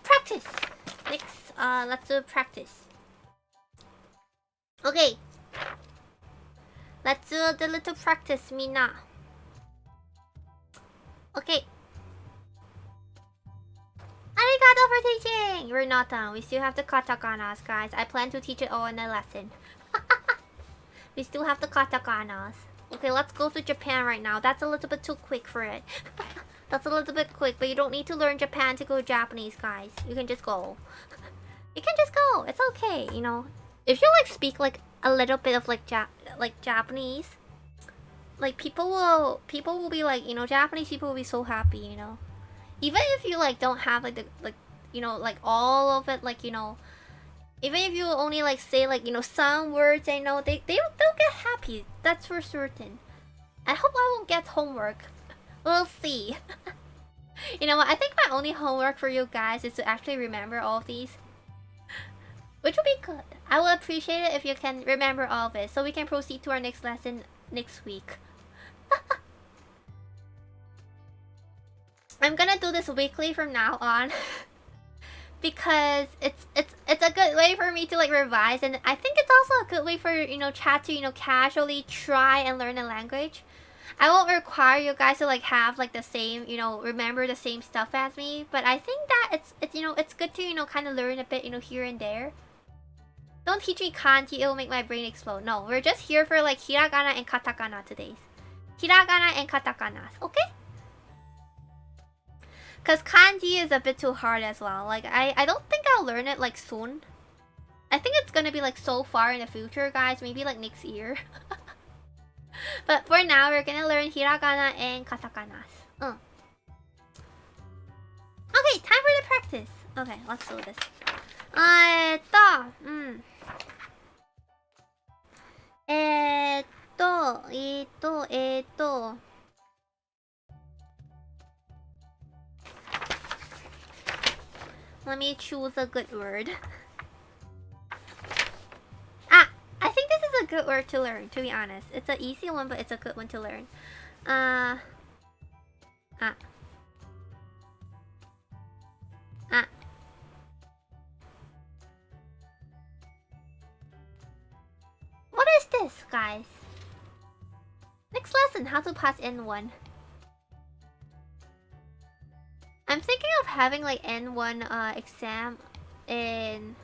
Practice. Next, let's do practice. Okay. Let's do the little practice, Mina. Okay. Arigato for teaching. We're not done. We still have the katakanas, guys. I plan to teach it all in a lesson. We still have the katakanas. Okay, let's go to Japan right now. That's a little bit too quick for it. That's a little bit quick, but you don't need to learn Japan to go Japanese, guys. You can just go. You can just go. It's okay, you know. If you like speak like a little bit of like Japanese, like people will be like, you know, Japanese people will be so happy, you know. Even if you like don't have like the you know, like all of it, like, you know, even if you only like say like, you know, some words, I know they'll get happy. That's for certain. I hope I won't get homework. We'll see. You know what? I think my only homework for you guys is to actually remember all of these. Which would be good. I will appreciate it if you can remember all of it so we can proceed to our next lesson next week. I'm gonna do this weekly from now on. Because it's a good way for me to like revise, and I think it's also a good way for chat to casually try and learn a language. I won't require you guys to like have like the same remember the same stuff as me, but I think that it's it's good to kind of learn a bit here and there. Don't teach me kanji, it will make my brain explode. No, we're just here for like hiragana and katakana today. Hiragana and katakana, okay? Because kanji is a bit too hard as well. Like, I don't think I'll learn it, like, soon. I think it's gonna be, like, so far in the future, guys. Maybe, like, next year. But for now, we're gonna learn hiragana and katakana. Okay, time for the practice. Okay, let's do this. Let me choose a good word. I think this is a good word to learn, to be honest. It's an easy one, but it's a good one to learn. What is this, guys? Next lesson, how to pass N1. I'm thinking of having like N1 exam in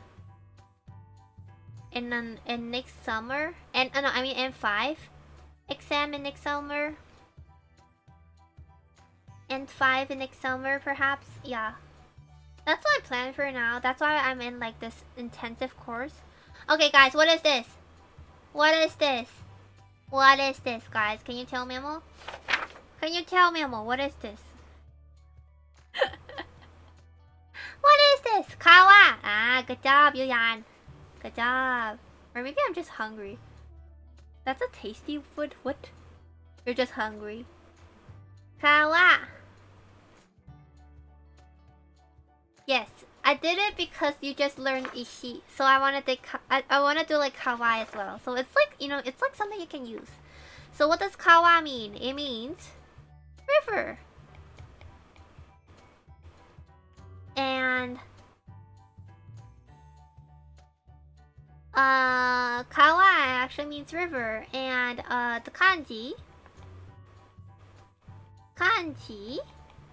next summer. And no, I mean N5 exam in next summer. N5 in next summer, perhaps. Yeah, that's what I plan for now. That's why I'm in like this intensive course. Okay, guys, what is this? What is this? What is this, guys? Can you tell Memo? Can you tell Memo what is this? What is this? Kawa! Ah, good job, Yuyan. Good job. Or maybe I'm just hungry. That's a tasty food? What? You're just hungry. Kawa! Yes, I did it because you just learned ishi. So I wanted to I want to do like kawa as well. So it's like, it's like something you can use. So what does kawa mean? It means river. And kawa actually means river, and the kanji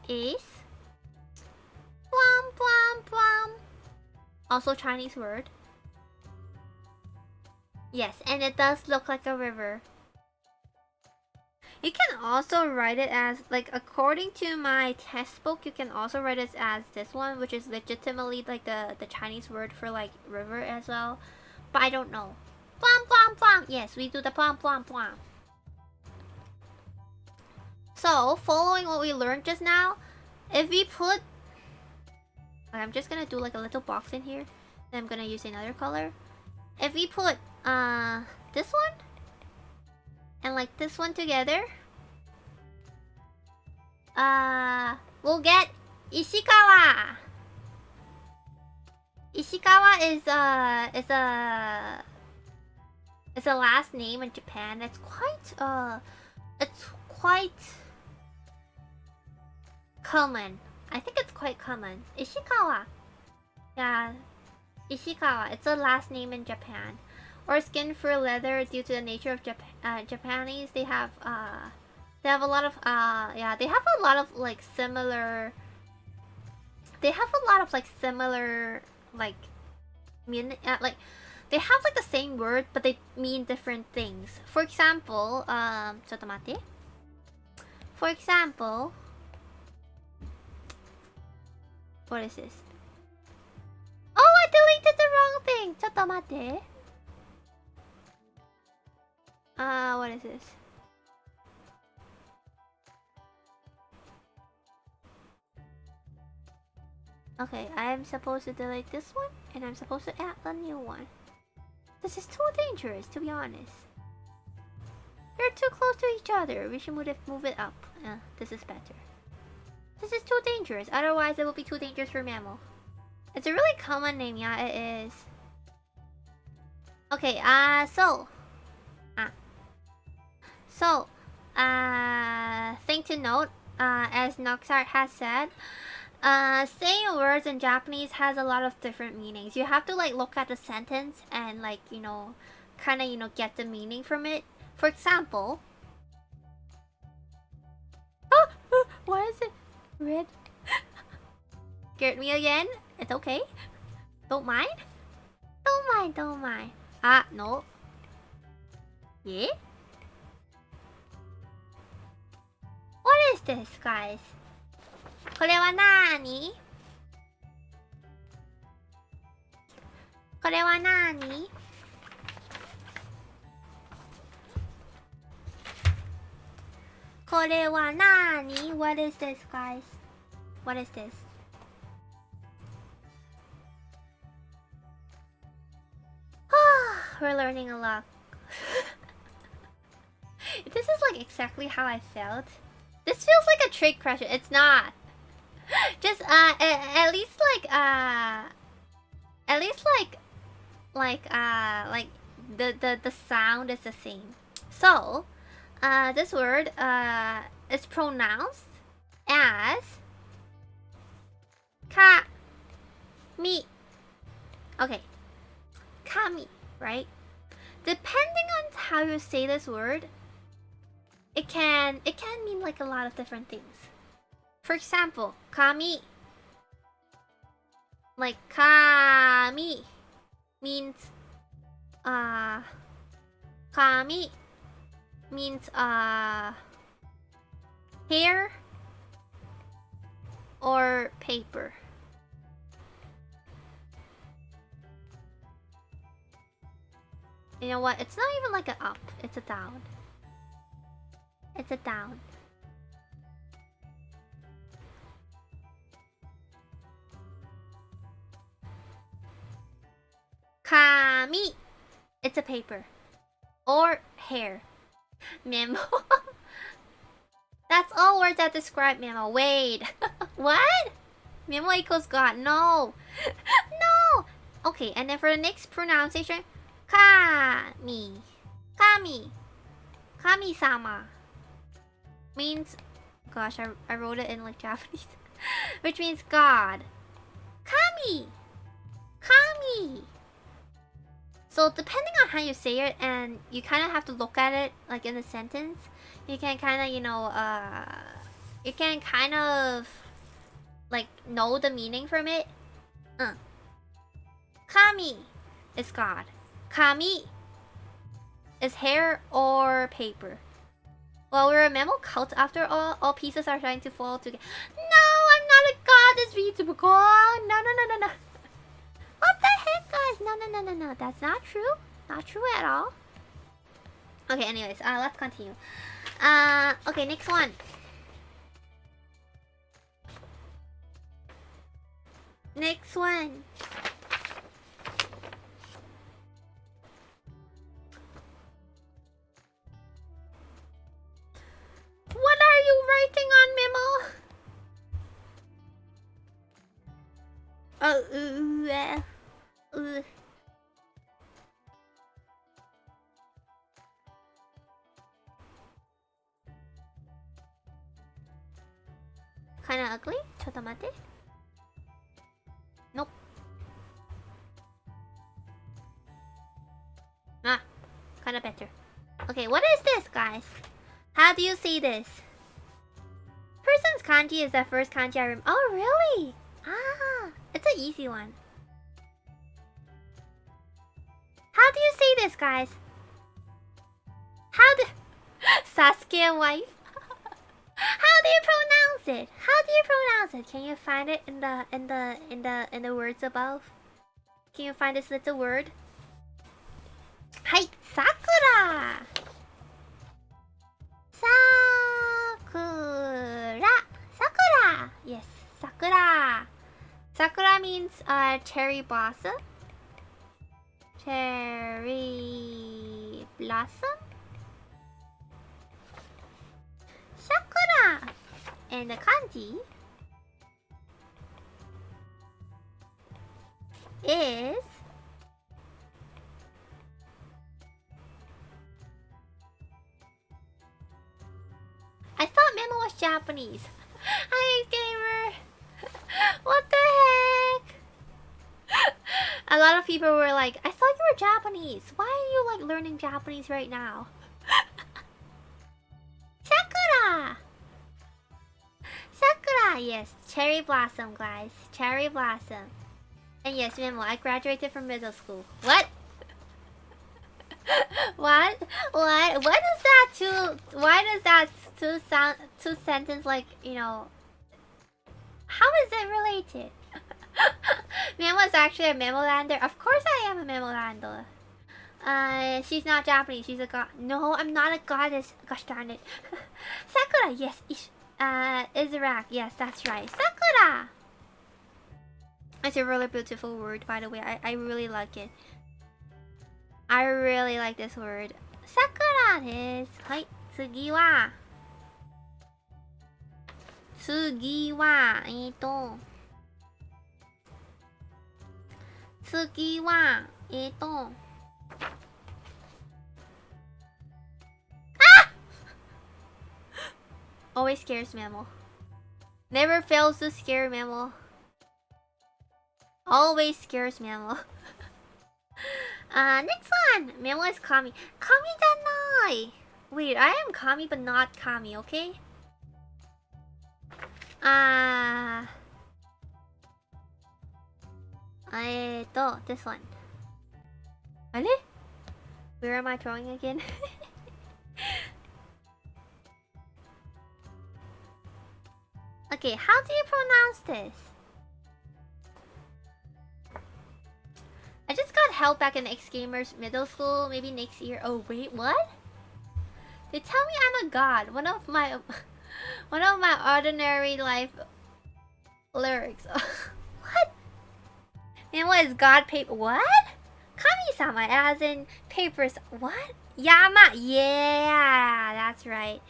is plum plum plum. Also Chinese word. Yes, and it does look like a river. You can also write it as, like, according to my textbook, you can also write it as this one, which is legitimately like the Chinese word for like river as well. But I don't know. Plum plum plum. Yes, we do the plum plum plum. So, following what we learned just now, if we put... I'm just gonna do like a little box in here. Then I'm gonna use another color. If we put this one and like this one together, we'll get Ishikawa. Ishikawa is a last name in Japan. It's quite common. I think it's quite common. Ishikawa. Yeah, Ishikawa. It's a last name in Japan. Or skin for leather due to the nature of Japanese. They have a lot of they have a lot of like similar. They have a lot of like similar like mean like they have like the same word but they mean different things. For example, ちょっと待って. For example, what is this? Oh, I deleted the wrong thing. ちょっと待って. What is this? Okay, I'm supposed to delete this one, and I'm supposed to add a new one. This is too dangerous, to be honest. They're too close to each other. We should move it up. This is better. This is too dangerous. Otherwise, it will be too dangerous for Memo. It's a really common name. Yeah, it is. Okay. Thing to note. As Noxart has said, saying words in Japanese has a lot of different meanings. You have to like look at the sentence and like kind of get the meaning from it. For example, why is it red? Scared me again. It's okay. Don't mind. Don't mind. No. Yeah. What is this, guys? これはなーに? これはなーに? これはなーに? What is this, guys? What is this? We're learning a lot. This is like exactly how I felt. This feels like a trick question. It's not. Just at least the sound is the same. So this word is pronounced as kami. Okay, kami, right? Depending on how you say this word, it can mean like a lot of different things. For example, kami. Like kami means kami means hair or paper. You know what? It's not even like an up, it's a down. It's a down. Kami. It's a paper. Or hair. Memo. That's all words that describe Memo. Wait. What? Memo equals God. No. No. Okay, and then for the next pronunciation, Kami. Kami. Kami-sama. Means, gosh, I wrote it in like Japanese. Which means God. Kami. Kami. So depending on how you say it, and you kind of have to look at it like in a sentence, you can kind of, you can kind of like know the meaning from it. Kami is God. Kami is hair or paper. Well, we're a Memo cult after all pieces are trying to fall together. No, I'm not a god, this VTuber god. No. What the heck, guys? No. That's not true. Not true at all. Okay, anyways, let's continue. Okay, next one. Next one. What are you writing on Memo? Kinda ugly? ちょっと待って. Nope. Kinda better. Okay, what is this, guys? How do you see this? Person's kanji is the first kanji I remember. Oh, really? It's an easy one. How do you say this, guys? How do Sasuke wife? How do you pronounce it? Can you find it in the words above? Can you find this little word? Hi, Sakura. Sakura. Yes, Sakura. Sakura means cherry blossom. Cherry blossom. Sakura. And the kanji is... I thought Memo was Japanese. Hi, gamer. What the heck? A lot of people were like, I thought you were Japanese. Why are you like learning Japanese right now? Sakura! Sakura, yes. Cherry blossom, guys. Cherry blossom. And yes, Memo, I graduated from middle school. What? What? What? What is that two? Why does that two sentence like, you know? How is it related? Memo is actually a Memolander. Of course I am a Memolander. She's not Japanese. She's a god. No, I'm not a goddess. Gosh darn it. Sakura, yes. Izrak, yes, that's right. Sakura. It's a really beautiful word, by the way. I really like it. I really like this word. Sakura desu. Hai, tsugi wa. Tsugi wa, Tsugi wa, Ah! Always scares Memo. Never fails to scare Memo. Always scares Memo. Next one! Memo is Kami. Kami-janai! Wait, I am Kami but not Kami, okay? This one. Ale? Where am I drawing again? Okay, how do you pronounce this? I just got held back in X Gamers middle school, maybe next year. Oh wait, what? They tell me I'm a god. One of my ordinary life lyrics. What? And what is god paper? What? Kami-sama, as in papers. What? Yama. Yeah, that's right.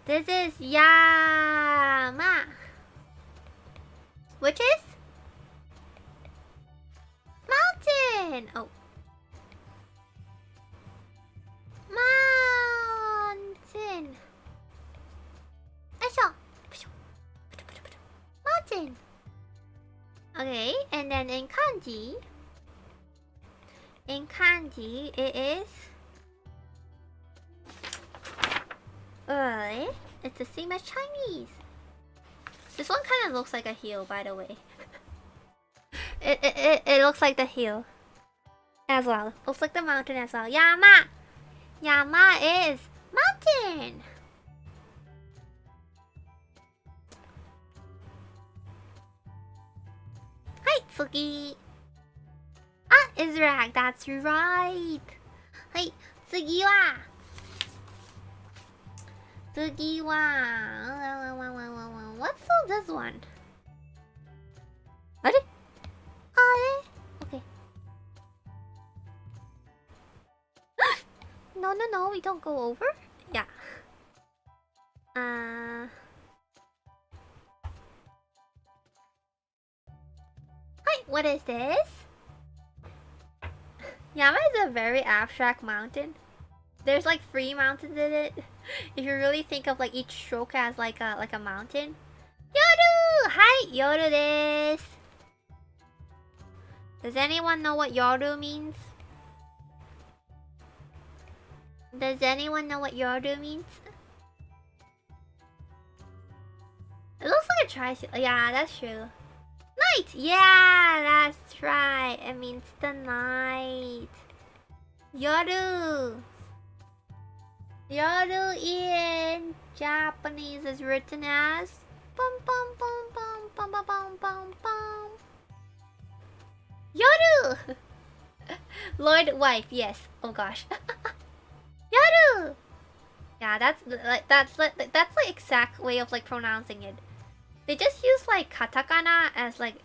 This is Yama. Which is? Mountain! Oh. Mountain. Mountain. Okay, and then in kanji, it is it's the same as Chinese. This one kind of looks like a heel, by the way. It looks like the heel as well. Looks like the mountain as well. Yama. Yama is mountain. Hi, Tsugi. Ah, Izrak, that's right. Hi, Tsugi wa. Tsugi wa. What's this one? What? Okay. No, we don't go over? Yeah. Hi, what is this? Yama is a very abstract mountain. There's like 3 mountains in it. If you really think of like each stroke as like a mountain. Yoru! Hi, Yoru desu. Does anyone know what Yoru means? Does anyone know what Yoru means? It looks like a tricycle. Yeah, that's true. Night! Yeah, that's right. It means the night. Yoru. Yoru in Japanese is written as bum bum bum bum bum bum bum bum bum. Yoru! Lord wife, yes. Oh gosh. Yoru! Yeah, that's the exact way of like pronouncing it. They just use like katakana as like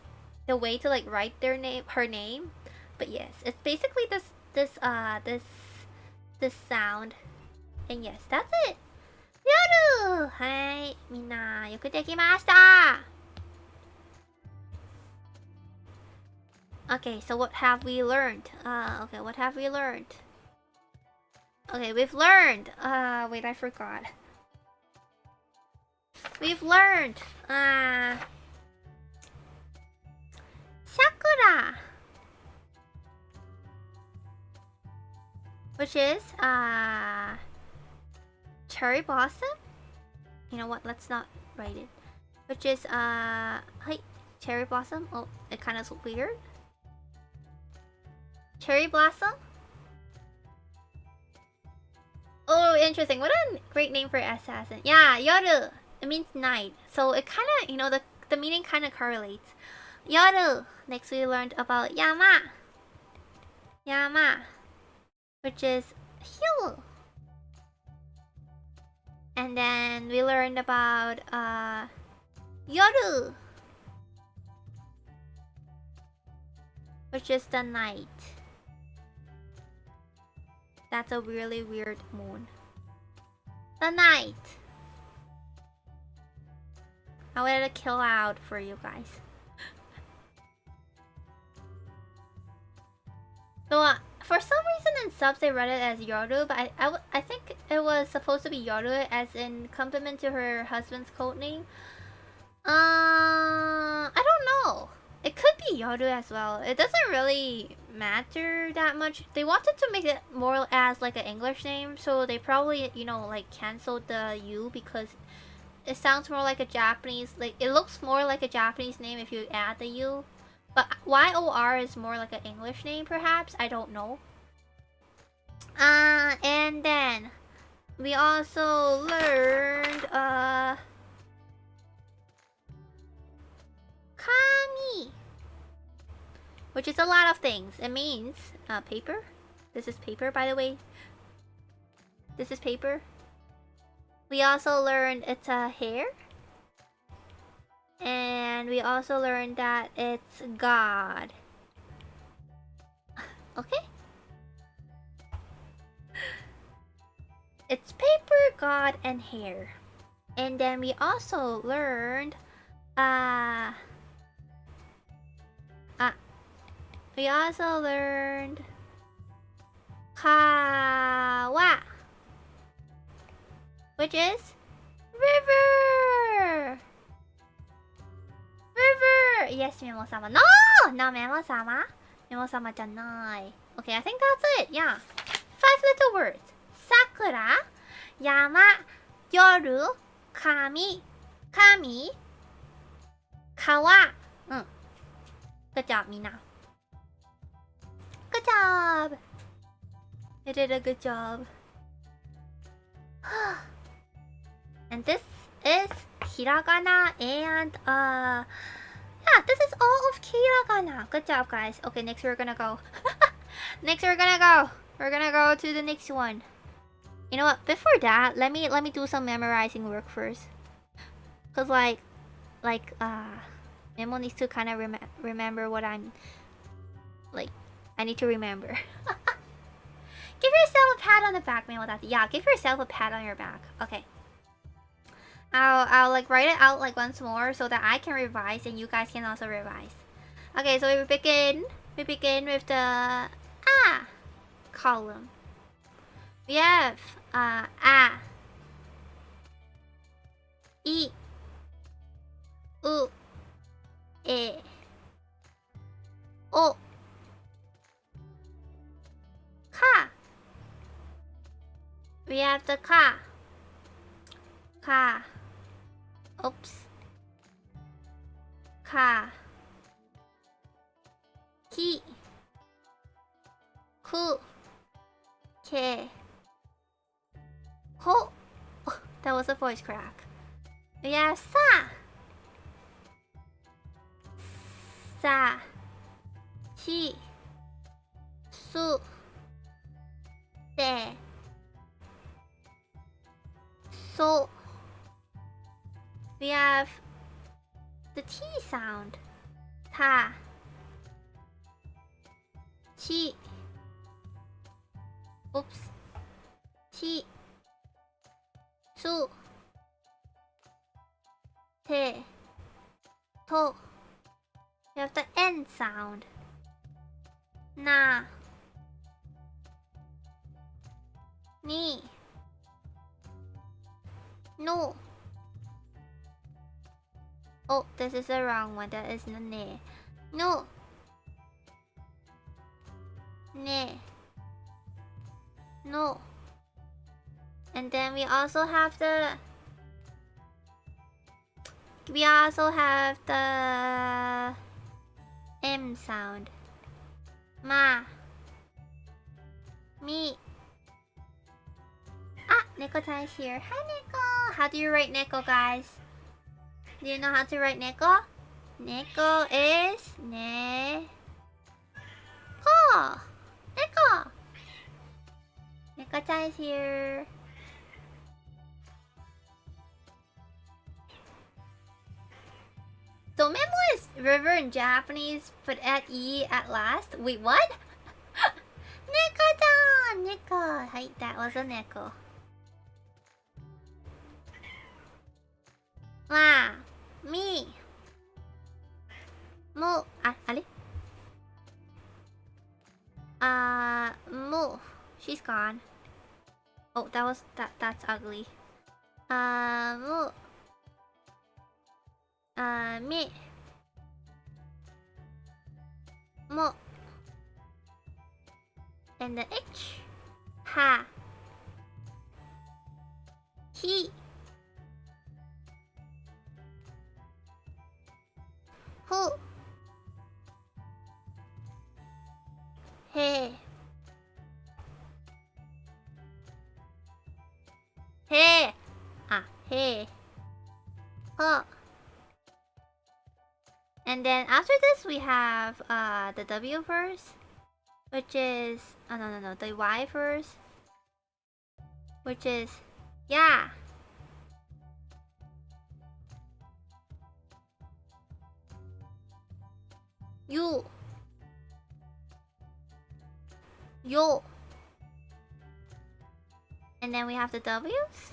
the way to like write their name, her name. But yes, it's basically this sound. And yes, that's it. Yoru! Hi, minna, yoku dekimashita. Okay, so what have we learned? Okay, what have we learned? Okay, we've learned. Wait, I forgot. We've learned. Sakura, which is cherry blossom. You know what? Let's not write it. Which is hi, cherry blossom. Oh, it kind of weird. Cherry blossom. Oh, interesting. What a great name for assassin. Yeah, yoru. It means night. So it kind of, you know, the meaning kind of correlates. Yoru. Next we learned about yama. Yama, which is hill. And then we learned about yoru, which is the night. That's a really weird moon. The night. I wanted to kill out for you guys. So for some reason in subs they read it as Yoru, but I think it was supposed to be Yoru as in compliment to her husband's code name. I don't know. It could be Yoru as well. It doesn't really matter that much. They wanted to make it more as like an English name, so they probably, you know, like canceled the U because it sounds more like a Japanese, like it looks more like a Japanese name if you add the U. But YOR is more like an English name perhaps, I don't know. And then we also learned Kami, which is a lot of things. It means paper. This is paper, by the way. This is paper. We also learned it's a hair. And we also learned that it's God. Okay? It's paper, God, and hair. And then we also learned we also learned Kawa, which is river. River. Yes, Memo-sama. No! No, Memo-sama. Memo-sama じゃない. Okay, I think that's it. Yeah. 5 little words. Sakura, Yama, Yoru, Kami, Kami, Kawa. Good job, Mina. Good job. You did a good job. And this is hiragana and yeah, this is all of hiragana. Good job, guys. Okay, next we're gonna go. We're gonna go to the next one. You know what? Before that, let me do some memorizing work first. Cause like Memo needs to kind of remember what I'm like. I need to remember. Give yourself a pat on the back, Memo. Yeah, give yourself a pat on your back. Okay. I'll like write it out like once more so that I can revise and you guys can also revise. Okay, so we begin with the column. We have I, U, E, O, Ka. We have the Ka. Oops. Ka. Ki. Ku. Ke. Ko. Oh, that was a voice crack. We have Sa. Sa. Chi. Su. De. So. We have the T sound. Ta. Chi. Oops. Chi. Su. Te. To. We have the N sound. Na. Ni. No. Oh, this is the wrong one. That is the ne. No. Ne. No. And then we also have the M sound. Ma. Me. Ah, Neko-chan is here. Hi, Neko. How do you write Neko, guys? Do you know how to write Neko? Neko is ne. Ko. Neko. Neko-chan is here. So Memo is river in Japanese, but at E at last. Wait, what? Neko-chan! Neko. Hi, that was a Neko. Ma. Me. Mo. Ah, ale? Mo. She's gone. Oh, that's ugly. Mo. Me. Mo. And the H. Ha. He. Who. Hey. Hey. Ah, hey. Huh. And then after this we have the W verse, which is no, the Y verse, which is yeah. You. Yo. And then we have the W's.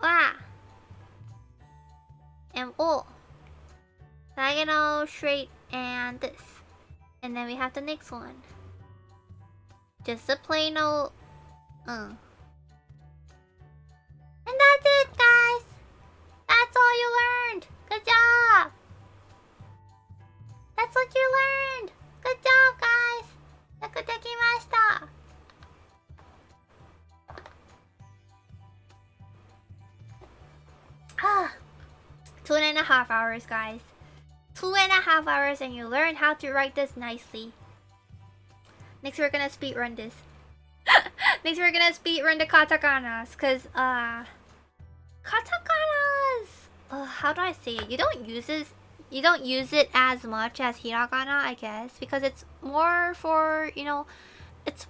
Wa. And O. Diagonal, straight, and this. And then we have the next one. Just a plain old And that's it, guys. That's all you learned. Good job. That's what you learned. Good job, guys. Yakutekimashita. Ah, 2.5 hours, guys. 2.5 hours and you learn how to write this nicely. Next we're gonna speedrun this. Next we're gonna speedrun the katakanas, cause katakanas, how do I say it? You don't use it as much as hiragana, I guess, because it's more for, you know, it's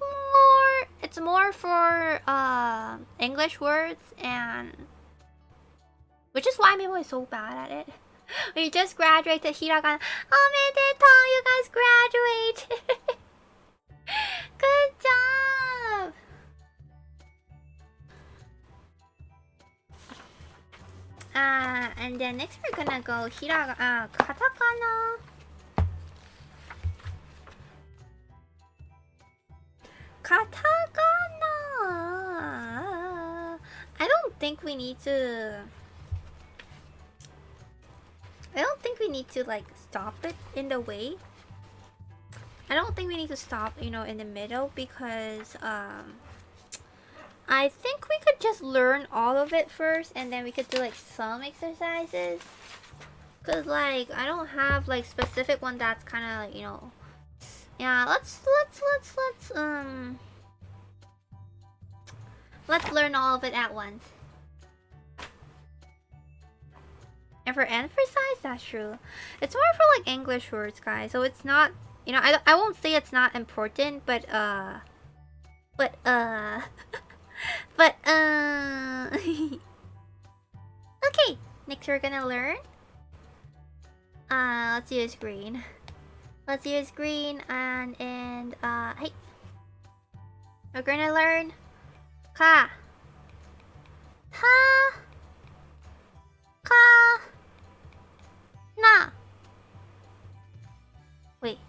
more for English words, and which is why Memo is so bad at it. We just graduated hiragana. Omedetou, you guys graduate. Good job. And then next we're gonna go katakana. Katakana. I don't think we need to like stop it in the way. I don't think we need to stop, you know, in the middle, because I think we could just learn all of it first, and then we could do like some exercises. Cause like I don't have like specific one that's kind of like, you know, yeah. Let's learn all of it at once. And for emphasize, that's true. It's more for like English words, guys. So it's not, you know, I won't say it's not important, but but okay, next we're gonna learn. Let's use green. Let's use green, and hey, we're gonna learn ka, ta, ka, na. Wait,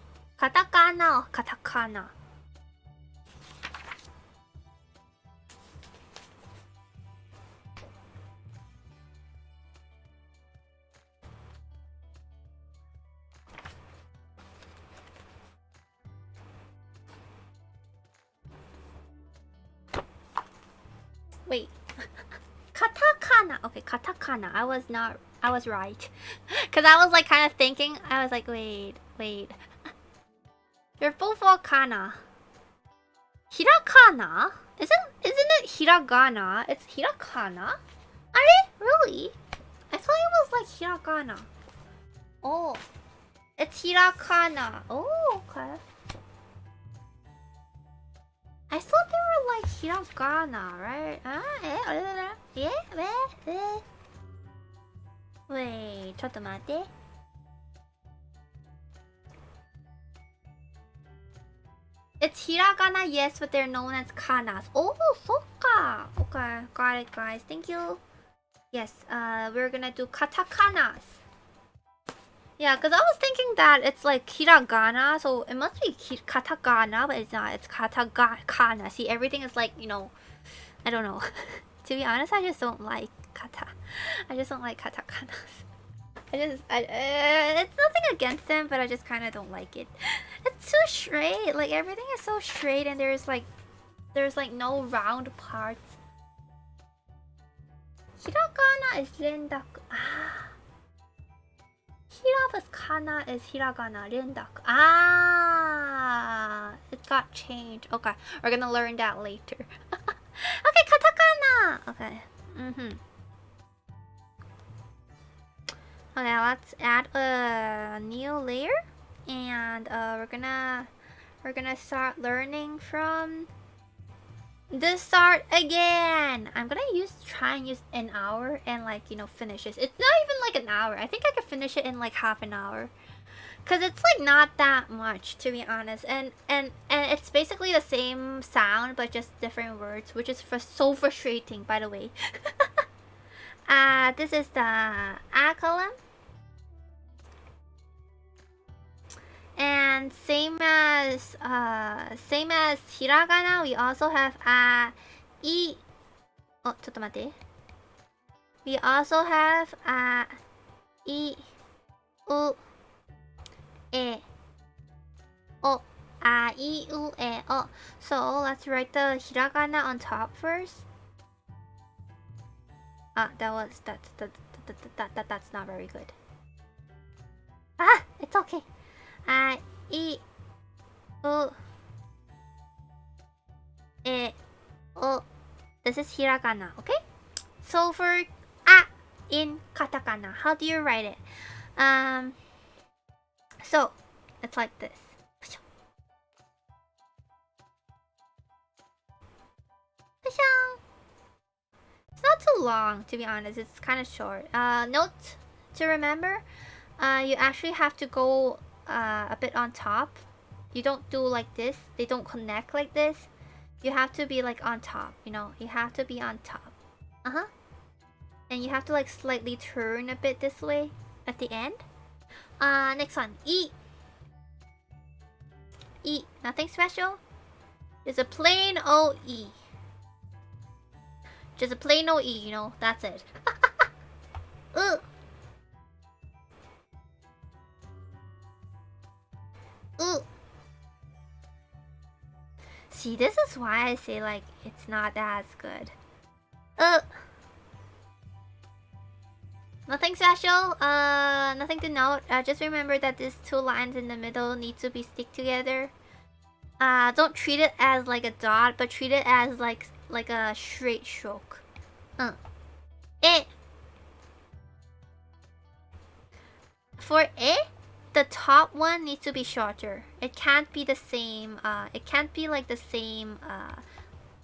Katakana or katakana? Wait. Katakana. Okay, katakana. I was right. Cause I was like kind of thinking, I was like, wait. They're both all kana. Hirakana? Isn't it hiragana? It's hirakana? Are they? Really? I thought it was like hiragana. Oh. It's hirakana. Oh, okay. I thought they were like hiragana, right? Wait, ちょっと待って。It's hiragana, yes, but they're known as kanas. Oh, そっか. Okay, got it, guys. Thank you. Yes, we're gonna do katakanas. Yeah, because I was thinking that it's like hiragana, so it must be katakana, but it's not. It's katakana. See, everything is like, you know, I don't know. To be honest, I just don't like kata. I just don't like katakanas. It's nothing against them, but I just kind of don't like it. It's too straight. Like everything is so straight, and there's like no round parts. Hiragana is rendaku. Ah. Hira kana is hiragana, rendaku. Ah, it got changed. Okay, we're gonna learn that later. Okay, katakana. Okay. Okay, let's add a new layer, and we're gonna start learning from the start again. I'm gonna try and use an hour and like, you know, finish it. It's not even like an hour. I think I could finish it in like half an hour, cause it's like not that much, to be honest. And it's basically the same sound but just different words, which is so frustrating, by the way. This is the A column. And same as hiragana, we also have I. Oh, ちょっと待って. We also have I, U, E, O. A, I, U, E, O. So let's write the hiragana on top first. That's not very good. It's okay. I, U, E, O. This is hiragana, okay? So for A in katakana, how do you write it? So it's like this. It's not too long, to be honest. It's kind of short. Note to remember, you actually have to go a bit on top. You don't do like this. They don't connect like this. You have to be like on top, you know. You have to be on top. And you have to like slightly turn a bit this way at the end. Next one, E. E, nothing special. It's a plain O-E. Just a plain O-E, you know, that's it. See, this is why I say like it's not as good. Nothing special. Nothing to note. Just remember that these two lines in the middle need to be stick together. Don't treat it as like a dot, but treat it as like a straight stroke. For it, the top one needs to be shorter. It can't be the same. It can't be like the same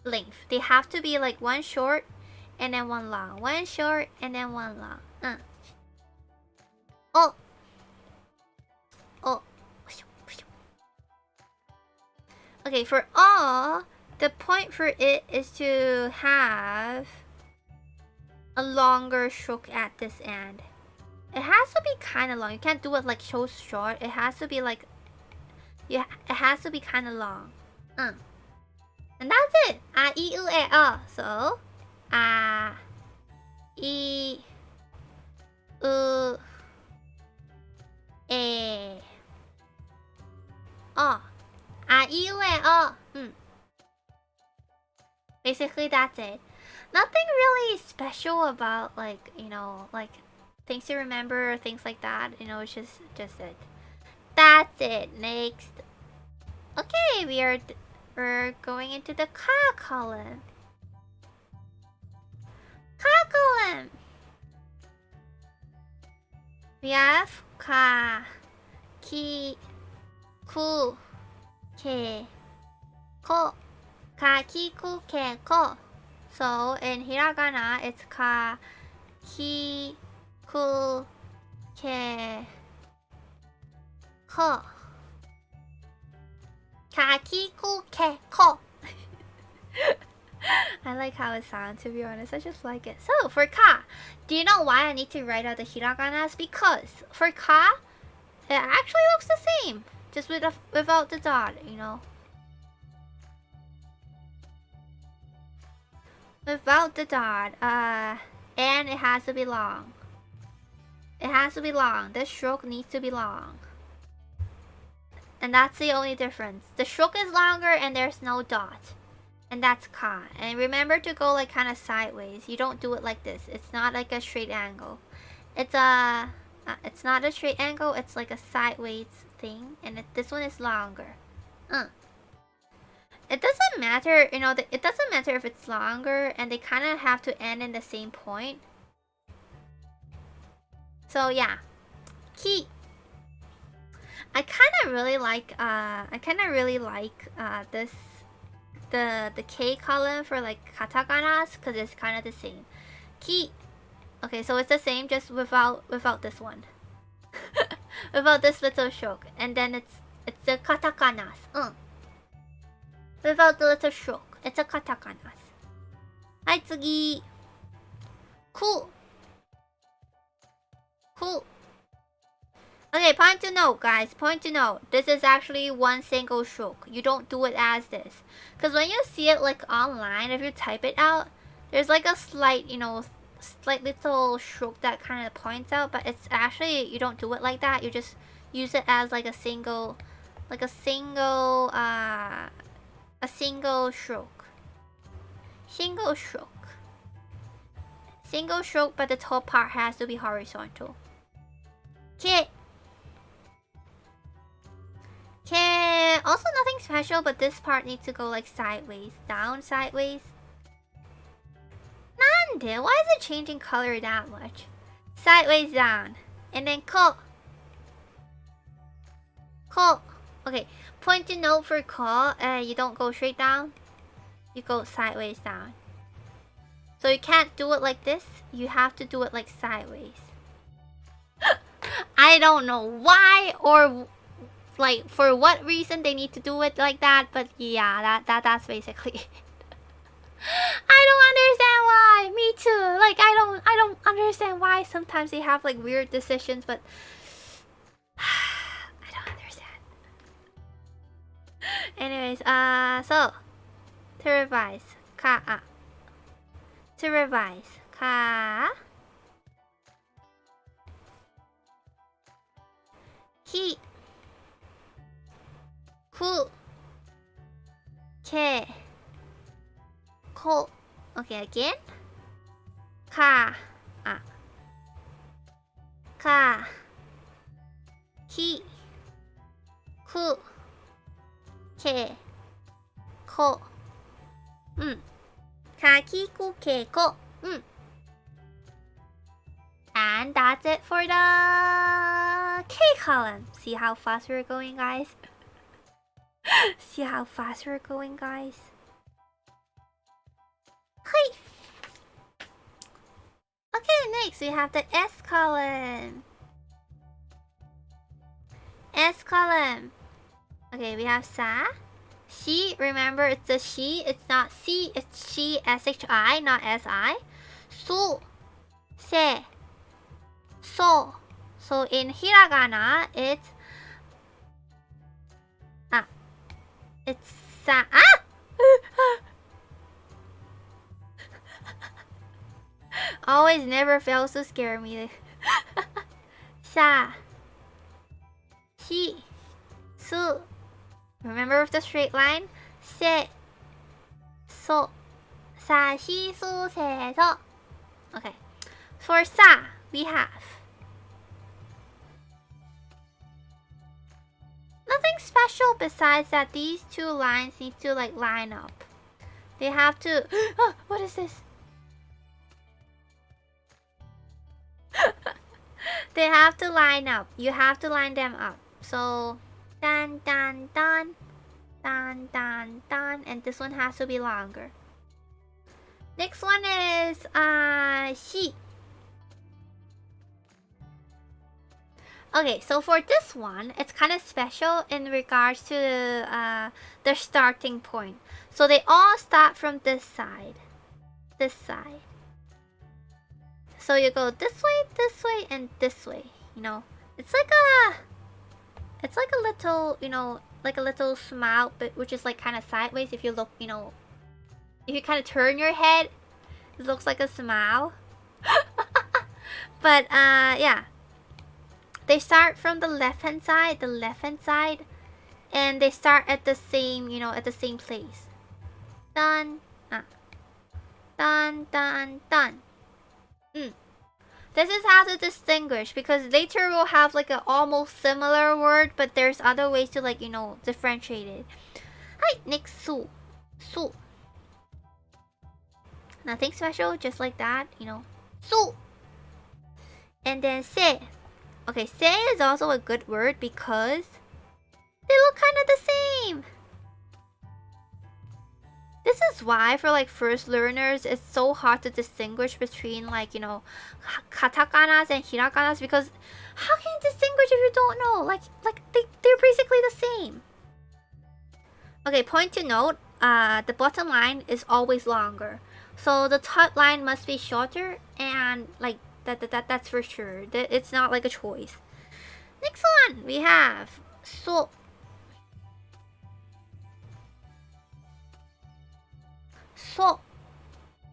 length. They have to be like one short and then one long. One short and then one long. Okay, for all, the point for it is to have a longer stroke at this end. It has to be kind of long. You can't do it like so short. It has to be like Yeah, it has to be kind of long. And that's it. A, I, U, E, O. So, A, I, U, E, O. A, I, U, E, O. Basically, that's it. Nothing really special about, like, you know, like things to remember or things like that. You know, it's just it. That's it. Next. Okay, we're going into the ka column. Ka column. We have ka, ki, ku, ke, ko. Ka, ki, ku, ke, ko. So in hiragana, it's ka, ki, ku, ke, ko. Ka, ki, ku, ke, ko. I like how it sounds, to be honest. I just like it. So for ka, do you know why I need to write out the hiraganas? Because for ka, it actually looks the same, just without the dot, you know. Without the dot, and it has to be long. It has to be long. This stroke needs to be long. And that's the only difference. The stroke is longer and there's no dot. And that's ka. And remember to go like kind of sideways. You don't do it like this. It's not like a straight angle. It's not a straight angle. It's like a sideways thing. And this one is longer. It doesn't matter, you know, it doesn't matter if it's longer and they kind of have to end in the same point. So yeah, ki. I kind of really like this, the K column for like katakanas, because it's kind of the same. Ki. Okay, so it's the same, just without this one. Without this little stroke. And then it's the katakanas. Without the little stroke. It's a katakanas. Hai, tsugi. Cool. Cool. Okay, point to note, guys. Point to note. This is actually one single stroke. You don't do it as this. Because when you see it like online, if you type it out, there's like a slight, you know, slight little stroke that kind of points out. But it's actually, you don't do it like that. You just use it as like a single stroke. Single stroke. Single stroke, but the top part has to be horizontal. Okay. Okay. Also nothing special, but this part needs to go like sideways. Down, sideways. Nande? Why is it changing color that much? Sideways down. And then ko. Ko. Okay. Point to note for ko. You don't go straight down. You go sideways down. So you can't do it like this. You have to do it like sideways. I don't know why or like for what reason they need to do it like that, but yeah, that's basically it. I don't understand why. Me too. Like I don't understand why sometimes they have like weird decisions, but I don't understand. Anyways, so to revise, ka. To revise, ka. Ki. Ku. Ke. Ko. Okay, again. Ka. Ka. Ki. Ku. Ke. Ko. Ka, ki, ku, ke, ko. And that's it for the K column. See how fast we're going, guys? See how fast we're going, guys? Hi. Okay, next we have the S column. S column. Okay, we have sa. She, remember it's a she, it's not C, it's she, S-H-I, not S-I. Su. Se. So. So in hiragana, it's It's sa. Ah! Always never fails to scare me. Sa. Shi. Su. Remember with the straight line? Se. So. Sa, shi, su, se, so. Okay. For sa, we have nothing special besides that these two lines need to like line up. They have to. Oh, what is this? They have to line up. You have to line them up. So, dan, dan, dan, dan, dan, dan, and this one has to be longer. Next one is shi. Okay, so for this one, it's kind of special in regards to their starting point. So they all start from this side. This side. So you go this way, and this way. You know, it's like a little, you know, like a little smile, but which is like kind of sideways. If you look, you know, if you kind of turn your head, it looks like a smile. But yeah, they start from the left hand side, and they start at the same, you know, at the same place. Dun, dun, dun, dun. This is how to distinguish, because later we'll have like an almost similar word, but there's other ways to like, you know, differentiate it. Hi, next su. Su. Nothing special, just like that, you know. Su. And then se. Okay, se is also a good word because they look kind of the same. This is why for like first learners, it's so hard to distinguish between like, you know, katakanas and hirakanas, because how can you distinguish if you don't know? Like they're basically the same. Okay, point to note, the bottom line is always longer. So the top line must be shorter, and like that's for sure. It's not like a choice. Next one we have so. So,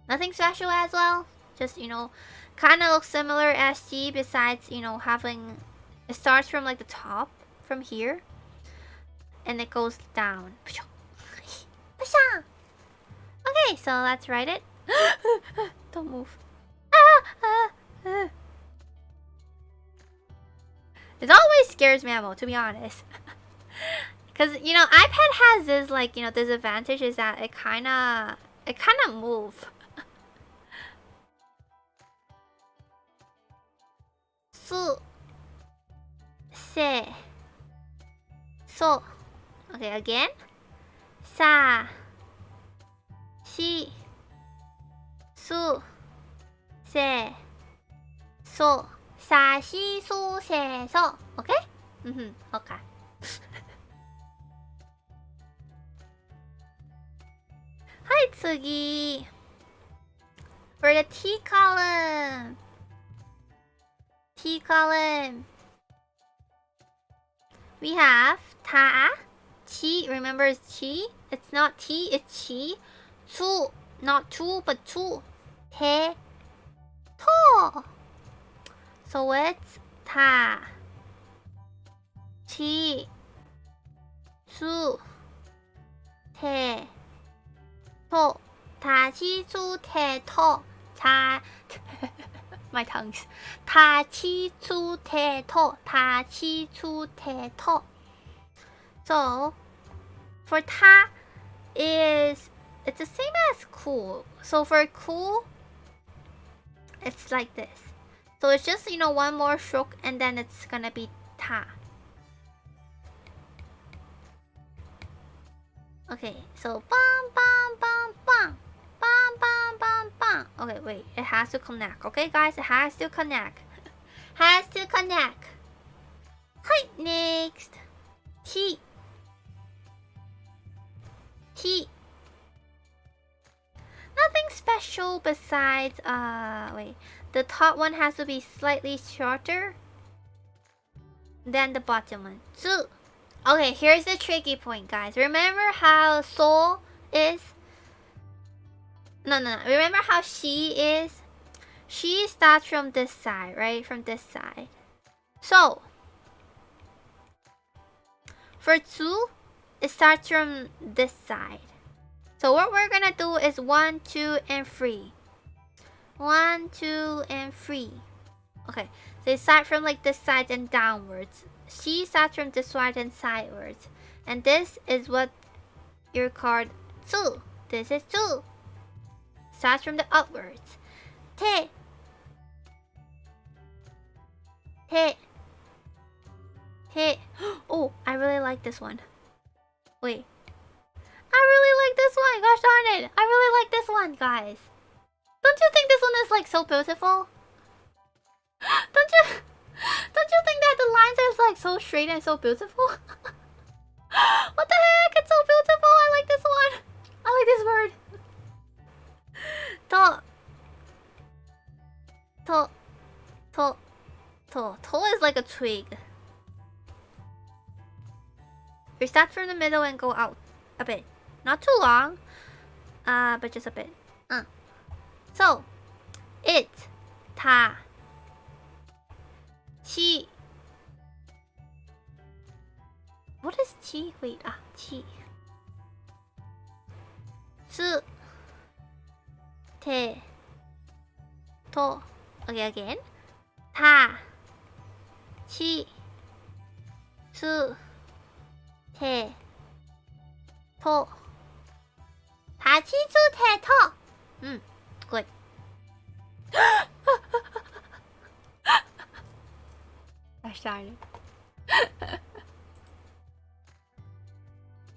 nothing special as well. Just, you know, kind of looks similar as C, besides, you know, having, it starts from like the top, from here, and it goes down. Okay, so let's write it. Don't move. It always scares Memo, to be honest. Because, you know, iPad has this, like, you know, disadvantage is that it kind of move. Su. Se. So. Okay, again. Sa. Shi. Su. Se. So. Sa, shi, su, se, so. Okay? Okay. Hi, Tsugi. For the T column. We have ta, chi. Remember it's chi. It's not T, it's chi. Tsu, not tu, but tu. Te, to. So it's ta, chi, tsu, te, to. Ta, chi, tsu, te, to. Ta. My tongues. Ta, chi, tsu, te, to. Ta, chi, tsu, te, to. So, for ta it's the same as cool. So for cool, it's like this. So it's just, you know, one more stroke and then it's gonna be ta. Okay, so bam, bam, bam, bam. Bam, bam, bam, bam. Okay, wait. It has to connect. Okay, guys? It has to connect. Has to connect. Hi, next. T. T. Nothing special besides, wait. The top one has to be slightly shorter than the bottom one. Tsu. Okay, here's the tricky point, guys. Remember how soul is? No. Remember how she is? She starts from this side, right? From this side. So, for 2, it starts from this side. So what we're gonna do is 1, 2, and 3. 1, 2, and 3. Okay, so you start from like this side and downwards. She starts from this side and sidewards. And this is what your card 2. This is 2. Starts from the upwards. Te. Te. Te. Oh, I really like this one. Wait. I really like this one. Gosh darn it. I really like this one, guys. Don't you think this one is like so beautiful? Don't you think that the lines are like so straight and so beautiful? What the heck? It's so beautiful. I like this one. I like this word. To is like a twig. We start from the middle and go out a bit. Not too long, but just a bit. So, it, ta, chi. What is chi? Wait, chi. Tsu, te, to. Okay, again. Ta, chi, tsu, te, to. Ta, chi, tsu, te, to. Good. Gosh darn it.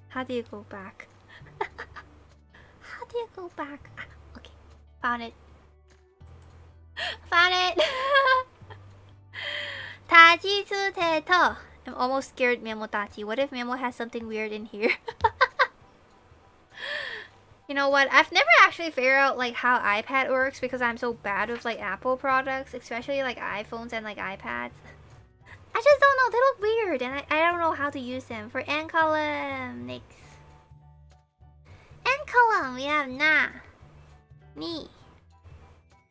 How do you go back? How do you go back? Okay, found it. Found it. Tajitsu teto. I'm almost scared, Memo Tachi. What if Memo has something weird in here? You know what? I've never actually figured out like how iPad works because I'm so bad with like Apple products, especially like iPhones and like iPads. I just don't know. They look weird and I don't know how to use them. For end column, next. End column, we have na, ni,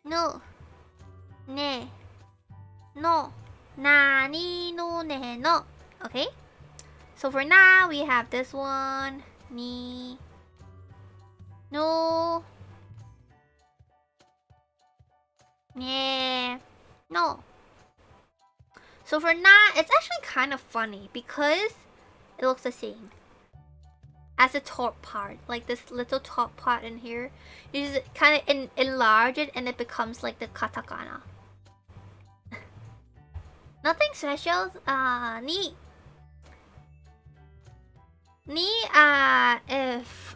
no, ne, no, na, ni, no, ne, no. Okay? So for na, we have this one, ni, no, ne, no. So for na, it's actually kind of funny because it looks the same as the top part, like this little top part in here. You just kind of enlarge it and it becomes like the katakana. Nothing special. Ni, if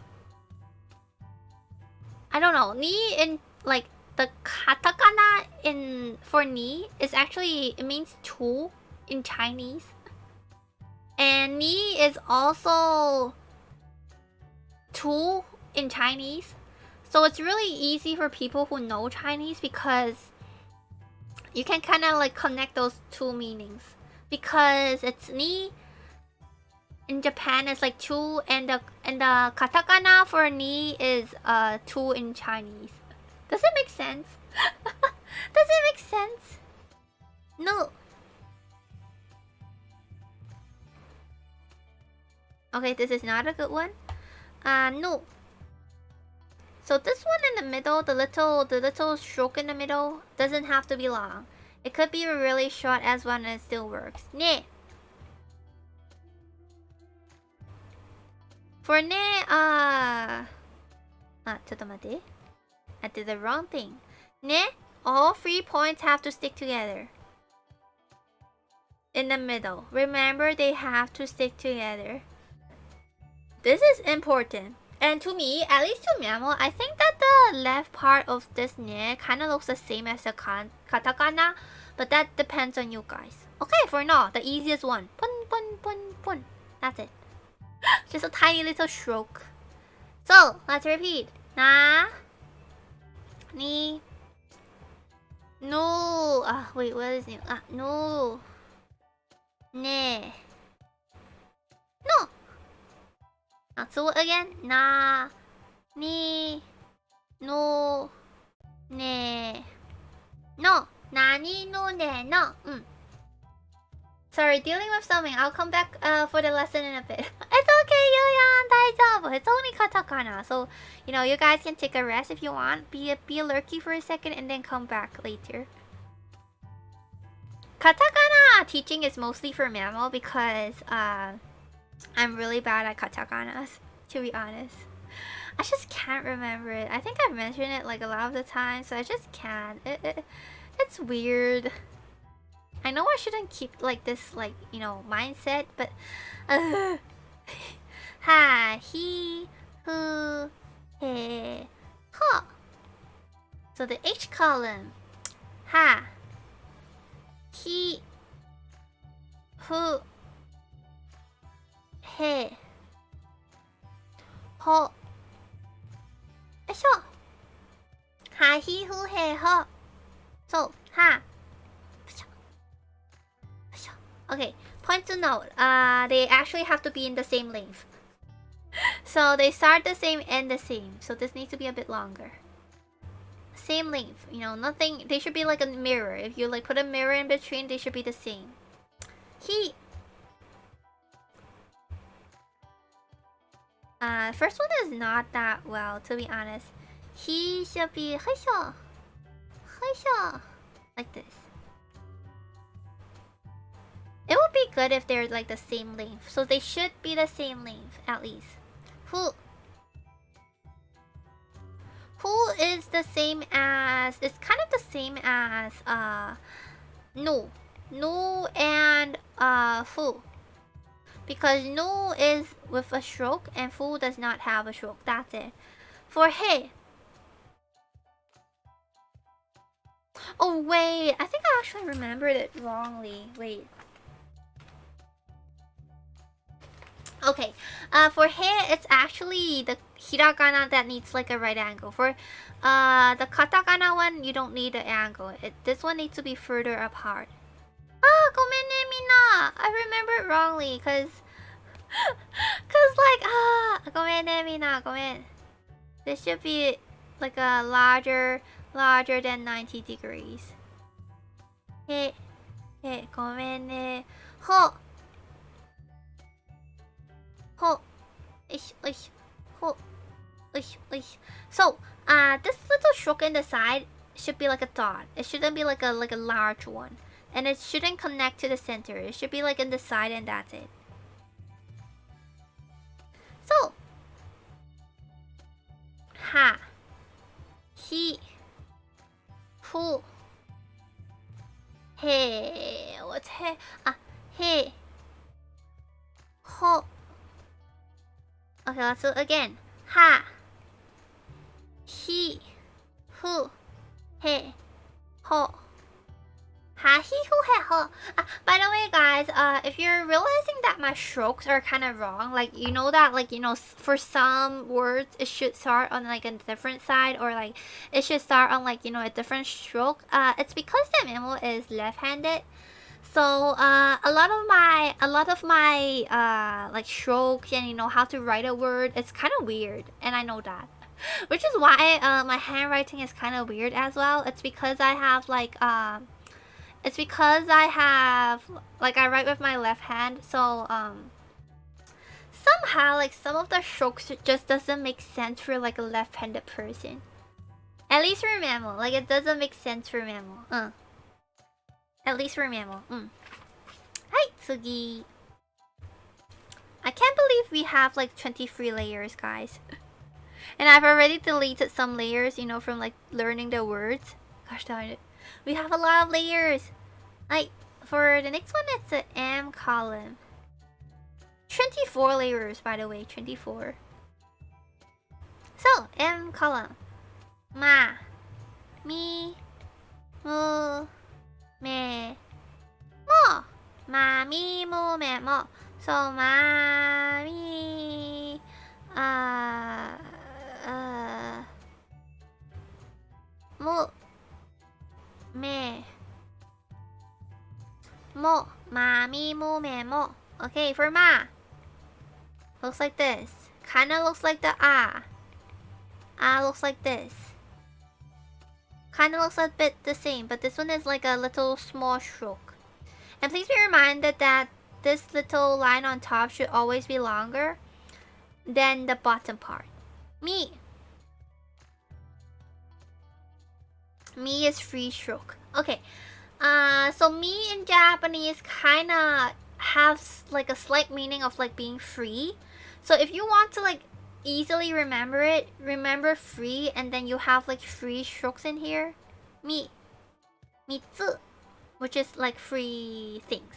I don't know, ni in like the katakana in for ni is actually, it means 2 in Chinese, and ni is also 2 in Chinese. So it's really easy for people who know Chinese because you can kind of like connect those 2 meanings, because it's ni in Japan is like 2 and the katakana for ni is 2 in Chinese. Does it make sense? Does it make sense? No. Okay, this is not a good one. No. So this one in the middle, the little stroke in the middle, doesn't have to be long. It could be really short as one and it still works. Ne. For ne, ちょっと待って. I did the wrong thing. Ne, all 3 points have to stick together. In the middle. Remember, they have to stick together. This is important. And to me, at least to Memo, I think that the left part of this ne kind of looks the same as the katakana, but that depends on you guys. Okay, for now, the easiest one. Pun, pun, pun, pun. That's it. Just a tiny little stroke. So, let's repeat. Na, ni, no. Wait, what is it? No, ne, Natsu again. Na, ni, no, ne. No. Nani, no, ne, no. Sorry, dealing with something. I'll come back for the lesson in a bit. It's okay, Yuyan. Daijoubu. It's only katakana. So, you know, you guys can take a rest if you want. Be lurky for a second and then come back later. Katakana teaching is mostly for Memo because I'm really bad at katakanas, to be honest. I just can't remember it. I think I've mentioned it like a lot of the time, so I just can't. It's weird. I know I shouldn't keep like this, like, you know, mindset, but ha, he, hu, he, ha. So the H column. Ha, he, hu, he, ho. Ha, he, hu, he, ho. So, ha. Okay, point to note. They actually have to be in the same length. So they start the same, end the same. So this needs to be a bit longer. Same length, you know, nothing. They should be like a mirror. If you like put a mirror in between, they should be the same. He. First one is not that well, to be honest. He should be like this. It would be good if they're like the same length. So they should be the same length, at least. Who is the same as... It's kind of the same as... No. No and... Fu. Because no is with a stroke and fu does not have a stroke. That's it. For he... Oh, wait. I think I actually remembered it wrongly. Wait. Okay, for he, it's actually the hiragana that needs like a right angle. For the katakana one, you don't need an angle. This one needs to be further apart. Ah, gomenne mina! I remember it wrongly, cause like, gomenne mina, gomen. This should be like a larger than 90 degrees. He, gomenne, ho. Ho, ho, So, this little stroke in the side should be like a dot. It shouldn't be like a large one, and it shouldn't connect to the center. It should be like in the side, and that's it. So, ha, he, hu, he. What's he? He, ho. Okay, let's do it again. Ha, he, hu, he, ho. Ha, he, hu, he, ho. By the way, guys, if you're realizing that my strokes are kind of wrong, like, you know that, like, you know, for some words, it should start on, like, a different side, or, like, it should start on, like, you know, a different stroke. It's because the Memo is left-handed. So a lot of my like strokes and, you know, how to write a word, it's kind of weird, and I know that, which is why my handwriting is kind of weird as well. It's because I have like I write with my left hand, so somehow like some of the strokes just doesn't make sense for like a left-handed person. At least for Memo, like it doesn't make sense for Memo. At least for Memo. Hi, Tsugi. I can't believe we have like 23 layers, guys. And I've already deleted some layers, you know, from like learning the words. Gosh darn it. We have a lot of layers. Like, for the next one, it's the M column. 24 layers, by the way. 24. So, M column. Ma. Mi. Mu. Me, mo, ma, mi, mu, me, mo. So ma, mi, mu, me, mo, ma, mi, mu, me, mo. Okay, for ma, looks like this. kind of looks like the ah. Ah looks like this. Kind of looks a bit the same, but this one is like a little small stroke. And please be reminded that this little line on top should always be longer than the bottom part. Me. Me is free stroke. Okay. So me in Japanese kind of has like a slight meaning of like being free. So if you want to like easily remember it, remember free, and then you have like free strokes in here. Mi. Mitsu. Which is like free things.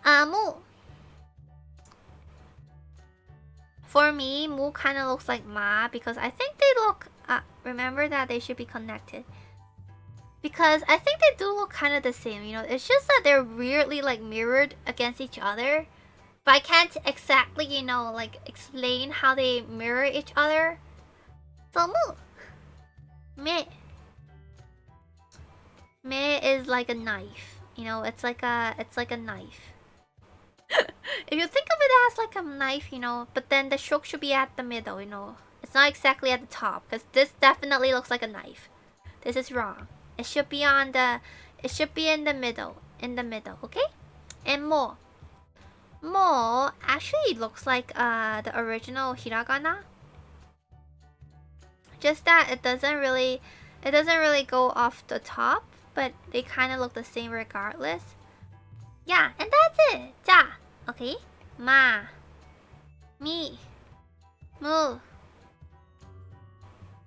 Mu. For me, mu kind of looks like ma because I think they look, remember that they should be connected. Because I think they do look kind of the same, you know. It's just that they're weirdly like mirrored against each other. But I can't exactly, you know, like explain how they mirror each other. So mu. Me. Me is like a knife. You know, it's like a knife. If you think of it as like a knife, you know, but then the stroke should be at the middle, you know. It's not exactly at the top, because this definitely looks like a knife. This is wrong. It should be on the, it should be in the middle, okay? And mo. Mo actually looks like the original hiragana. Just that it doesn't really go off the top, but they kind of look the same regardless. Yeah, and that's it. Ja. Okay. Ma. Mi. Mu.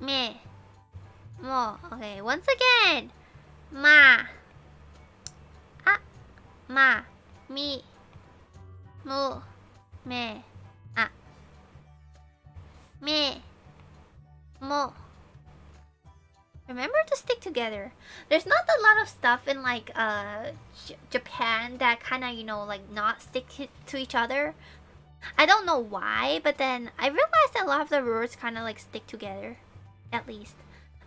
Me. Mo. Okay, once again. Ma. Ah. Ma. Mi. Mu. Me. Ah. Me. Mo. Remember to stick together. There's not a lot of stuff in like Japan that kind of, you know, like not stick to each other. I don't know why, but then I realized that a lot of the words kind of like stick together, at least.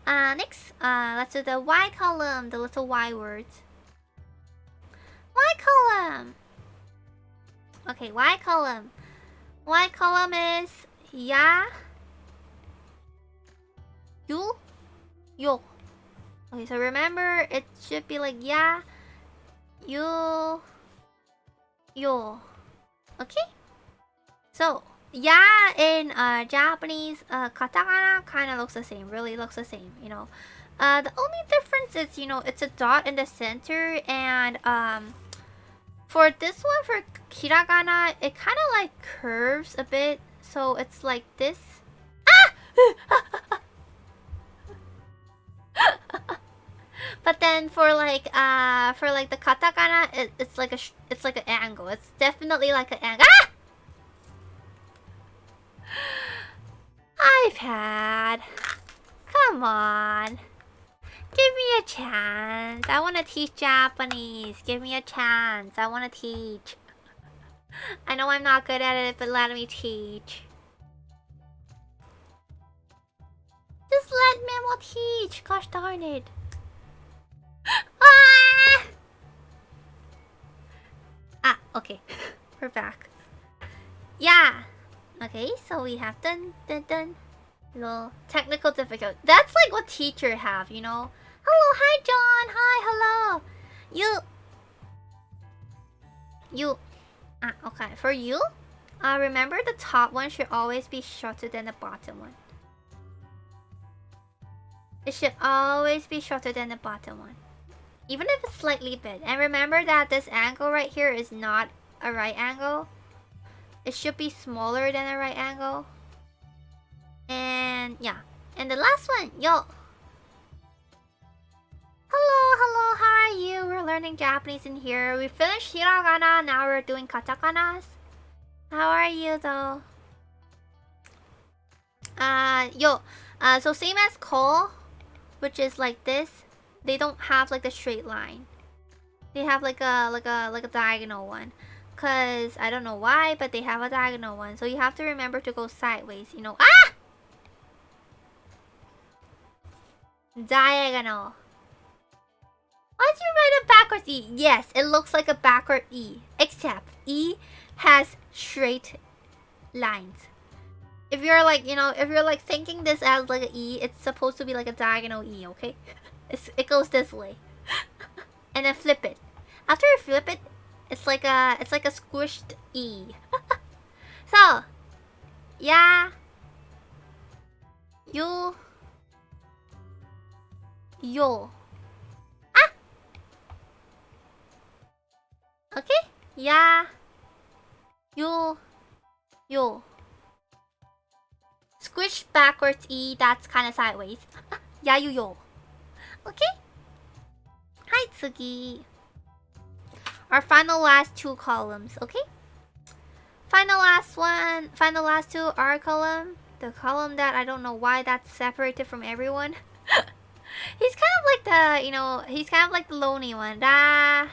Next, let's do the Y column, the little Y words. Y column. Okay, Y column. Y column is ya, you, yo. Okay, so remember it should be like ya, you, yo. Okay? So, ya in Japanese, katakana kind of looks the same, really looks the same, you know. The only difference is, you know, it's a dot in the center, and for this one, for hiragana, it kind of like curves a bit, so it's like this. Ah! But then for like the katakana, it's like an angle. It's definitely like an angle. Ah! iPad, come on, give me a chance. I want to teach Japanese. Give me a chance. I want to teach. I know I'm not good at it, but let me teach. Just let Memo teach. Gosh darn it. Okay. We're back. Yeah. Okay, so we have done. Little technical difficulty. That's like what teacher have, you know. Hello, hi John. Hi, hello. You. Okay. For you, remember the top one should always be shorter than the bottom one. It should always be shorter than the bottom one, even if it's slightly bit. And remember that this angle right here is not a right angle. It should be smaller than a right angle. And yeah. And the last one, yo. Hello, how are you? We're learning Japanese in here. We finished hiragana, now we're doing katakanas. How are you though? So same as ko, which is like this. They don't have like the straight line. They have like a diagonal one. Cause I don't know why, but they have a diagonal one. So you have to remember to go sideways, you know. Ah! Diagonal. Why'd you write a backwards E? Yes, it looks like a backward E. Except E has straight lines. If you're like, if you're like thinking this as like an E, it's supposed to be like a diagonal E, okay? It goes this way. And then flip it. After you flip it, it's like a squished E. So, yeah. You. Yo. Ah! Okay? Yeah. You. Yo. Squish backwards E, that's kind of sideways. Yeah, you yo. Okay? Hi, Tsugi. Our final last two columns, okay? Final last two, our column. The column that I don't know why that's separated from everyone. He's kind of like the, he's kind of like the lonely one. Da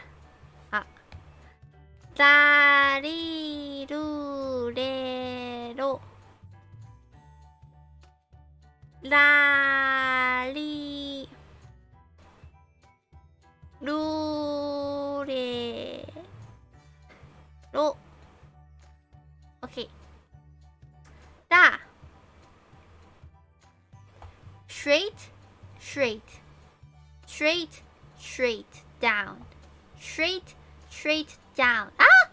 ri ru re ro. La li ru re ro. Okay. Da. Straight, straight. Straight, straight down. Straight, straight down. Ah!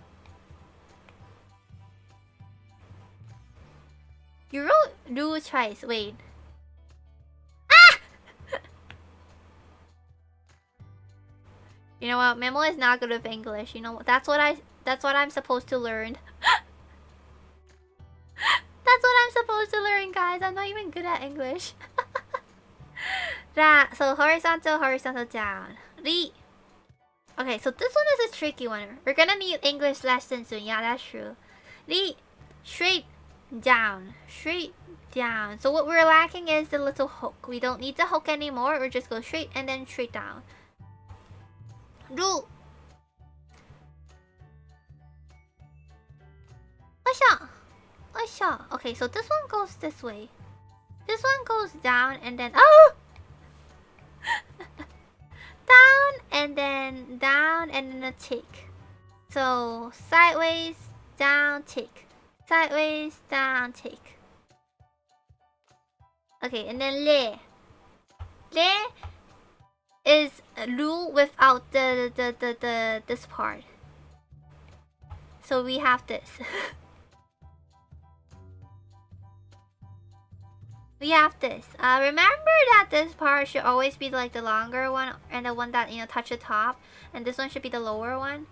You wrote ru twice. Wait. Ah! You know what? Memo is not good with English. You know what? That's what I'm supposed to learn. That's what I'm supposed to learn, guys. I'm not even good at English. Ra. So horizontal, horizontal down. Ri. Okay, so this one is a tricky one. We're gonna need English lesson soon. Yeah, that's true. Ri. Straight down. Straight down. So what we're lacking is the little hook. We don't need the hook anymore. We'll just go straight and then straight down. Ru. Asha. Asha. Okay, so this one goes this way. This one goes down and then down and then a tick. So sideways, down, tick. Sideways, down, tick. Okay, and then le. Le is ru without this part. So we have this. We have this. Remember that this part should always be like the longer one and the one that touch the top, and this one should be the lower one.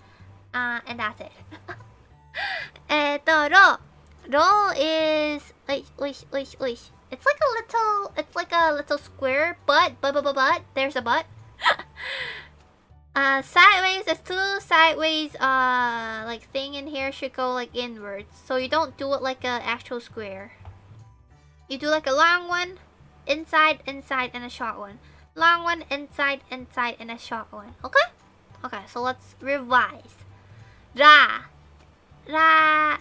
And that's it. Ro is it's like a little square but there's a but. Sideways, there's two sideways like thing in here should go like inwards, so you don't do it like a actual square. You do like a long one, inside, inside, and a short one. Long one, inside, inside, and a short one. Okay? Okay, so let's revise. Ra. Ra.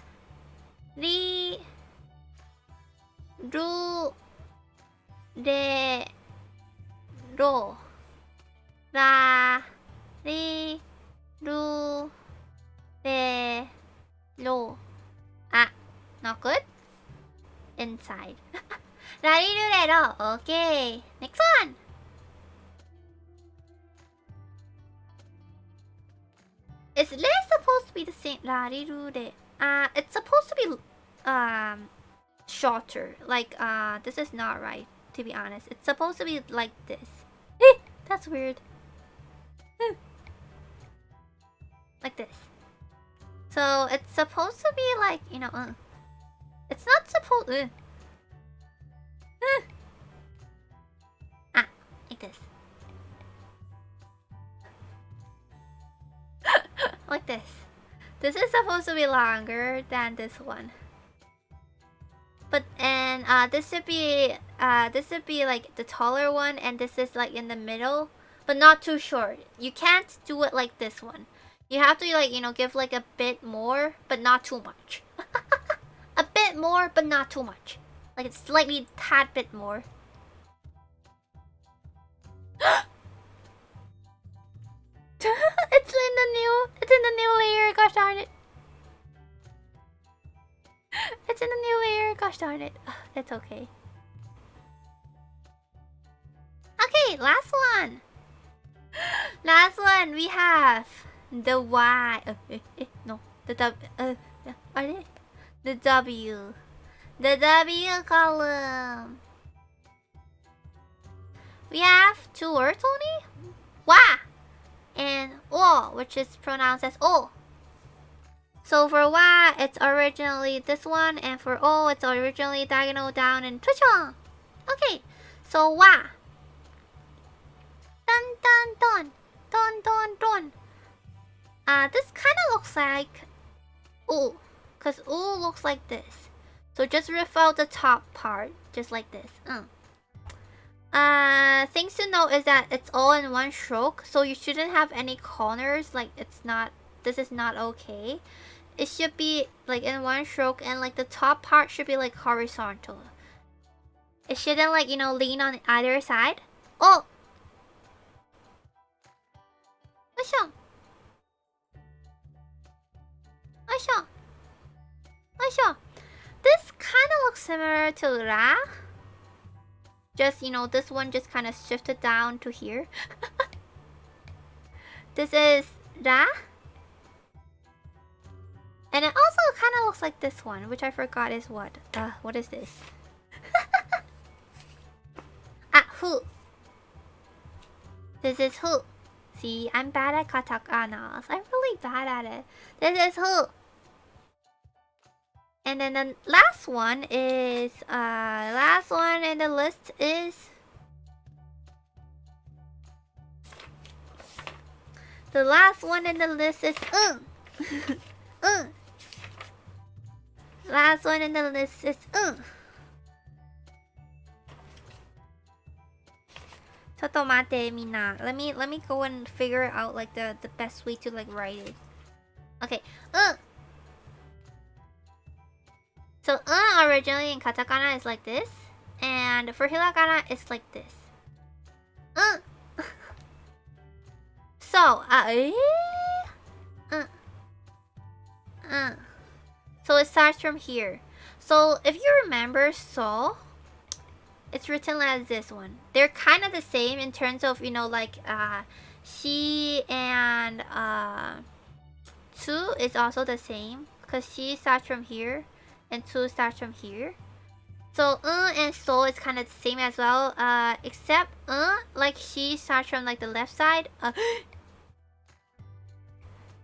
Ri. Ru. De. Ro. Ra. Ri. Ru. De. Ro. Ah, not good? Inside. Okay. Next one. Is le supposed to be the same? It's supposed to be shorter. Like this is not right, to be honest. It's supposed to be like this. That's weird. Like this. So it's supposed to be like, it's not supposed like this. Like this. This is supposed to be longer than this one. But this should be like the taller one, and this is like in the middle, but not too short. You can't do it like this one. You have to like, give like a bit more, but not too much. A bit more, but not too much. Like it's slightly tad bit more. It's in the new layer, gosh darn it. It's in the new layer. Gosh darn it. That's okay. Okay, last one. Last one we have the Y. No, the W. The W. The W column. We have 2 words only. Wa and O, which is pronounced as O. So for Wa, it's originally this one, and for O, it's originally diagonal down and twitch on. Okay, so Wa. Dun dun dun. Dun dun dun. This kind of looks like U, because U looks like this. So just riff out the top part, just like this. Things to note is that it's all in one stroke, so you shouldn't have any corners. Like this is not okay. It should be like in one stroke, and like the top part should be like horizontal. It shouldn't like, lean on either side. Oh! Asha! Asha! Asha! This kind of looks similar to Ra. Just, this one just kind of shifted down to here. This is Ra. And it also kind of looks like this one, which I forgot is what. What is this? Hu. This is Hu. See, I'm bad at katakanas. I'm really bad at it. This is Hu. And then the last one is, last one in the list is... The last one in the list is Last one in the list is Let me go and figure out like the best way to like write it. Okay. So originally in katakana is like this, and for hiragana it's like this. So so it starts from here. So if you remember so, it's written as this one. They're kind of the same in terms of, like she and tu is also the same, because she starts from here and tu starts from here. So and so is kind of the same as well, except like she starts from like the left side.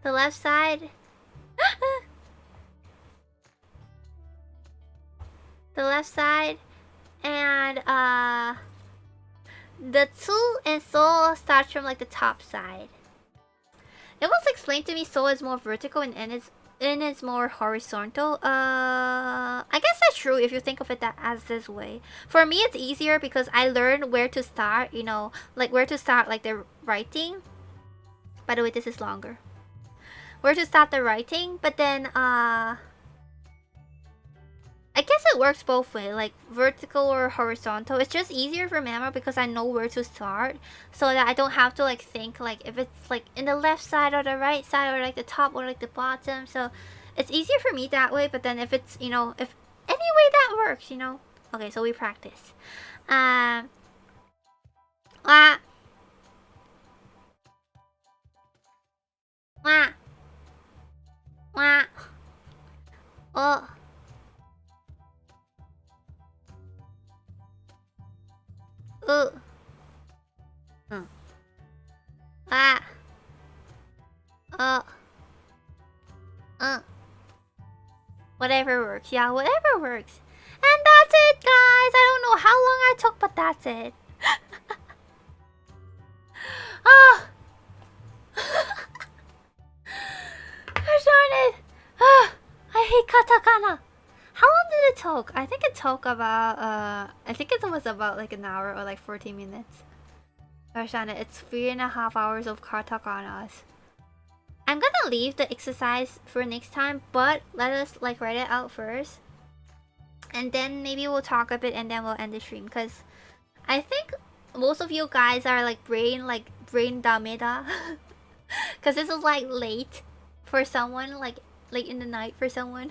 The left side. The left side, and the tu and so starts from like the top side. It was explained to me so is more vertical and N is more horizontal. I guess that's true if you think of it as this way. For me, it's easier because I learned where to start. Like where to start like the writing. By the way, this is longer. Where to start the writing, but then I guess it works both ways, like vertical or horizontal. It's just easier for Memo because I know where to start, so that I don't have to like think like if it's like in the left side or the right side or like the top or like the bottom. So it's easier for me that way. But then if it's if any way that works, Okay, so we practice. Wa. Wa. Wa. Oh. Whatever works. Yeah, whatever works. And that's it, guys. I don't know how long I took, but that's it. Oh. Darn it. Oh, I hate katakana. How long did it take? I think it took about I think it was about like an hour or like 14 minutes. Gosh darn it, it's 3.5 hours of katakanas. I'm gonna leave the exercise for next time, but let us like write it out first. And then maybe we'll talk a bit and then we'll end the stream, because I think most of you guys are like brain dameda. Because this is like late for someone, like late in the night for someone.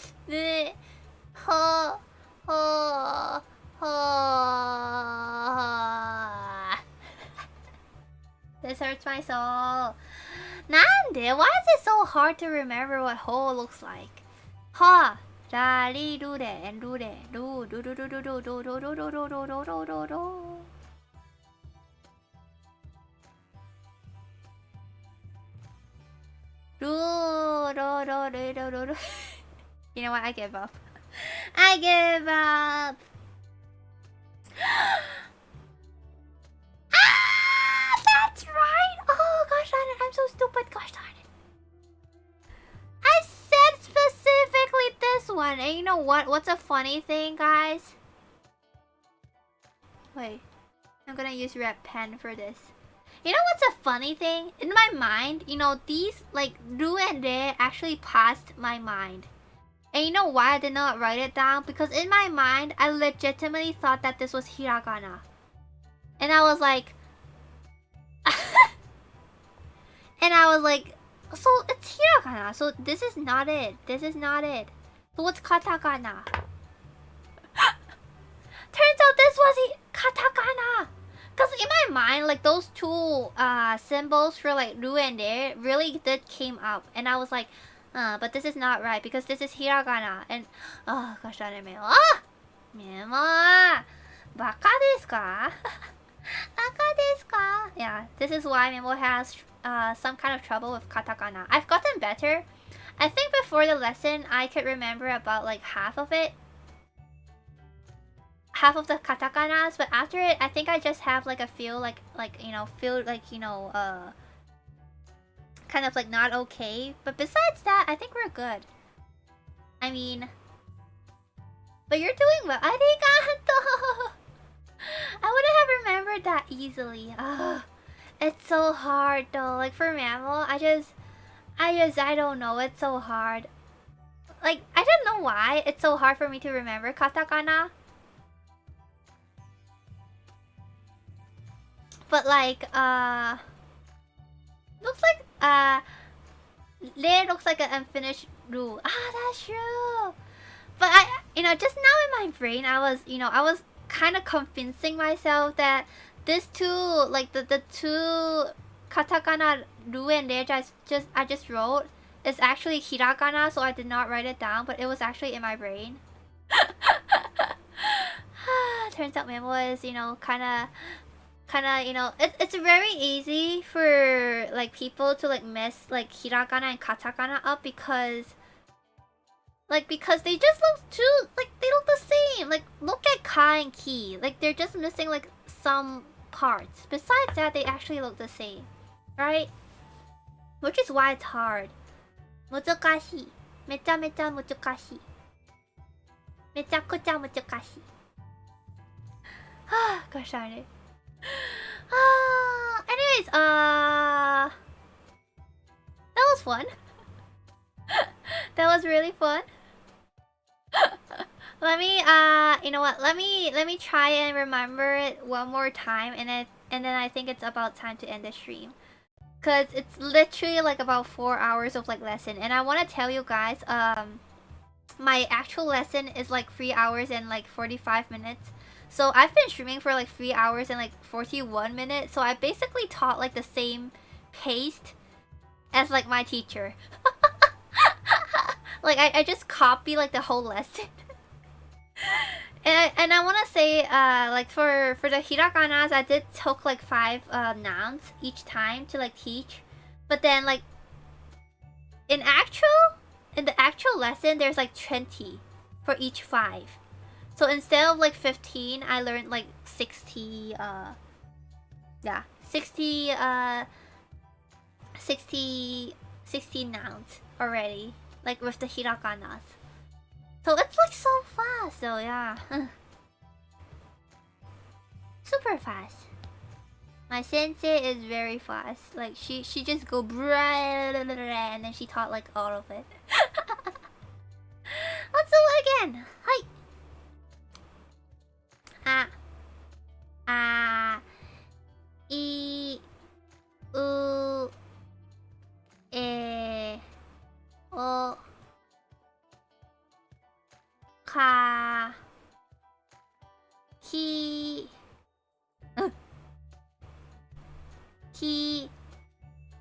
ねほほほ This hurts my soul. なんで Why is it so hard to remember what ho looks like? はラリルレンルレルルルルルルルルルルルルルルルルYou know what? I give up. I give up. That's right. Oh gosh darn it! I'm so stupid. Gosh darn it. I said specifically this one. And you know what? What's a funny thing, guys? Wait. I'm gonna use red pen for this. You know what's a funny thing? In my mind, you know, these like ru and re actually passed my mind. And you know why I did not write it down? Because in my mind, I legitimately thought that this was hiragana. And I was like... and I was like, so it's hiragana. So this is not it. This is not it. So what's katakana? Turns out this was katakana. Because in my mind, like those two symbols for like ru and re really did came up. And I was like, but this is not right because this is hiragana. And, oh gosh darn it, Memo. Ah! Memo! Baka desu ka? Baka desu ka? Yeah, this is why Memo has some kind of trouble with katakana. I've gotten better. I think before the lesson, I could remember about like half of it. Half of the katakanas, but after it, I think I just have like a feel kind of like not okay. But besides that, I think we're good. I mean, but you're doing well. Arigato! I wouldn't have remembered that easily. Ugh. It's so hard though. Like for Memo, I don't know. It's so hard. Like, I don't know why it's so hard for me to remember katakana. But like, looks like, re looks like an unfinished ru. Ah, that's true. But just now in my brain, I was kind of convincing myself that this two, like the two katakana ru and re I just wrote is actually hiragana, so I did not write it down, but it was actually in my brain. Turns out Memo is, it's very easy for like people to like mess like hiragana and katakana up because they just look they look the same. Like look at ka and ki, like they're just missing like some parts. Besides that, they actually look the same, right? Which is why it's hard. 難しい。めちゃめちゃ難しい。めちゃくちゃ難しい。Gosh darn it. Anyways, that was fun. That was really fun. Let me, you know what? Let me try and remember it one more time, and then I think it's about time to end the stream. Cause it's literally like about 4 hours of like lesson, and I want to tell you guys, my actual lesson is like 3 hours and like 45 minutes. So I've been streaming for like 3 hours and like 41 minutes. So I basically taught like the same pace as like my teacher. Like I just copy like the whole lesson. And I want to say like for the hiraganas, I did took like 5 nouns each time to like teach. But then like in the actual lesson, there's like 20 for each 5. So instead of like 15, I learned like 60 60 nouns already, like with the hiraganas. So it's like so fast, so yeah. Super fast. My sensei is very fast. Like she just go and then she taught like all of it. Let's do it again. Hi. I U E O Ki. Ki.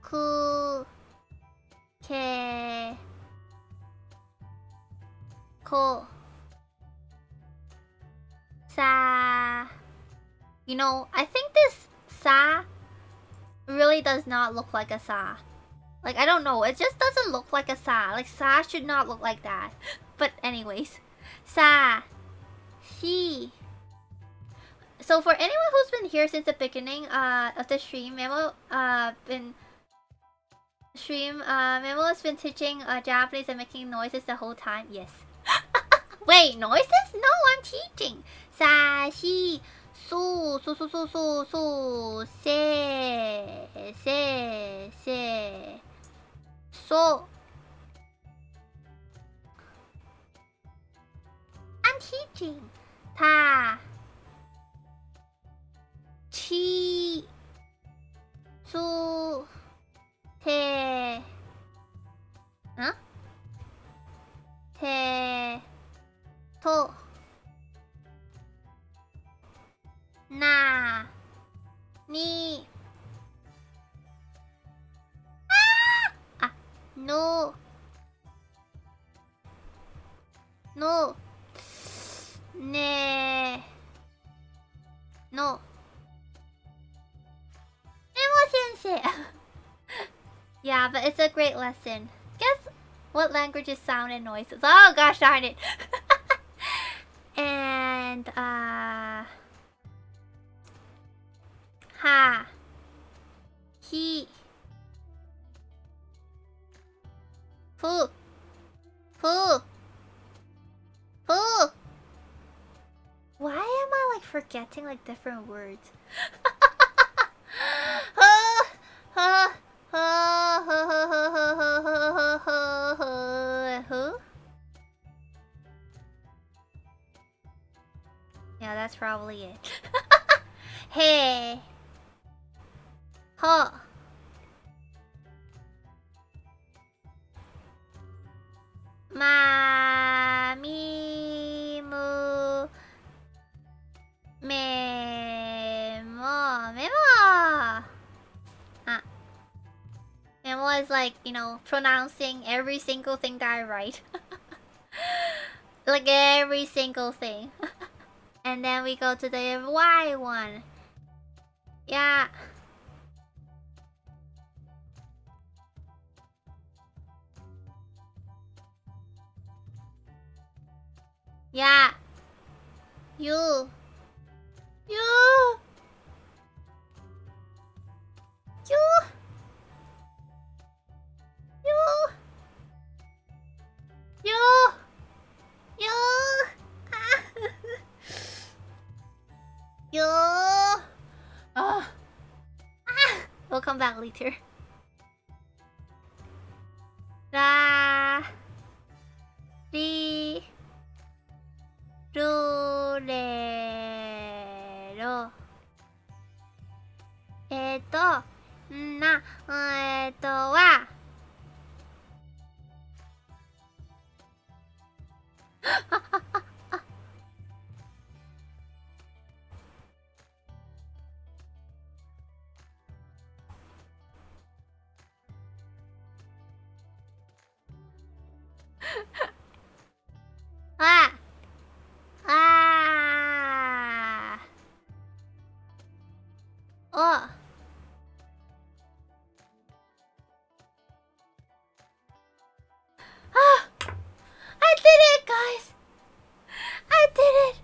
Ku. Ke. Ko. Sa. You know, I think this sa really does not look like a sa. Like, I don't know, it just doesn't look like a sa. Like, sa should not look like that. But anyways. Sa. Si. So for anyone who's been here since the beginning of the stream, Memo Memo has been teaching Japanese and making noises the whole time. Yes. Wait, noises? No, I'm teaching. Sa, shi, su, su, su, su, su, su, se, se, se, so. I'm teaching. Ta. Chi. Su. Te. Huh? Te. To. Na. Ni. Ah! No. No. Ne. No. Memo-sensei. Yeah, but it's a great lesson. Guess what languages sound and noises? Oh gosh darn it. And ha. He. Fu. Fu. Fu. Why am I like forgetting like different words? Yeah, that's probably it. Hey. Huh. Ma, mi, mu, memo, memo. Memo is like, you know, pronouncing every single thing that I write. Like every single thing. And then we go to the Y one. Yeah. Yeah. You. You. You. You. You. You. Ah. You. Oh. Ah. We'll come back later. Ra. Ri. Ru. Re. Ro. Na. Wa. Ah. Ah. Oh. Ah. I did it, guys. I did it.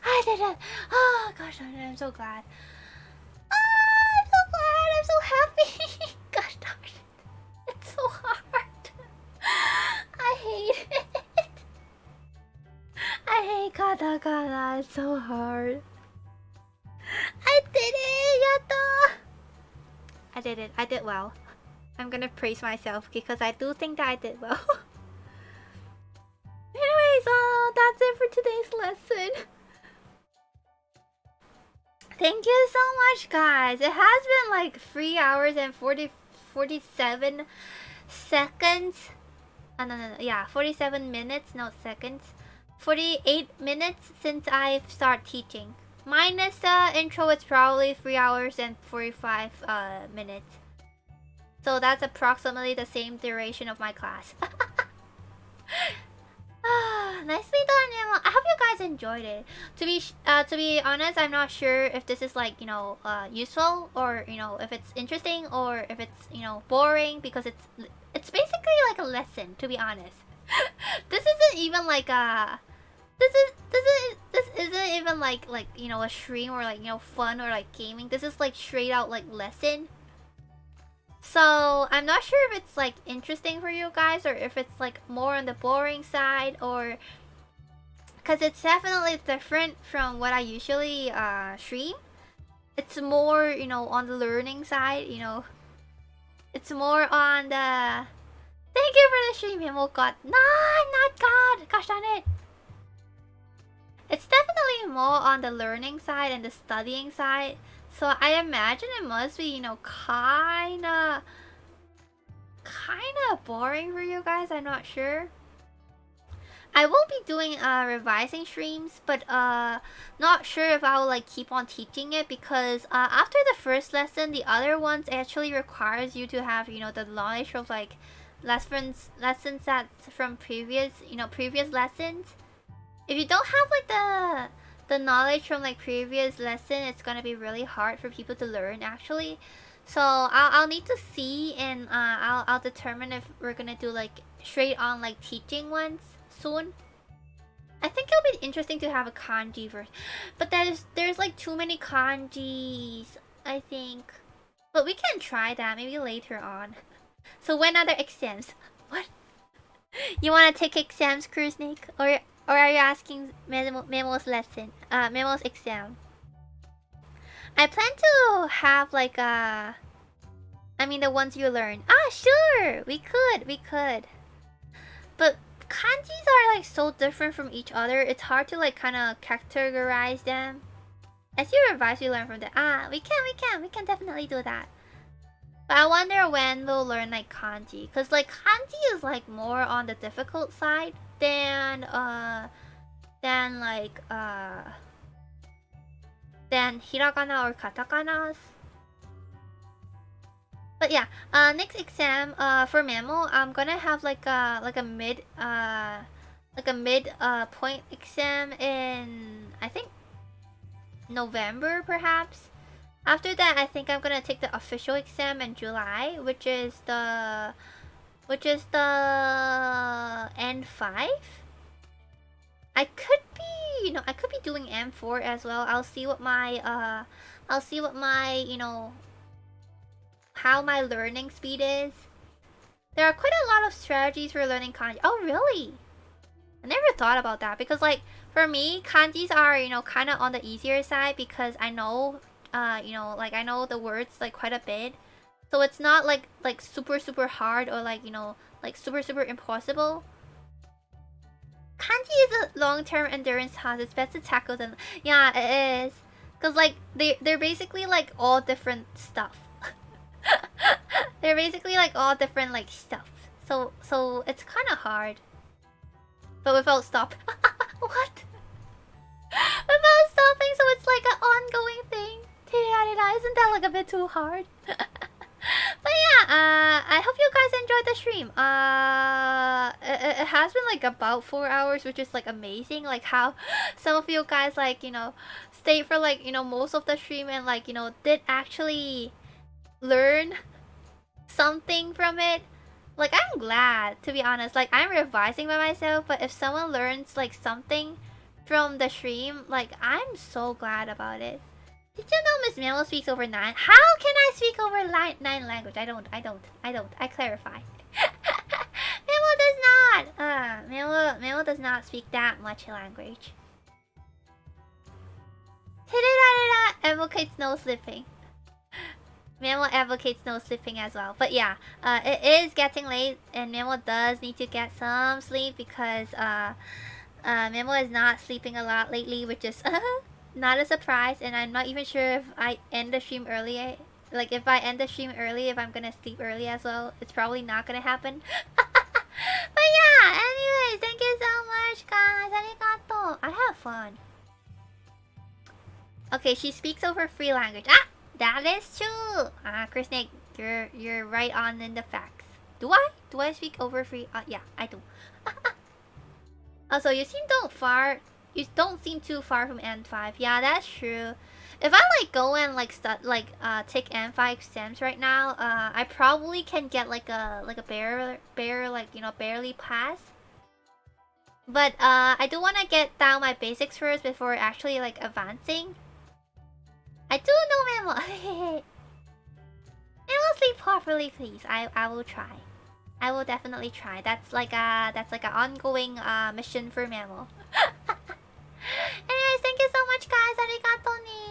I did it. Oh gosh, I'm so glad. Ah, I'm so glad. I'm so happy. Gosh darn it. It's so hard. I hate it. I hate katakana. It's so hard. I did it. Yatta. I did it. I did well. I'm gonna praise myself because I do think that I did well. Anyways, that's it for today's lesson. Thank you so much, guys. It has been like 3 hours and 47 seconds. No. Yeah, 47 minutes, no seconds. 48 minutes since I've started teaching. Minus the intro, it's probably 3 hours and 45 minutes. So that's approximately the same duration of my class. Nicely done, Memo. I hope you guys enjoyed it. To be honest, I'm not sure if this is like, you know, useful, or, you know, if it's interesting, or if it's, you know, boring, because it's basically like a lesson, to be honest. This isn't even like a this isn't even like, you know, a stream, or like, you know, fun, or like gaming. This is like straight out like lesson. So I'm not sure if it's like interesting for you guys, or if it's like more on the boring side, or because it's definitely different from what I usually stream. It's more, you know, on the learning side, you know. It's more on the... Thank you for the stream, Memo. God. No, not God. Gosh darn it. It's definitely more on the learning side and the studying side. So I imagine it must be, you know, kinda boring for you guys. I'm not sure. I will be doing revising streams, but not sure if I will like keep on teaching it, because after the first lesson, the other ones actually requires you to have, you know, the knowledge of like lessons that's from previous lessons. If you don't have like the knowledge from like previous lesson, it's gonna be really hard for people to learn actually. So I'll need to see, and I'll determine if we're gonna do like straight on like teaching ones soon. I think it'll be interesting to have a kanji version, but there's like too many kanjis, I think. But we can try that maybe later on. So when are the exams? What? You wanna take exams, Crew Snake, or are you asking Memo's lesson? Memo's exam. I plan to have like I mean the ones you learn. Ah, sure, we could. But kanjis are like so different from each other. It's hard to like kind of categorize them. As you revise, you learn from them. Ah, we can definitely do that. But I wonder when we'll learn like kanji, cause like kanji is like more on the difficult side than hiragana or katakanas. But yeah, next exam for Memo, I'm gonna have like a mid point exam in, I think, November perhaps. After that, I think I'm gonna take the official exam in July, which is the N5. I could be, you know, doing M4 as well. I'll see what my you know, how my learning speed is. There are quite a lot of strategies for learning kanji. Oh, really? I never thought about that, because like for me, kanjis are, you know, kind of on the easier side, because I know you know, like I know the words like quite a bit. So it's not like super hard, or like, you know, like super impossible. Kanji is a long-term endurance task. It's best to tackle them. Yeah, it is. Cause like they're basically like all different stuff. They're basically like all different like stuff. So it's kind of hard. But without stop. What? Without stopping, so it's like an ongoing thing. Isn't that like a bit too hard? But yeah, I hope you guys enjoyed the stream. It has been like about 4 hours, which is like amazing. Like how some of you guys like, you know, stayed for like, you know, most of the stream, and like, you know, did actually learn something from it. Like I'm glad, to be honest. Like I'm revising by myself, but if someone learns like something from the stream, like I'm so glad about it. Did you know Miss Memo speaks over 9? How can I speak over 9 language? I don't. I clarify. Memo does not. Memo does not speak that much language. Advocates no slipping. Memo advocates no slipping as well. But yeah, it is getting late, and Memo does need to get some sleep, because Memo is not sleeping a lot lately, which is not a surprise. And I'm not even sure if I end the stream early. Like if I end the stream early, if I'm gonna sleep early as well. It's probably not gonna happen. But yeah, anyways, thank you so much, guys. Arigato. I have fun. Okay, she speaks over free language. Ah, that is true. Chris Nick, you're right on in the facts. Do I? Do I speak over free? Yeah, I do. Also, you don't seem too far from N5. Yeah, that's true. If I like go and like take N5 exams right now, I probably can get like a bare like barely pass. But I do want to get down my basics first before actually like advancing. I do know Memo. Memo, sleep properly, please. I will try. I will definitely try. That's like an ongoing mission for Memo. Anyways, thank you so much, guys. Arigato ni.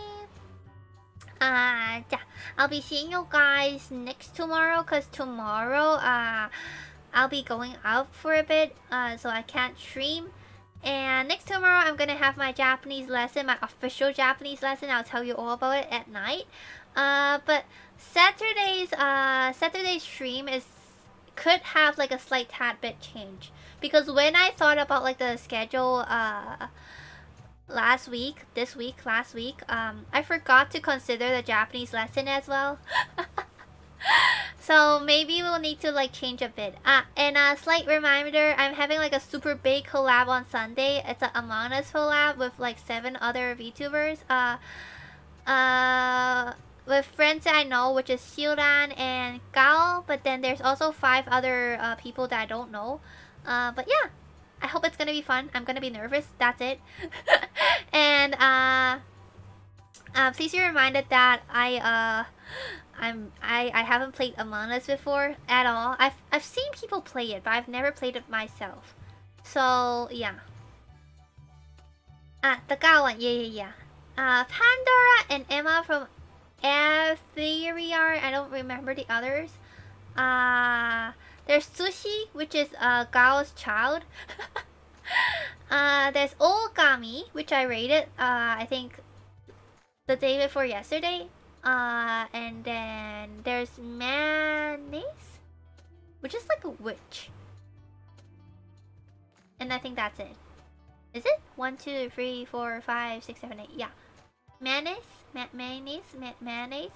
Yeah, I'll be seeing you guys next tomorrow, cause tomorrow I'll be going out for a bit, so I can't stream. And next tomorrow I'm gonna have my Japanese lesson, my official Japanese lesson. I'll tell you all about it at night. But Saturday's stream could have like a slight tad bit change, because when I thought about like the schedule last week, I forgot to consider the Japanese lesson as well. So maybe we'll need to like change a bit. And a slight reminder, I'm having like a super big collab on Sunday. It's an Among Us collab with like 7 other VTubers. With friends that I know, which is Shioran and Gao, but then there's also 5 other people that I don't know. But yeah, I hope it's gonna be fun. I'm gonna be nervous. That's it. And please be reminded that I haven't played Among Us before at all. I've seen people play it, but I've never played it myself. So yeah. The Gao one, yeah. Pandora and Emma from Etherear. I don't remember the others. There's Sushi, which is Gao's child. There's Ogami, which I rated I think the day before yesterday. And then there's Mayonnaise, which is like a witch. And I think that's it. Is it? 1, 2, 3, 4, 5, 6, 7, 8. Yeah. Mayonnaise? Mayonnaise?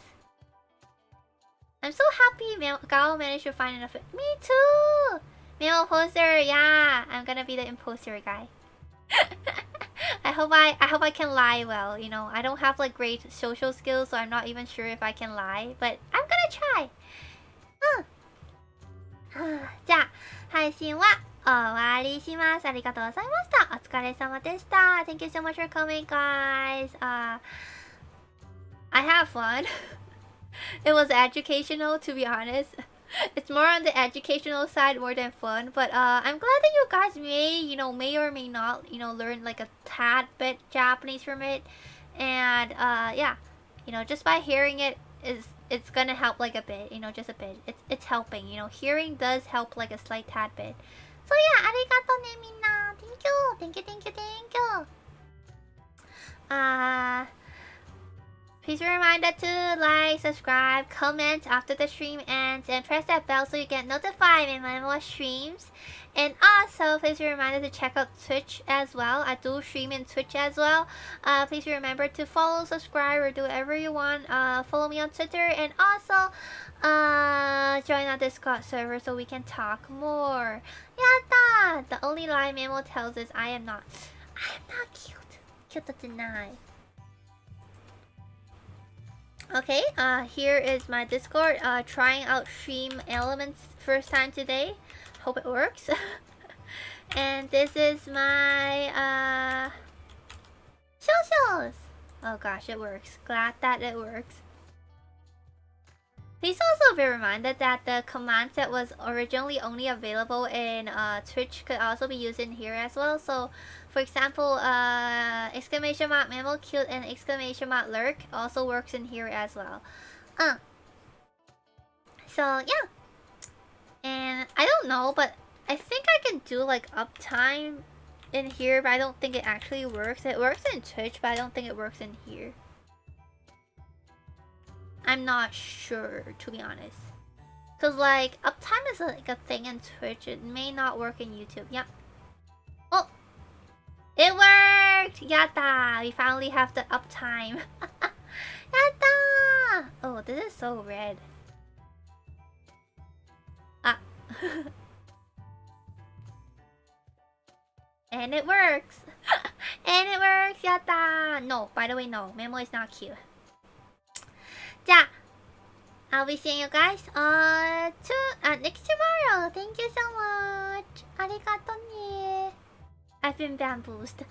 I'm so happy Gao managed to find enough. Me too! Memo poster, yeah! I'm gonna be the imposter guy. I hope I can lie well, you know. I don't have like great social skills, so I'm not even sure if I can lie, but I'm gonna try. じゃあ配信は終わりします。ありがとうございました。お疲れ様でした。Thank you so much for coming, guys. I have fun. It was educational, to be honest. It's more on the educational side more than fun, but I'm glad that you guys may or may not, learn like a tad bit Japanese from it. And yeah, just by hearing it's gonna help like a bit, just a bit. It's helping, hearing does help like a slight tad bit. So yeah, arigato ne minna. Thank you. Please be reminded to like, subscribe, comment after the stream ends, and press that bell so you get notified when my more streams. And also, please be reminded to check out Twitch as well. I do stream in Twitch as well. Please remember to follow, subscribe, or do whatever you want. Follow me on Twitter, and also join our Discord server so we can talk more. Yatta! The only lie Memo tells is I am not cute. Cute to deny. Okay, here is my Discord. Trying out stream elements first time today. Hope it works. And this is my socials. Oh gosh, it works. Glad that it works. Please also be reminded that the command set was originally only available in Twitch could also be used in here as well. So, for example, exclamation mark Memo cute and exclamation mark lurk also works in here as well. So yeah. And I don't know, but I think I can do like uptime in here, but I don't think it actually works. It works in Twitch, but I don't think it works in here. I'm not sure, to be honest. Cause like uptime is like a thing in Twitch. It may not work in YouTube. Yep. Oh, it worked! Yatta! We finally have the uptime. Yatta! Oh, this is so red. Ah. And it works! And it works! Yatta! No, by the way, no. Memo is not cute. Ja! I'll be seeing you guys next tomorrow. Thank you so much. Arigato ne. I've been bamboozled.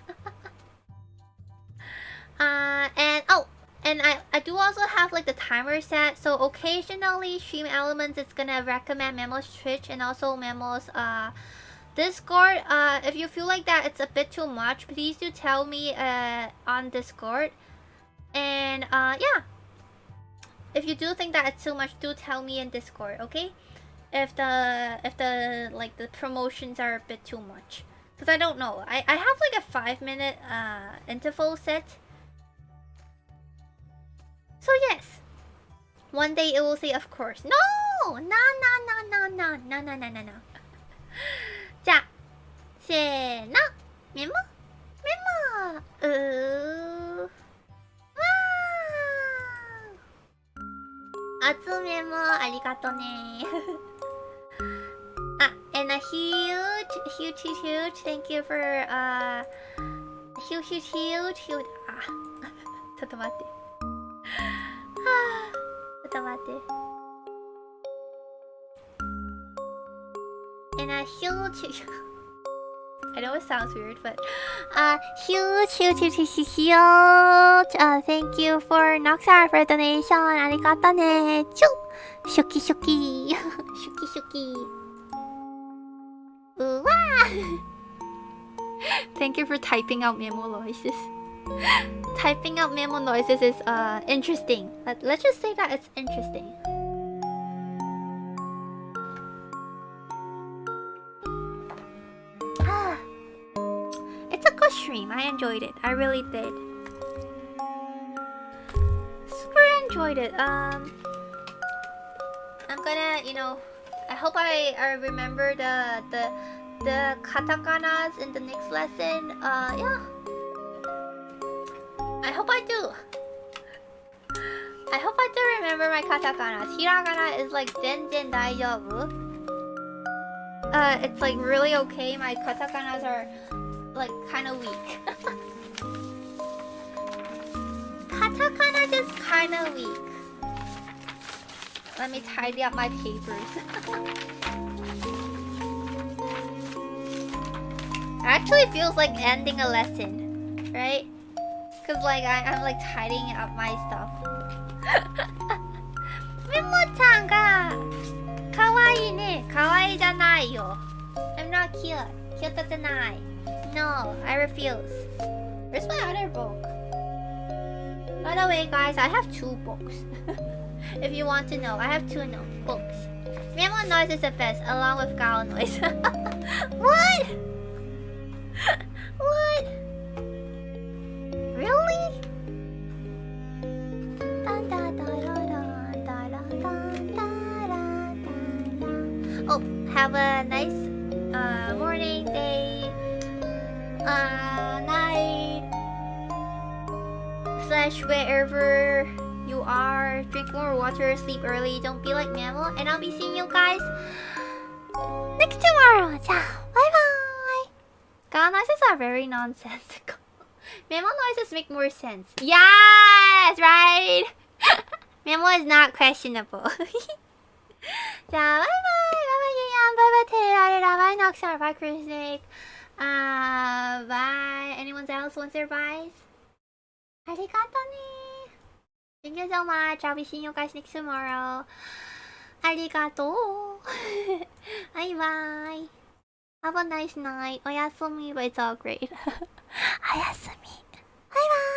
And I do also have like the timer set. So occasionally Stream Elements is gonna recommend Memo's Twitch and also Memo's Discord. If you feel like that it's a bit too much, please do tell me on Discord. And yeah. If you do think that it's too much, do tell me in Discord, okay? If the like the promotions are a bit too much. Cause I don't know. I have like a 5-minute interval set. So yes. One day it will say of course. No! No. じゃあ、せーの。メモ厚めもありがとねand a huge thank you for huge ちょっと待ってand a huge I know it sounds weird, but huge thank you for Noxar for donation. Arigato ne. Shuki. Thank you for typing out memo noises. Typing out memo noises is interesting. Let's just say that it's interesting. It's a good stream. I enjoyed it. I really did. Super enjoyed it. I'm gonna, I hope I remember the katakanas in the next lesson. Yeah. I hope I do. I hope I do remember my katakanas. Hiragana is like zenzen daijoubu. It's like really okay. My katakanas are like kind of weak. Katakana just kind of weak. Let me tidy up my papers. Actually feels like ending a lesson, right? Cause like I'm like tidying up my stuff. Memo-chan ga kawaii ne. Kawaii janai yo. I'm not cute. Cute janai. No, I refuse. Where's my other book? By the way, guys, I have 2 books. If you want to know, I have 2 books. Memo noise is the best, along with Gao noise. What? What? Really? Oh, have a nice morning, day, night, / wherever you are. Drink more water, sleep early, don't be like Memo, and I'll be seeing you guys next tomorrow. Bye bye. God noises are very nonsensical. Memo noises make more sense. Yes, right. Memo is not questionable. Bye bye. Bye Yuyan. Bye bye Terra. Bye Noxar. Bye Krisnik. Bye. Anyone else wants their byes? Arigato ne. Thank you so much. I'll be seeing you guys next tomorrow. Arigato. Bye bye. Have a nice night. Oyasumi, but it's all great. Oyasumi. Bye bye.